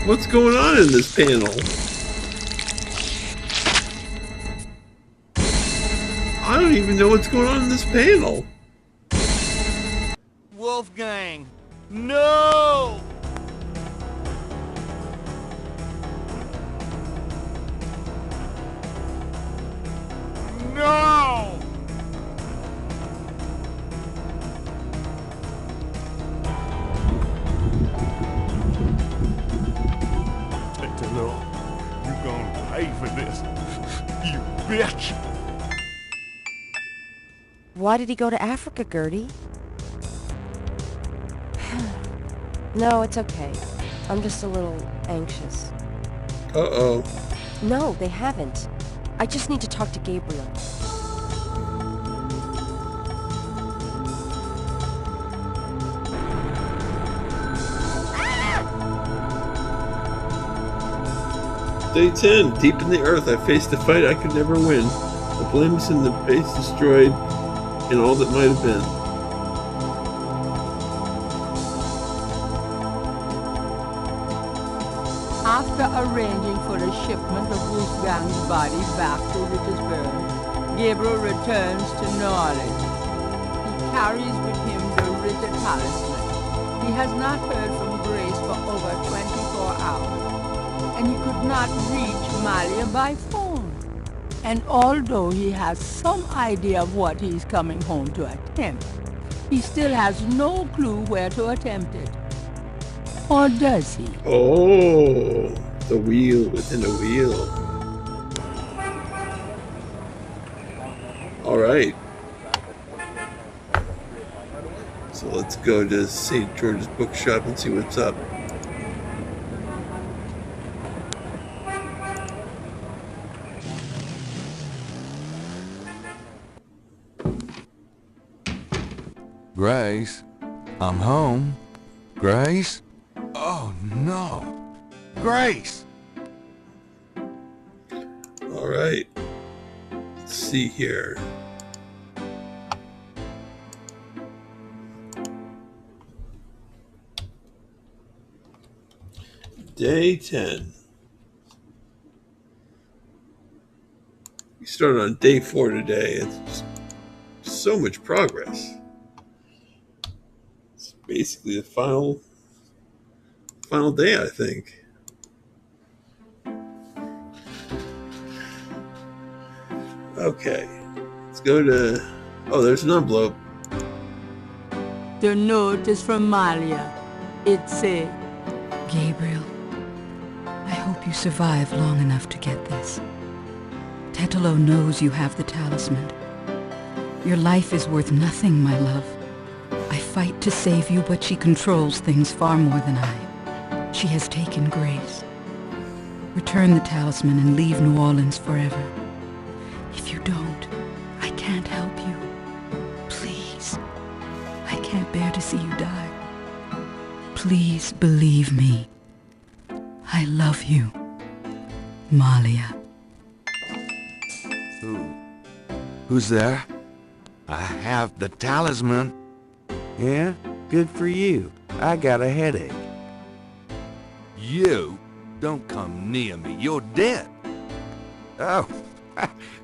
What's going on in this panel? I don't even know what's going on in this panel. Wolfgang! No! No! You gonna pay for this, you bitch! Why did he go to Africa, Gertie? No, it's okay. I'm just a little anxious. Uh-oh. No, they haven't. I just need to talk to Gabriel. Day 10. Deep in the earth, I faced a fight I could never win. The blameless and the base destroyed, and all that might have been. After arranging for the shipment of Wolfgang's body back to Rittersberg, Gabriel returns to knowledge. He carries with him the Ritter talisman. He has not heard from Grace for over 24 hours, and he could not reach Malia by phone. And although he has some idea of what he's coming home to attempt, he still has no clue where to attempt it. Or does he? Oh, the wheel within a wheel. All right. So let's go to St. George's Bookshop and see what's up. Grace, I'm home. Grace? Oh, no. Grace! Alright. Let's see here. Day 10. We started on day 4 today. It's so much progress. It's basically the final day, I think. Okay, let's go to... Oh, there's an envelope. The note is from Malia. It says, Gabriel, I hope you survive long enough to get this. Tetelo knows you have the talisman. Your life is worth nothing, my love. I fight to save you, but she controls things far more than I. She has taken Grace. Return the talisman and leave New Orleans forever. If you don't, I can't help you. Please. I can't bear to see you die. Please believe me. I love you, Malia. Who's there? I have the talisman. Yeah? Good for you. I got a headache. You? Don't come near me. You're dead. Oh,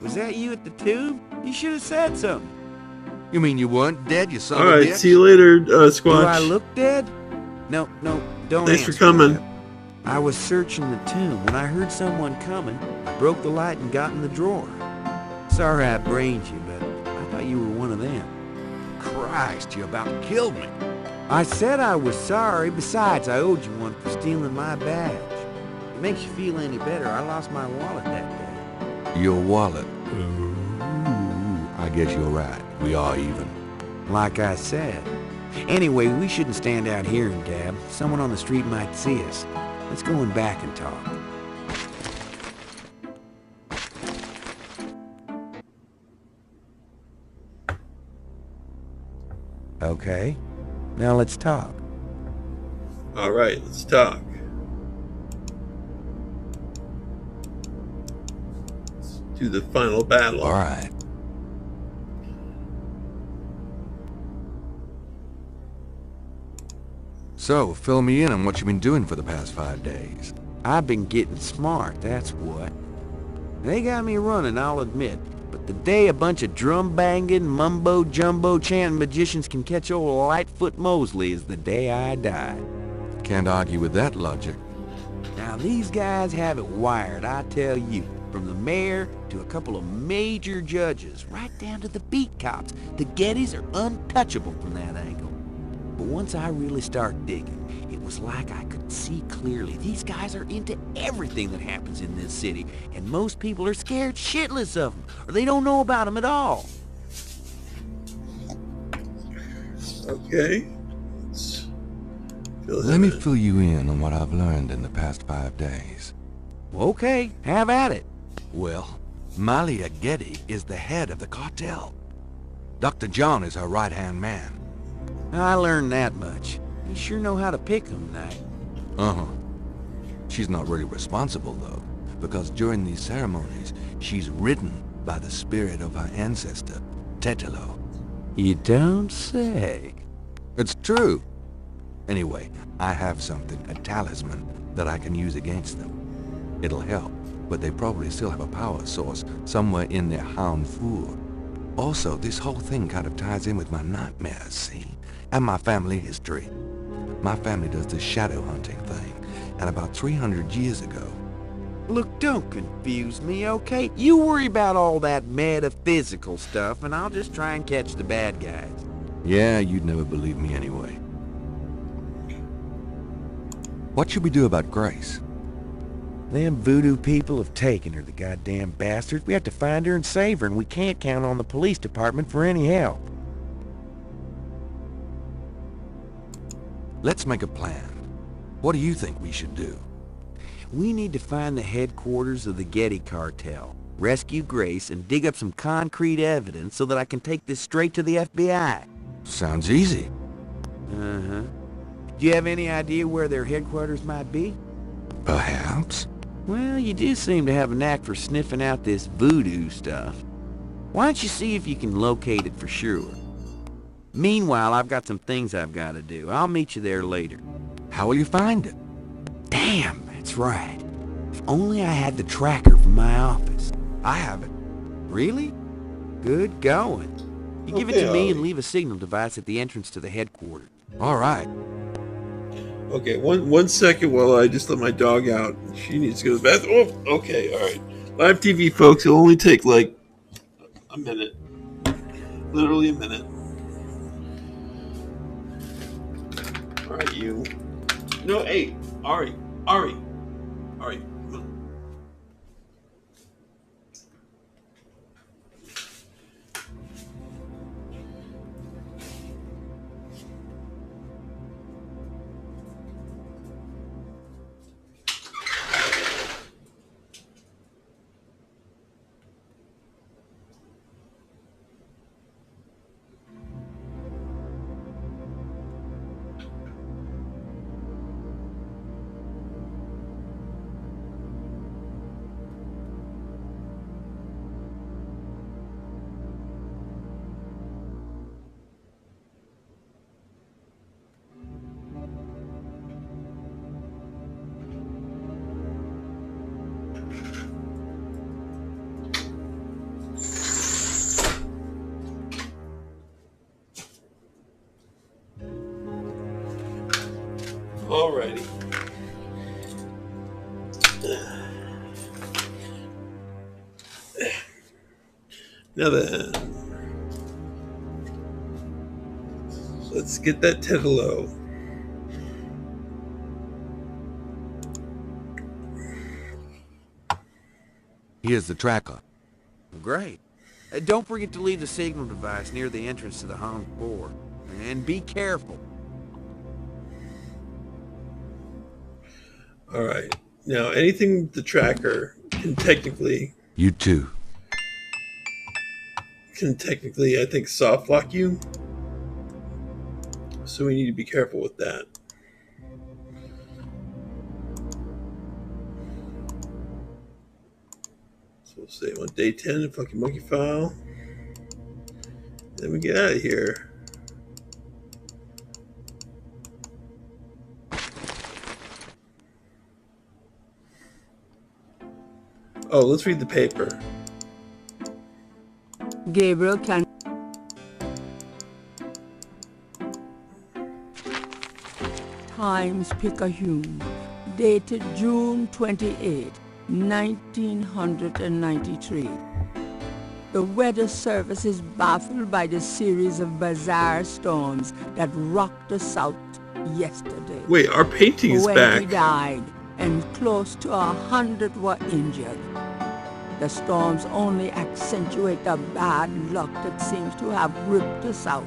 was that you at the tube? You should have said something. You mean you weren't dead, you son of a Alright, bitch? see you later, Squatch. Do I look dead? No, don't Thanks for answer coming. that. I was searching the tomb. When I heard someone coming, I broke the light and got in the drawer. Sorry I brained you, but I thought you were one of them. Christ, you about killed me. I said I was sorry. Besides, I owed you one for stealing my badge. If it makes you feel any better, I lost my wallet that day. Your wallet? I guess you're right. We are even. Like I said. Anyway, we shouldn't stand out here and gab. Someone on the street might see us. Let's go in back and talk. Okay, now let's talk. Alright, let's talk. Let's do the final battle. Alright. So, fill me in on what you've been doing for the past 5 days. I've been getting smart, that's what. They got me running, I'll admit. But the day a bunch of drum-banging, mumbo-jumbo chanting magicians can catch old Lightfoot Mosley is the day I die. Can't argue with that logic. Now these guys have it wired, I tell you. From the mayor to a couple of major judges, right down to the beat cops. The Gettys are untouchable from that angle. But once I really start digging, it was like I could see clearly. These guys are into everything that happens in this city, and most people are scared shitless of them, or they don't know about them at all. Okay. Let me fill you in on what I've learned in the past 5 days. Okay, have at it. Well, Malia Getty is the head of the cartel. Dr. John is her right-hand man. I learned that much. You sure know how to pick them, Knight. Uh-huh. She's not really responsible, though, because during these ceremonies, she's ridden by the spirit of her ancestor, Tetelo. You don't say. It's true. Anyway, I have something, a talisman, that I can use against them. It'll help, but they probably still have a power source somewhere in their Hound Four. Also, this whole thing kind of ties in with my nightmares, see? And my family history. My family does this shadow hunting thing, and about 300 years ago... Look, don't confuse me, okay? You worry about all that metaphysical stuff, and I'll just try and catch the bad guys. Yeah, you'd never believe me anyway. What should we do about Grace? Them voodoo people have taken her, the goddamn bastards. We have to find her and save her, and we can't count on the police department for any help. Let's make a plan. What do you think we should do? We need to find the headquarters of the Getty cartel, rescue Grace, and dig up some concrete evidence so that I can take this straight to the FBI. Sounds easy. Uh-huh. Do you have any idea where their headquarters might be? Perhaps. Well, you do seem to have a knack for sniffing out this voodoo stuff. Why don't you see if you can locate it for sure? Meanwhile, I've got some things I've got to do. I'll meet you there later. How will you find it? Damn, that's right. If only I had the tracker from my office. I have it. Really? Good going. You give it to me and leave a signal device at the entrance to the headquarters. All right. Okay, one second while I just let my dog out. She needs to go to the bathroom. Oh, okay, all right. Live TV, folks. It'll only take like a minute. Literally a minute. All right, you. No, hey, Ari. Come on. Alrighty. Now then, let's get that Tetelo. Here's the tracker. Great. Don't forget to leave the signal device near the entrance to the home floor. And be careful. Alright. Now, anything with the tracker can technically... You too. Can technically, I think, soft lock you. So we need to be careful with that. So we'll save on day 10 in fucking monkey file. Then we get out of here. Oh, let's read the paper. Gabriel can... Times-Picayune, dated June 28, 1993. The Weather Service is baffled by the series of bizarre storms that rocked the South yesterday. Wait, our painting is back. 20 died, and close to 100 were injured. The storms only accentuate the bad luck that seems to have gripped the South.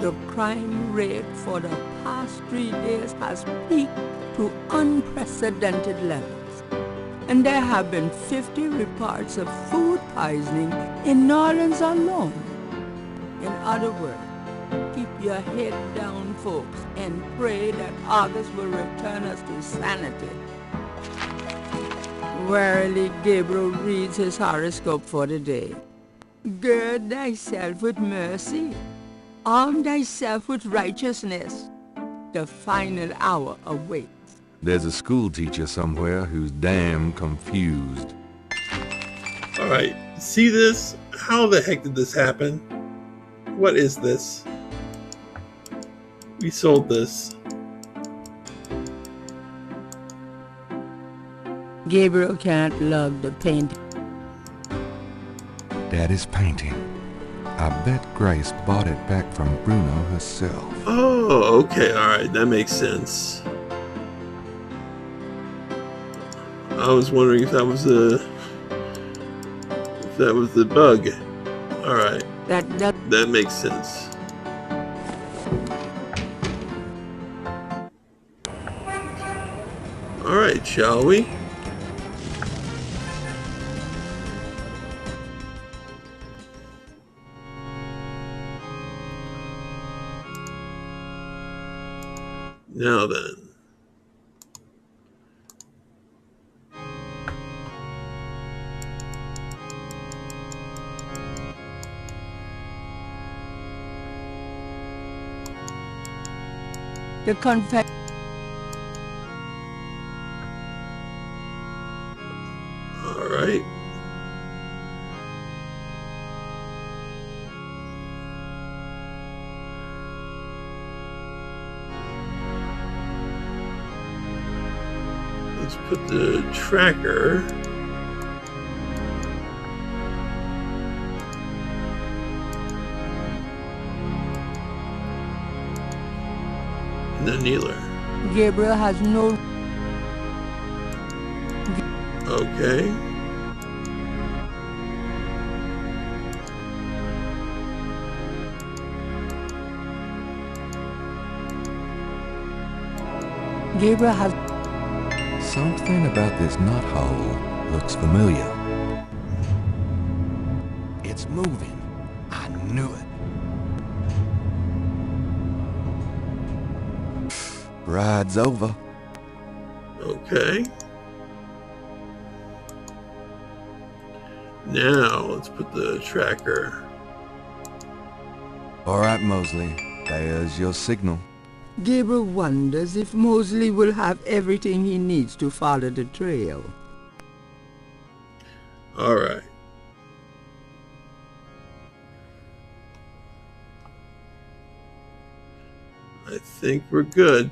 The crime rate for the past 3 days has peaked to unprecedented levels. And there have been 50 reports of food poisoning in New Orleans alone. In other words, keep your head down, folks, and pray that August will return us to sanity. Warily, Gabriel reads his horoscope for the day. Gird thyself with mercy. Arm thyself with righteousness. The final hour awaits. There's a school teacher somewhere who's damn confused. Alright, see this? How the heck did this happen? What is this? We sold this. Gabriel can't lug the painting. Daddy's painting. I bet Grace bought it back from Bruno herself. Oh, okay, alright, that makes sense. I was wondering if that was the bug. Alright. That makes sense. Alright, shall we? Now then. The confession. All right. Let's put the tracker. In the kneeler. Gabriel has no... Okay. Gabriel has... Something about this knothole looks familiar. It's moving. I knew it. Ride's over. Okay. Now, let's put the tracker. All right, Mosley. There's your signal. Gabriel wonders if Mosley will have everything he needs to follow the trail. All right. I think we're good.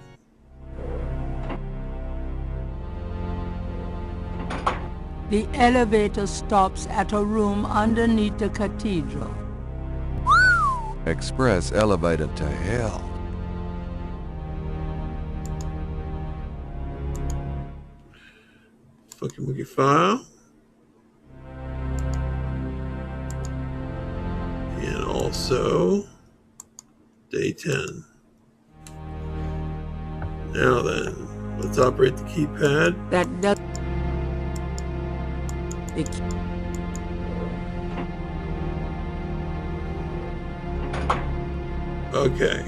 The elevator stops at a room underneath the cathedral. Express elevator to hell. Fucking wiki file. And also day 10. Now then, let's operate the keypad. That does... Okay.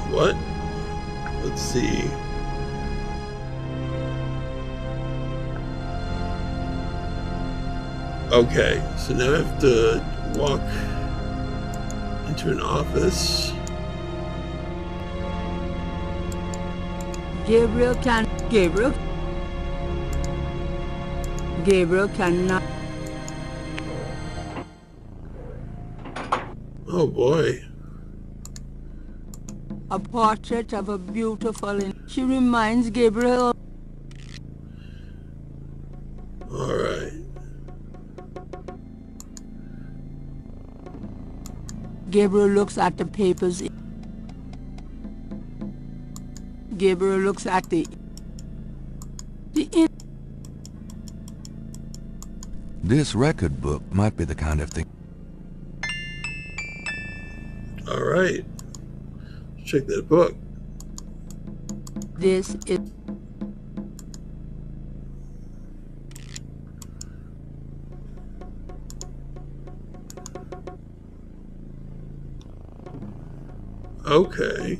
What? Let's see. Okay, so now I have to walk into an office. Gabriel cannot... Oh boy. A portrait of a beautiful... She reminds Gabriel... Alright. Gabriel looks at the papers. Gabriel looks at the This record book might be the kind of thing. Alright. Check that book. This is... Okay.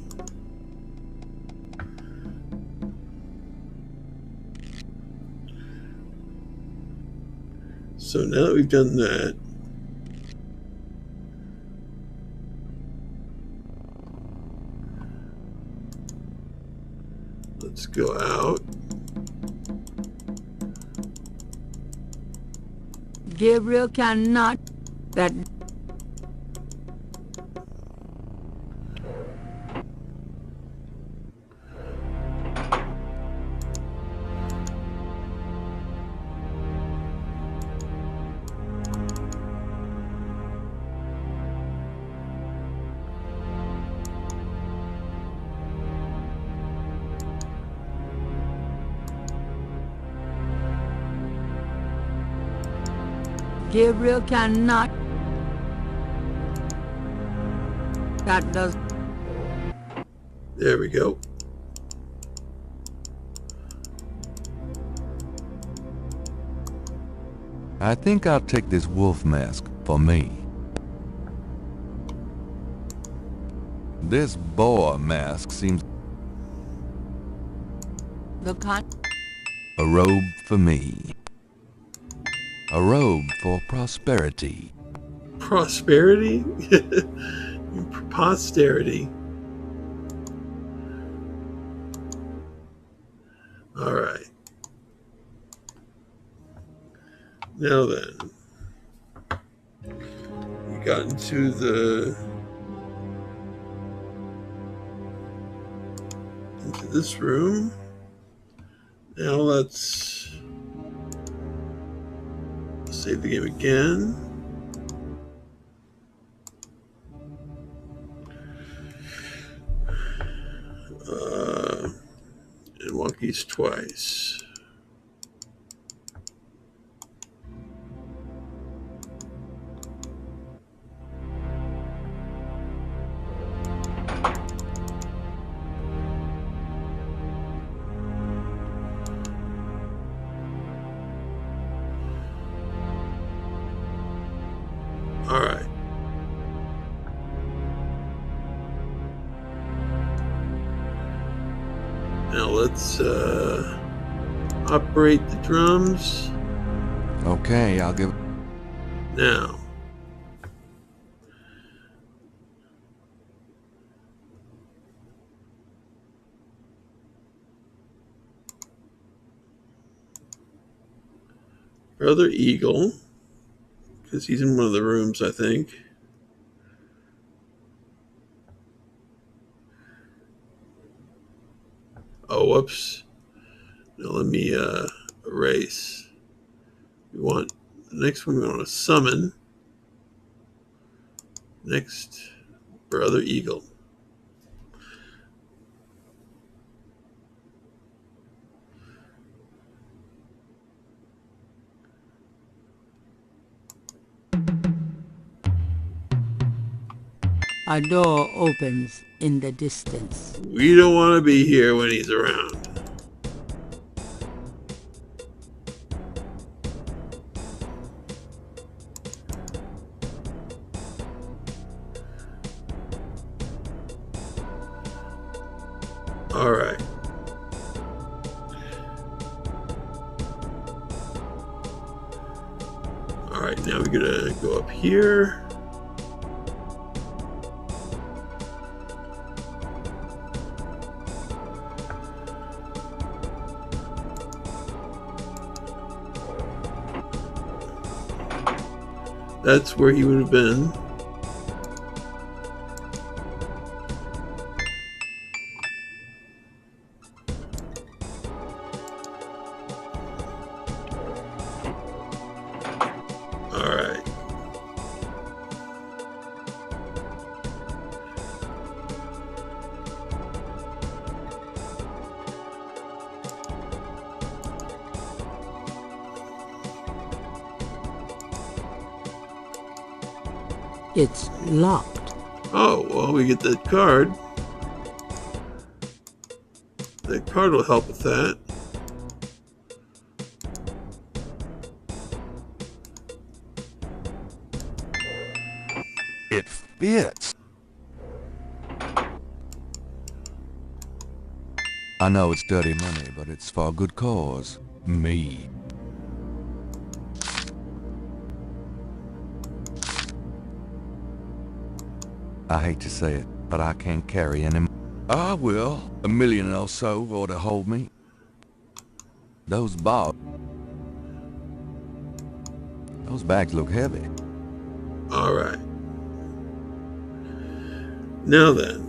So now that we've done that, let's go out. Gabriel cannot... That... Gabriel cannot... That does... There we go. I think I'll take this wolf mask for me. This boar mask seems... A robe for me. A robe for prosperity. Prosperity? Posterity. Alright. Now then. We got into this room. Now let's save the game again. And walk east twice. All right. Now let's operate the drums. Okay, I'll give... Now. Brother Eagle, because he's in one of the rooms, I think. Oh, whoops. Now let me erase. We want the next one. We want to summon. Next, Brother Eagle. A door opens in the distance. We don't want to be here when he's around. All right. All right, now we're gonna go up here. That's where he would have been. All right. It's locked. Oh, well, we get that card. That card will help with that. It fits. I know it's dirty money, but it's for a good cause. Me. I hate to say it, but I can't carry any more. I will. $1 million or so ought to hold me. Those bags look heavy. All right. Now then,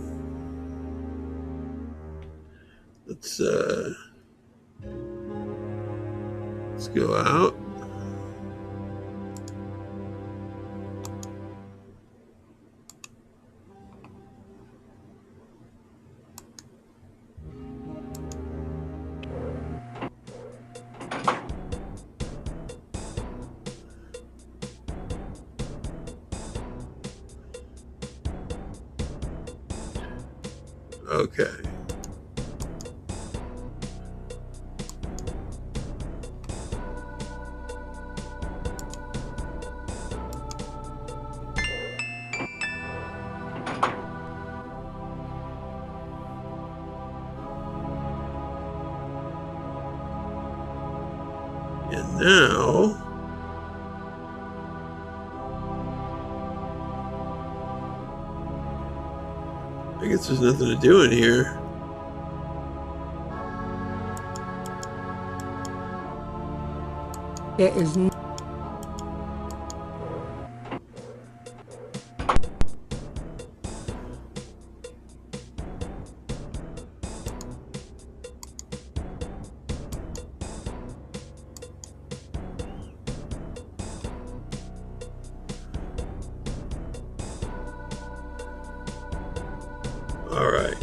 let's go out. Okay. now... I guess there's nothing to do in here. There is no... All right.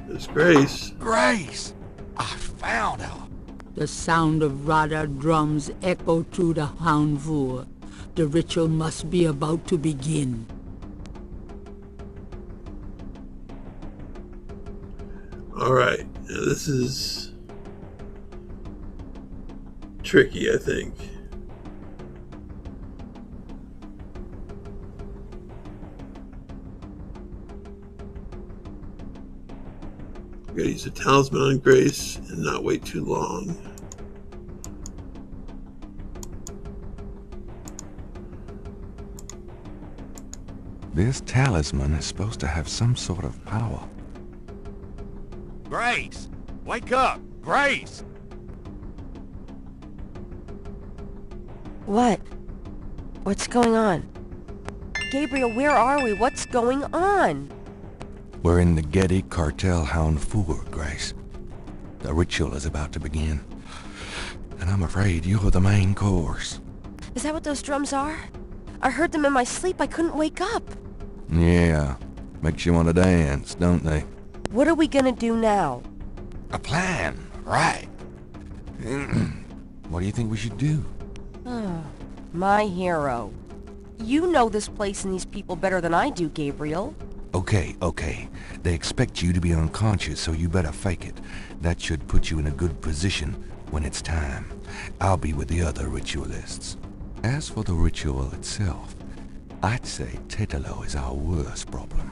There's Grace. Grace! I found her. The sound of Radha drums echo through the Houndvoer. The ritual must be about to begin. All right. Now this is tricky, I think. We gotta use a talisman on Grace and not wait too long. This talisman is supposed to have some sort of power. Grace! Wake up! Grace! What? What's going on? Gabriel, where are we? What's going on? We're in the Getty Cartel Houndvoer, Grace. The ritual is about to begin. And I'm afraid you're the main course. Is that what those drums are? I heard them in my sleep. I couldn't wake up. Yeah. Makes you want to dance, don't they? What are we gonna do now? A plan, right. What do you think we should do? My hero. You know this place and these people better than I do, Gabriel. Okay. They expect you to be unconscious, so you better fake it. That should put you in a good position when it's time. I'll be with the other ritualists. As for the ritual itself, I'd say Tetelo is our worst problem.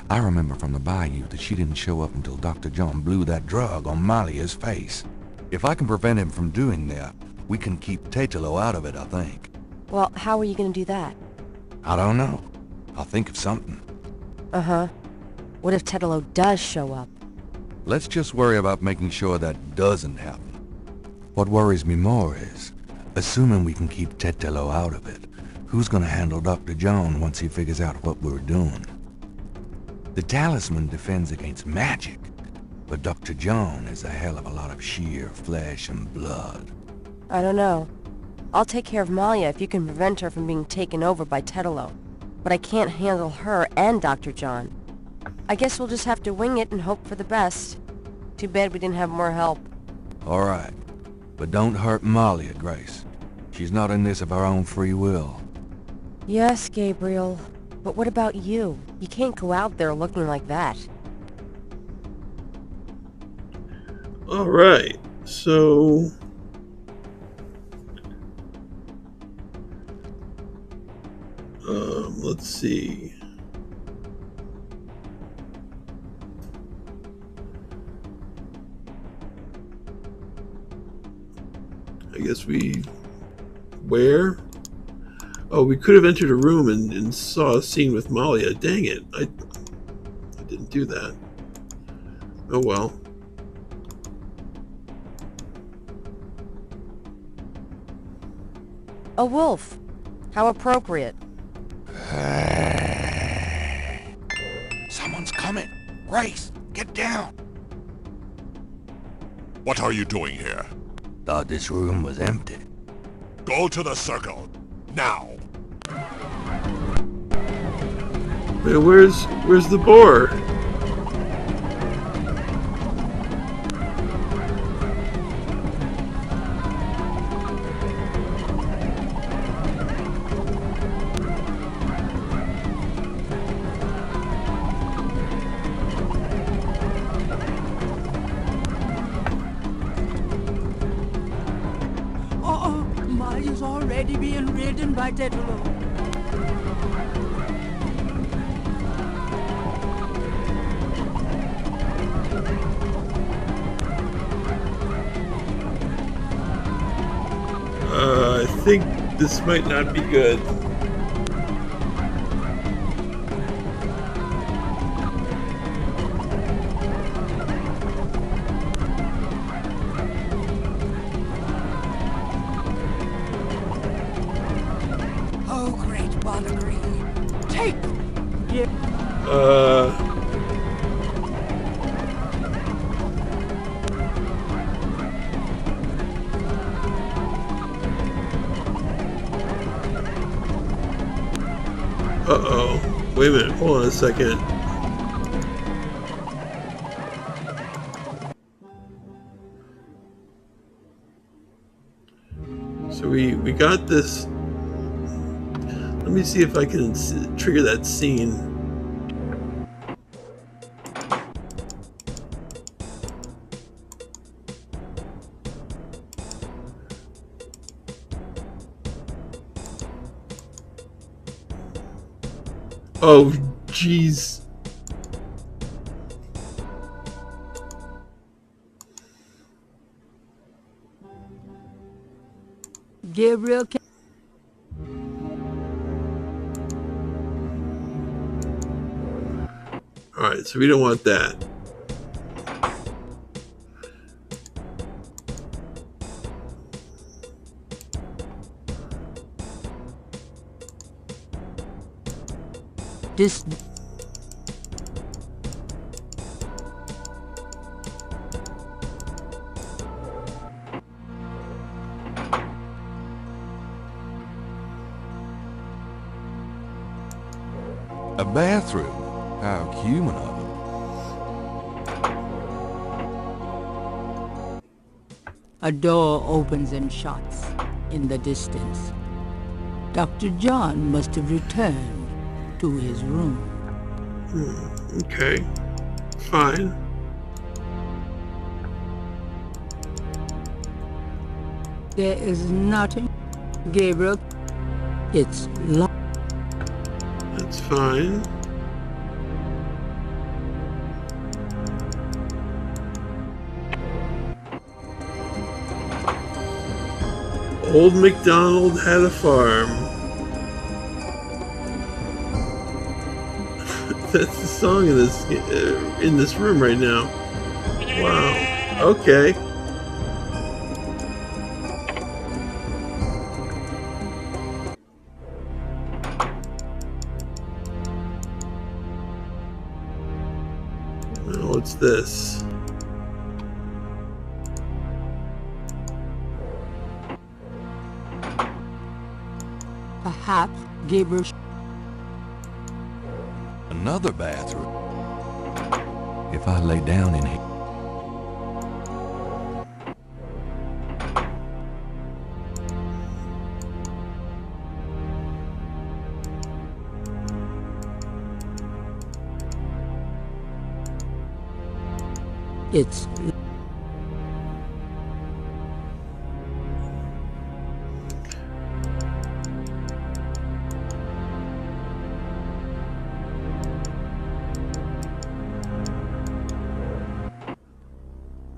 I remember from the bayou that she didn't show up until Dr. John blew that drug on Malia's face. If I can prevent him from doing that, we can keep Tetelo out of it, I think. Well, how are you gonna do that? I don't know. I'll think of something. Uh-huh. What if Tetelo does show up? Let's just worry about making sure that doesn't happen. What worries me more is, assuming we can keep Tetelo out of it, who's gonna handle Dr. John once he figures out what we're doing? The talisman defends against magic, but Dr. John is a hell of a lot of sheer flesh and blood. I don't know. I'll take care of Malia if you can prevent her from being taken over by Tetelo. But I can't handle her and Dr. John. I guess we'll just have to wing it and hope for the best. Too bad we didn't have more help. All right, but don't hurt Malia, Grace. She's not in this of her own free will. Yes, Gabriel. But what about you? You can't go out there looking like that. All right, so... let's see. I guess where? Oh, we could have entered a room and saw a scene with Malia. Dang it. I didn't do that. Oh well. A wolf. How appropriate. Someone's coming. Grace, get down. What are you doing here? Thought this room was empty. Go to the circle. Now. Wait, where's the boar? Malia's already being ridden by Tetelo. think this might not be good. Oh, great Monagry. Take! Uh-oh. Wait a minute, hold on a second. So we got this. Let me see if I can trigger that scene. Oh, jeez. Gabriel Alright, so we don't want that. This A bathroom? How human of them. a door opens and shuts in the distance. Dr. John must have returned to his room. Okay. Fine. There is nothing. Gabriel, it's locked. That's fine. Old MacDonald had a farm. That's the song in this room right now. Wow. Okay. Well, what's this? Perhaps Gabriel. Another bathroom. If I lay down in here. It's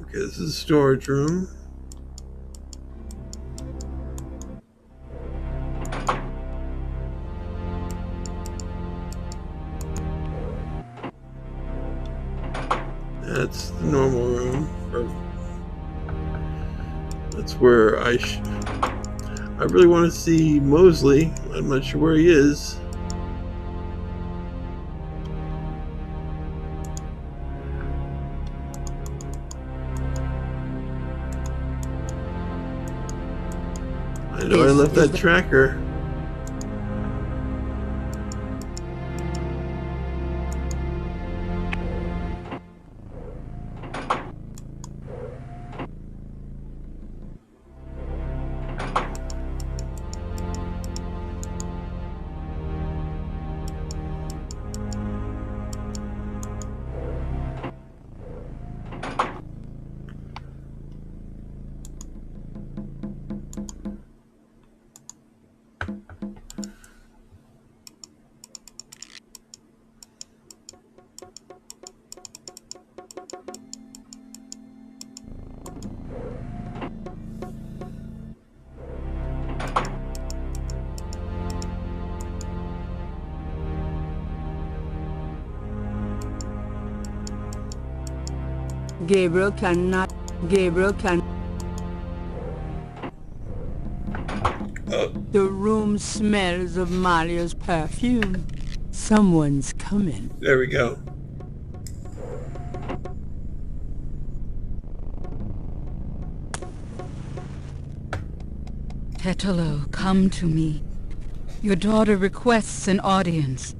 Okay, this is a storage room. That's the normal room. That's where I really want to see Mosley. I'm not sure where he is. I know I left that tracker. Gabriel cannot. Gabriel can. The room smells of Malia's perfume. Someone's coming. There we go. Tetelo, come to me. Your daughter requests an audience.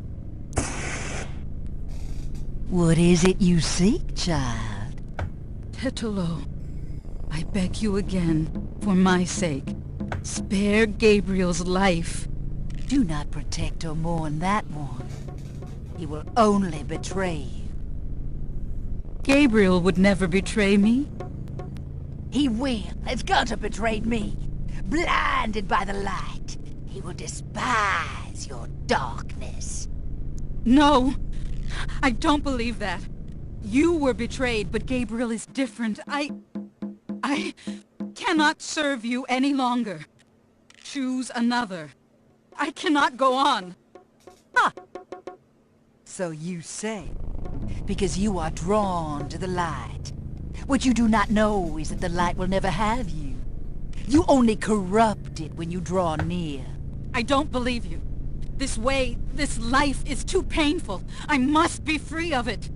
What is it you seek, child? Tetelo, I beg you again, for my sake, spare Gabriel's life. Do not protect or mourn that one. He will only betray you. Gabriel would never betray me. He will. Has got to betray me. Blinded by the light, he will despise your darkness. No, I don't believe that. You were betrayed, but Gabriel is different. I cannot serve you any longer. Choose another. I cannot go on. Ha! So you say, because you are drawn to the light. What you do not know is that the light will never have you. You only corrupt it when you draw near. I don't believe you. This way, this life is too painful. I must be free of it.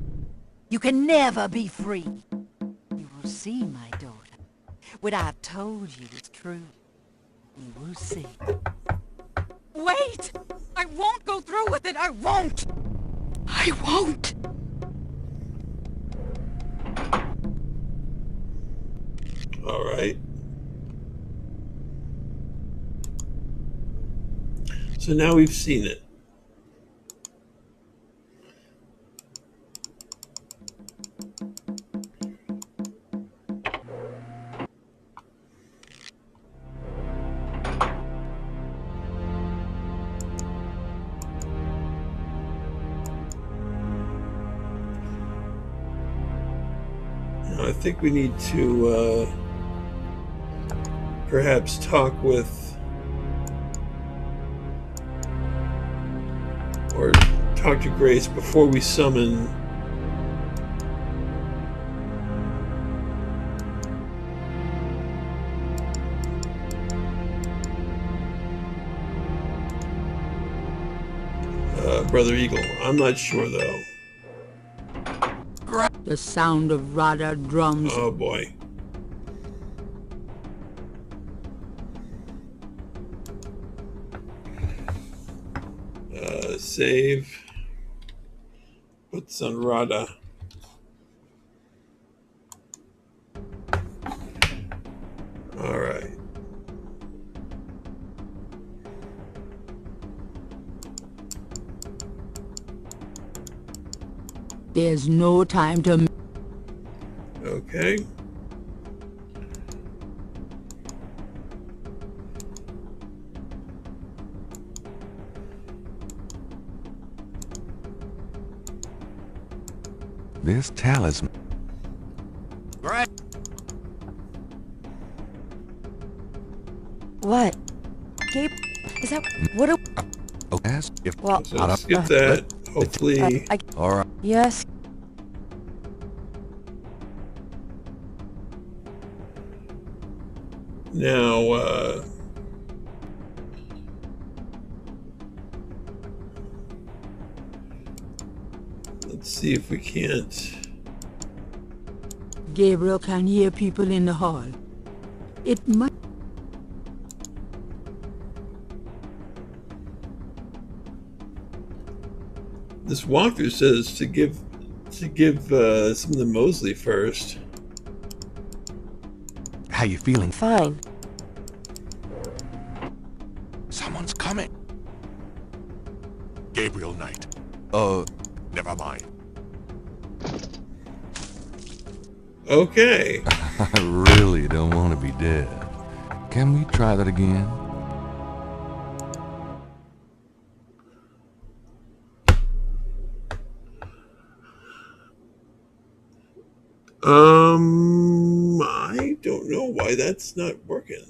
You can never be free. You will see, my daughter. What I've told you is true. You will see. Wait! I won't go through with it! I won't! I won't! All right. So now we've seen it. Now I think we need to perhaps talk with or talk to Grace before we summon Brother Eagle. I'm not sure though. The sound of Radha drums. Oh boy. Save. Puts on Radha. All right. There's no time to... Okay. This talisman. Right. What? Gabe, is that... What a... Oh, yes. If Well, So skip that. Hopefully. all right. Yes. Now, let's see if we can't. Gabriel can hear people in the hall. It might... This walkthrough says to give some of the Mosley first. How you feeling? Fine. Someone's coming. Gabriel Knight. Never mind. Okay. I really don't want to be dead. Can we try that again? I don't know why that's not working.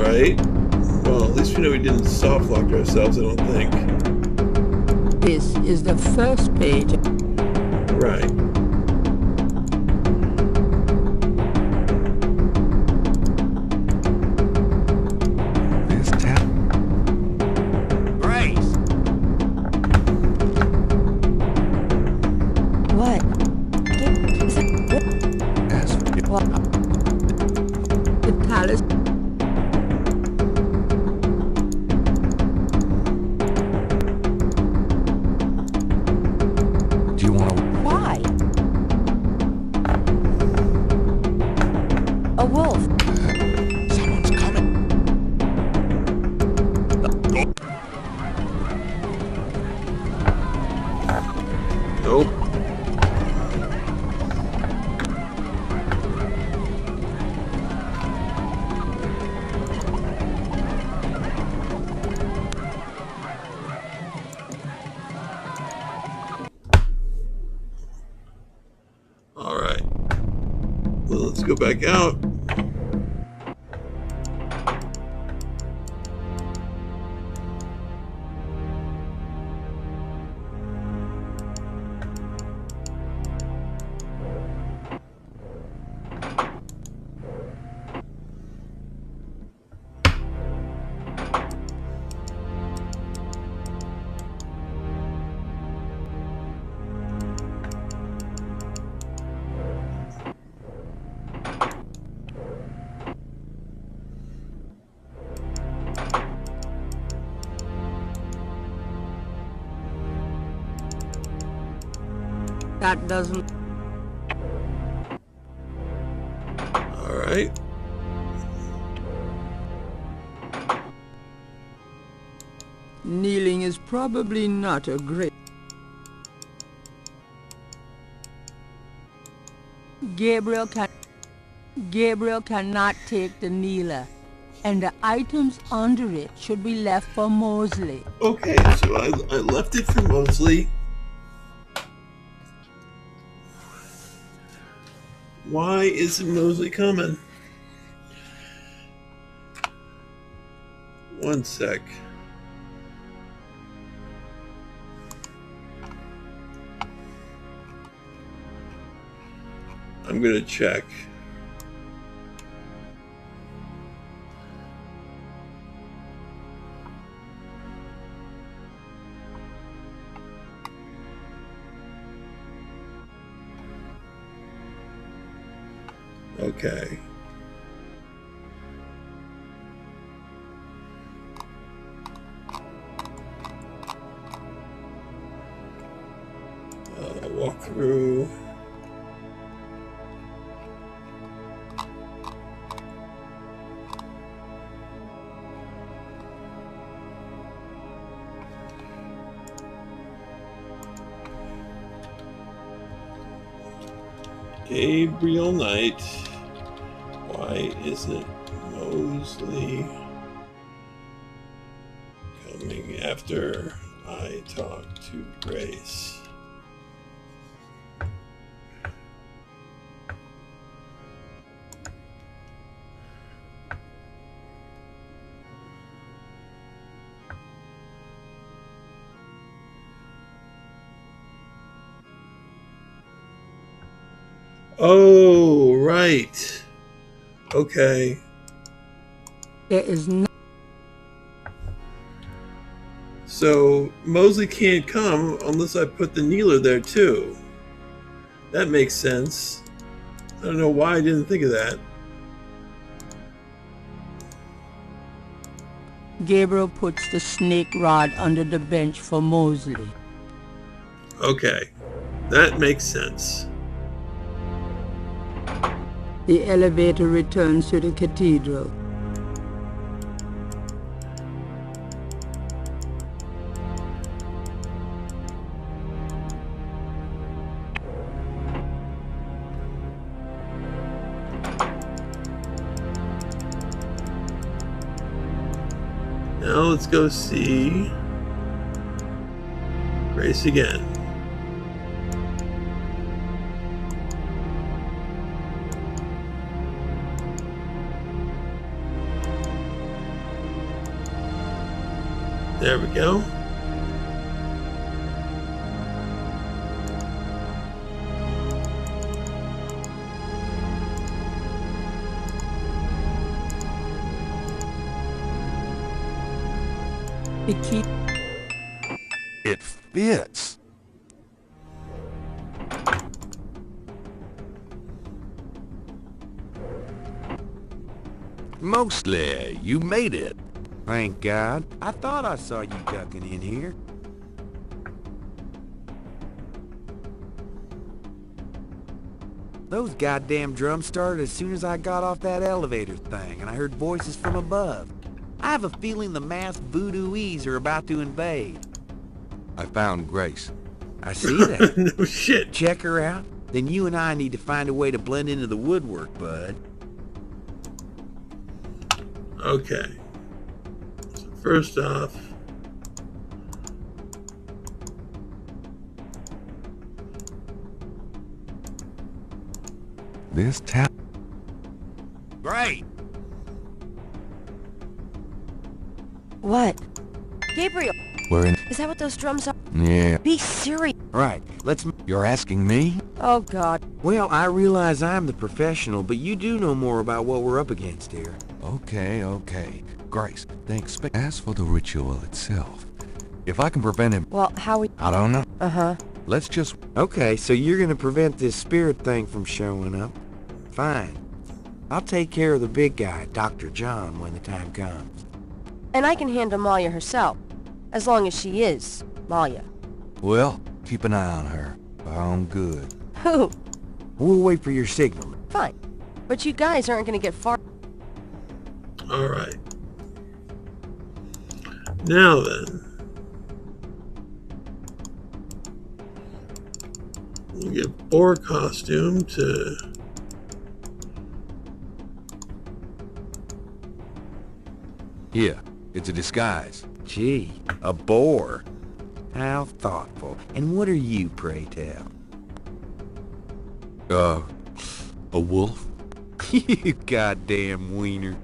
Alright. Well, at least we know we didn't soft-lock ourselves, I don't think. This is the first page. Right. This town. Grace! What? Is it... As for What? The palace. do you want to... Why? A wolf. Someone's coming. Nope. Alright. Well, let's go back out. That doesn't... Alright. Kneeling is probably not a great... Gabriel cannot take the kneeler, and the items under it should be left for Mosley. Okay, so I left it for Mosley. Why isn't Mosley coming? One sec. I'm gonna check. Okay. Walk through. Gabriel Knight. Why isn't Mosley coming after I talk to Grace? Oh, right. Okay. There is no... So Mosley can't come unless I put the kneeler there too. That makes sense. I don't know why I didn't think of that. Gabriel puts the snake rod under the bench for Mosley. Okay. That makes sense. The elevator returns to the cathedral. Now let's go see Grace again. There we go. The key. It fits. Mostly, you made it. Thank God. I thought I saw you ducking in here. Those goddamn drums started as soon as I got off that elevator thing, and I heard voices from above. I have a feeling the masked voodooies are about to invade. I found Grace. I see that. No shit. Check her out. Then you and I need to find a way to blend into the woodwork, bud. Okay. So first off, this tap. Great. What? Gabriel! We're in. Is that what those drums are? Yeah. Be serious. Right. Let's... You're asking me? Oh, God. Well, I realize I'm the professional, but you do know more about what we're up against here. Okay. Grace, thanks. As for the ritual itself, if I can prevent him... Well, how we... I don't know. Uh-huh. Let's just... Okay, so you're gonna prevent this spirit thing from showing up. Fine. I'll take care of the big guy, Dr. John, when the time comes. And I can handle Malia herself, as long as she is Malia. Well, keep an eye on her. For her own good. Who? We'll wait for your signal. Fine. But you guys aren't gonna get far. alright. Now then. You get Boar costume to... Yeah, it's a disguise. Gee, a boar. How thoughtful. And what are you, pray tell? A wolf? You goddamn wiener.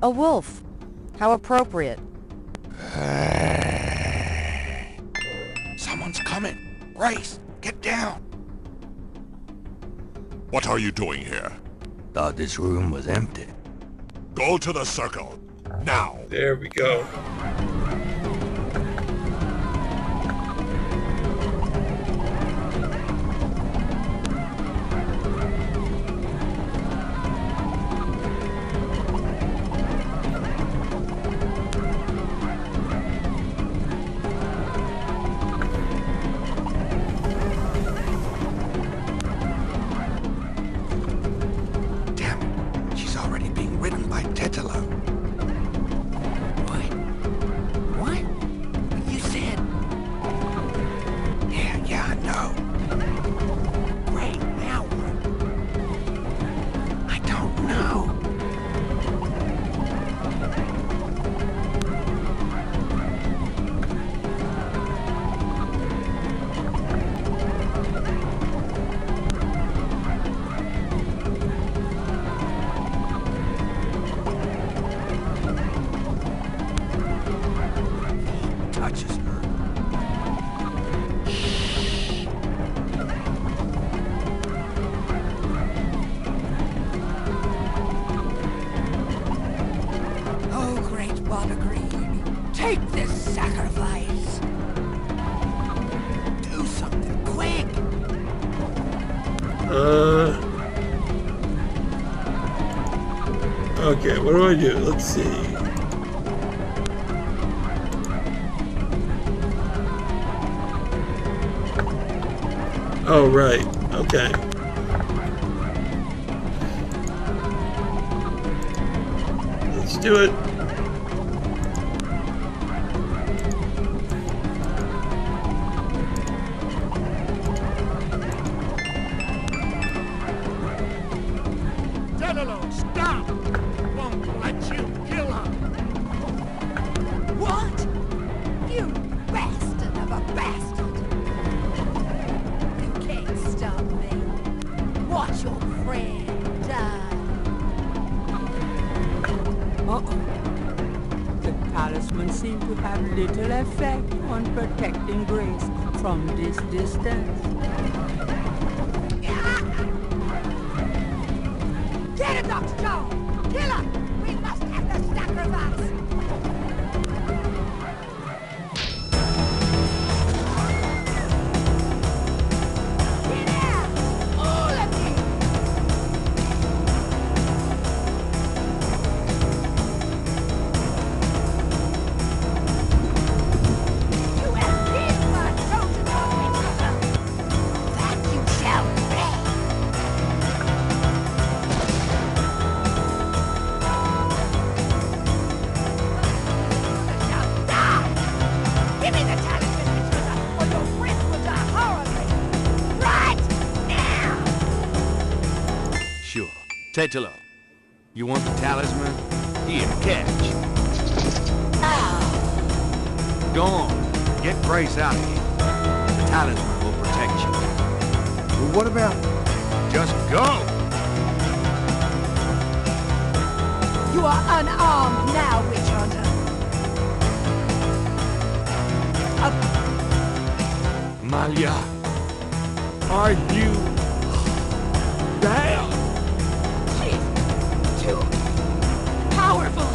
A wolf. How appropriate. Someone's coming. Grace, get down. What are you doing here? Thought this room was empty. Go to the circle. Now. There we go. Take this sacrifice. Do something quick. Okay, what do I do? Let's see. Oh, right. Okay. Let's do it. Stop! Won't let you kill her! What? You bastard of a bastard! seem to have little effect on protecting Grace from this distance. Get it, Dr. Joe! Kill her! We must have the sacrifice! Get out! All of you! You have killed my chosen one, that you shall pay! Give me the talisman, Matilda, or your friends will die horribly! Right now! Sure. Tetelo. You want the talisman? Here, catch. Go on. Get Grace out of here. The talisman will protect you. Well, what about... Just go! You are unarmed now, witch hunter. Malia, are you there? She's too powerful.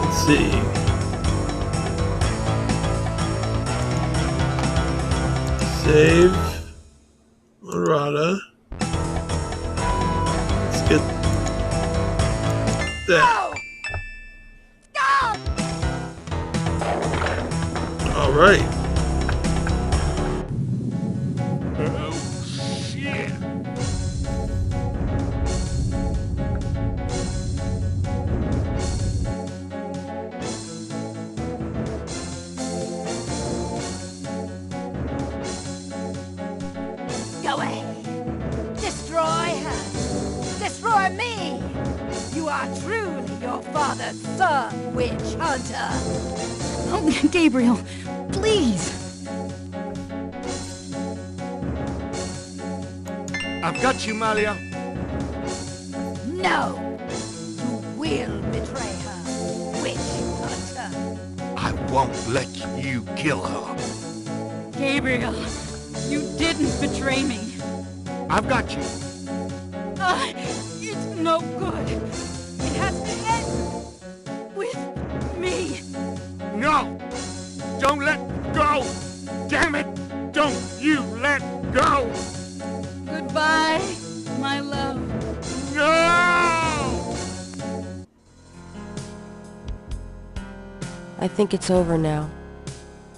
Let's see. Save Marada. Let's get that. All right. Oh, shit. Go ahead. Destroy her. Destroy me. You are truly your father's son, witch hunter. Oh, Gabriel, please. I've got you, Malia. No. You will betray her, witch hunter. I won't let you kill her. Gabriel, you didn't betray me. I've got you. It's no good. It has to end with me. No! Don't let go! Damn it! Don't you let go! Goodbye, my love. No! I think it's over now.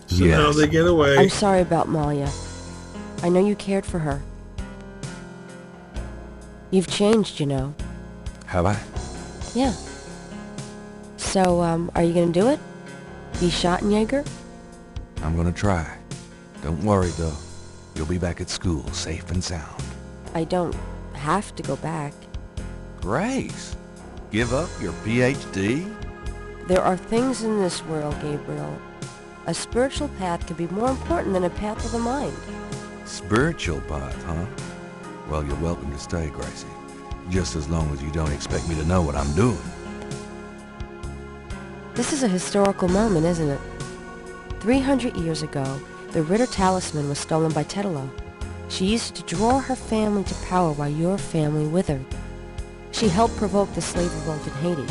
So now they get away. I'm sorry about Malia. I know you cared for her. You've changed, you know. Have I? Yeah. So, are you gonna do it? Be Schottenjäger? I'm gonna try. Don't worry, though. You'll be back at school, safe and sound. I don't have to go back. Grace, give up your Ph.D.? There are things in this world, Gabriel. A spiritual path can be more important than a path of the mind. Spiritual path, huh? Well, you're welcome to stay, Gracie. Just as long as you don't expect me to know what I'm doing. This is a historical moment, isn't it? 300 years ago, the Ritter talisman was stolen by Tetelo. She used it to draw her family to power while your family withered. She helped provoke the slave revolt in Haiti.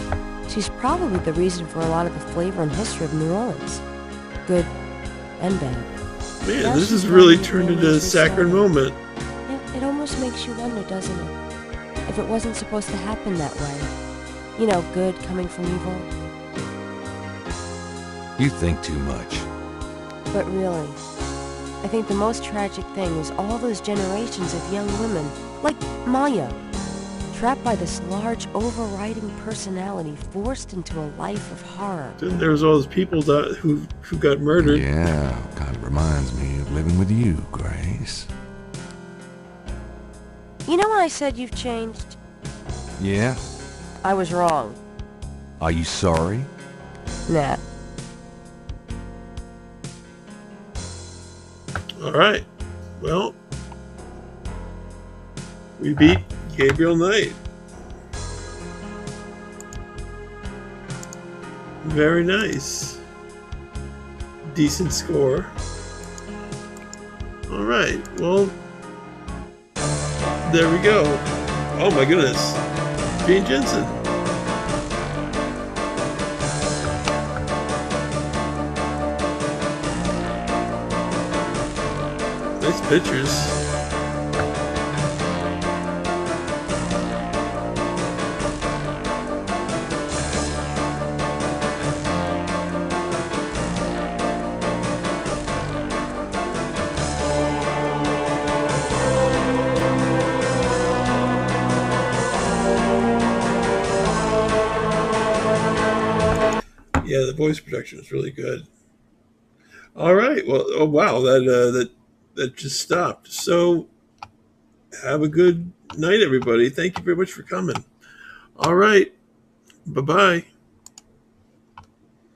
She's probably the reason for a lot of the flavor and history of New Orleans. Good and bad. Man, Now this she's has really gone, turned and into a she's saccharine sad. moment. Yeah, it almost makes you wonder, doesn't it? If it wasn't supposed to happen that way. You know, good coming from evil. You think too much. But really, I think the most tragic thing was all those generations of young women, like Maya, trapped by this large, overriding personality forced into a life of horror. Then there was all those people who got murdered. Yeah, kind of reminds me of living with you, Grace. You know when I said you've changed? Yeah? I was wrong. Are you sorry? Nah. All right. Well, We beat Gabriel Knight. Very nice. Decent score. Alright, well, there we go. Oh my goodness. Jane Jensen. Nice pictures. Yeah, the voice production is really good. All right. Well, oh wow, that just stopped. So, have a good night, everybody. Thank you very much for coming. All right. Bye-bye.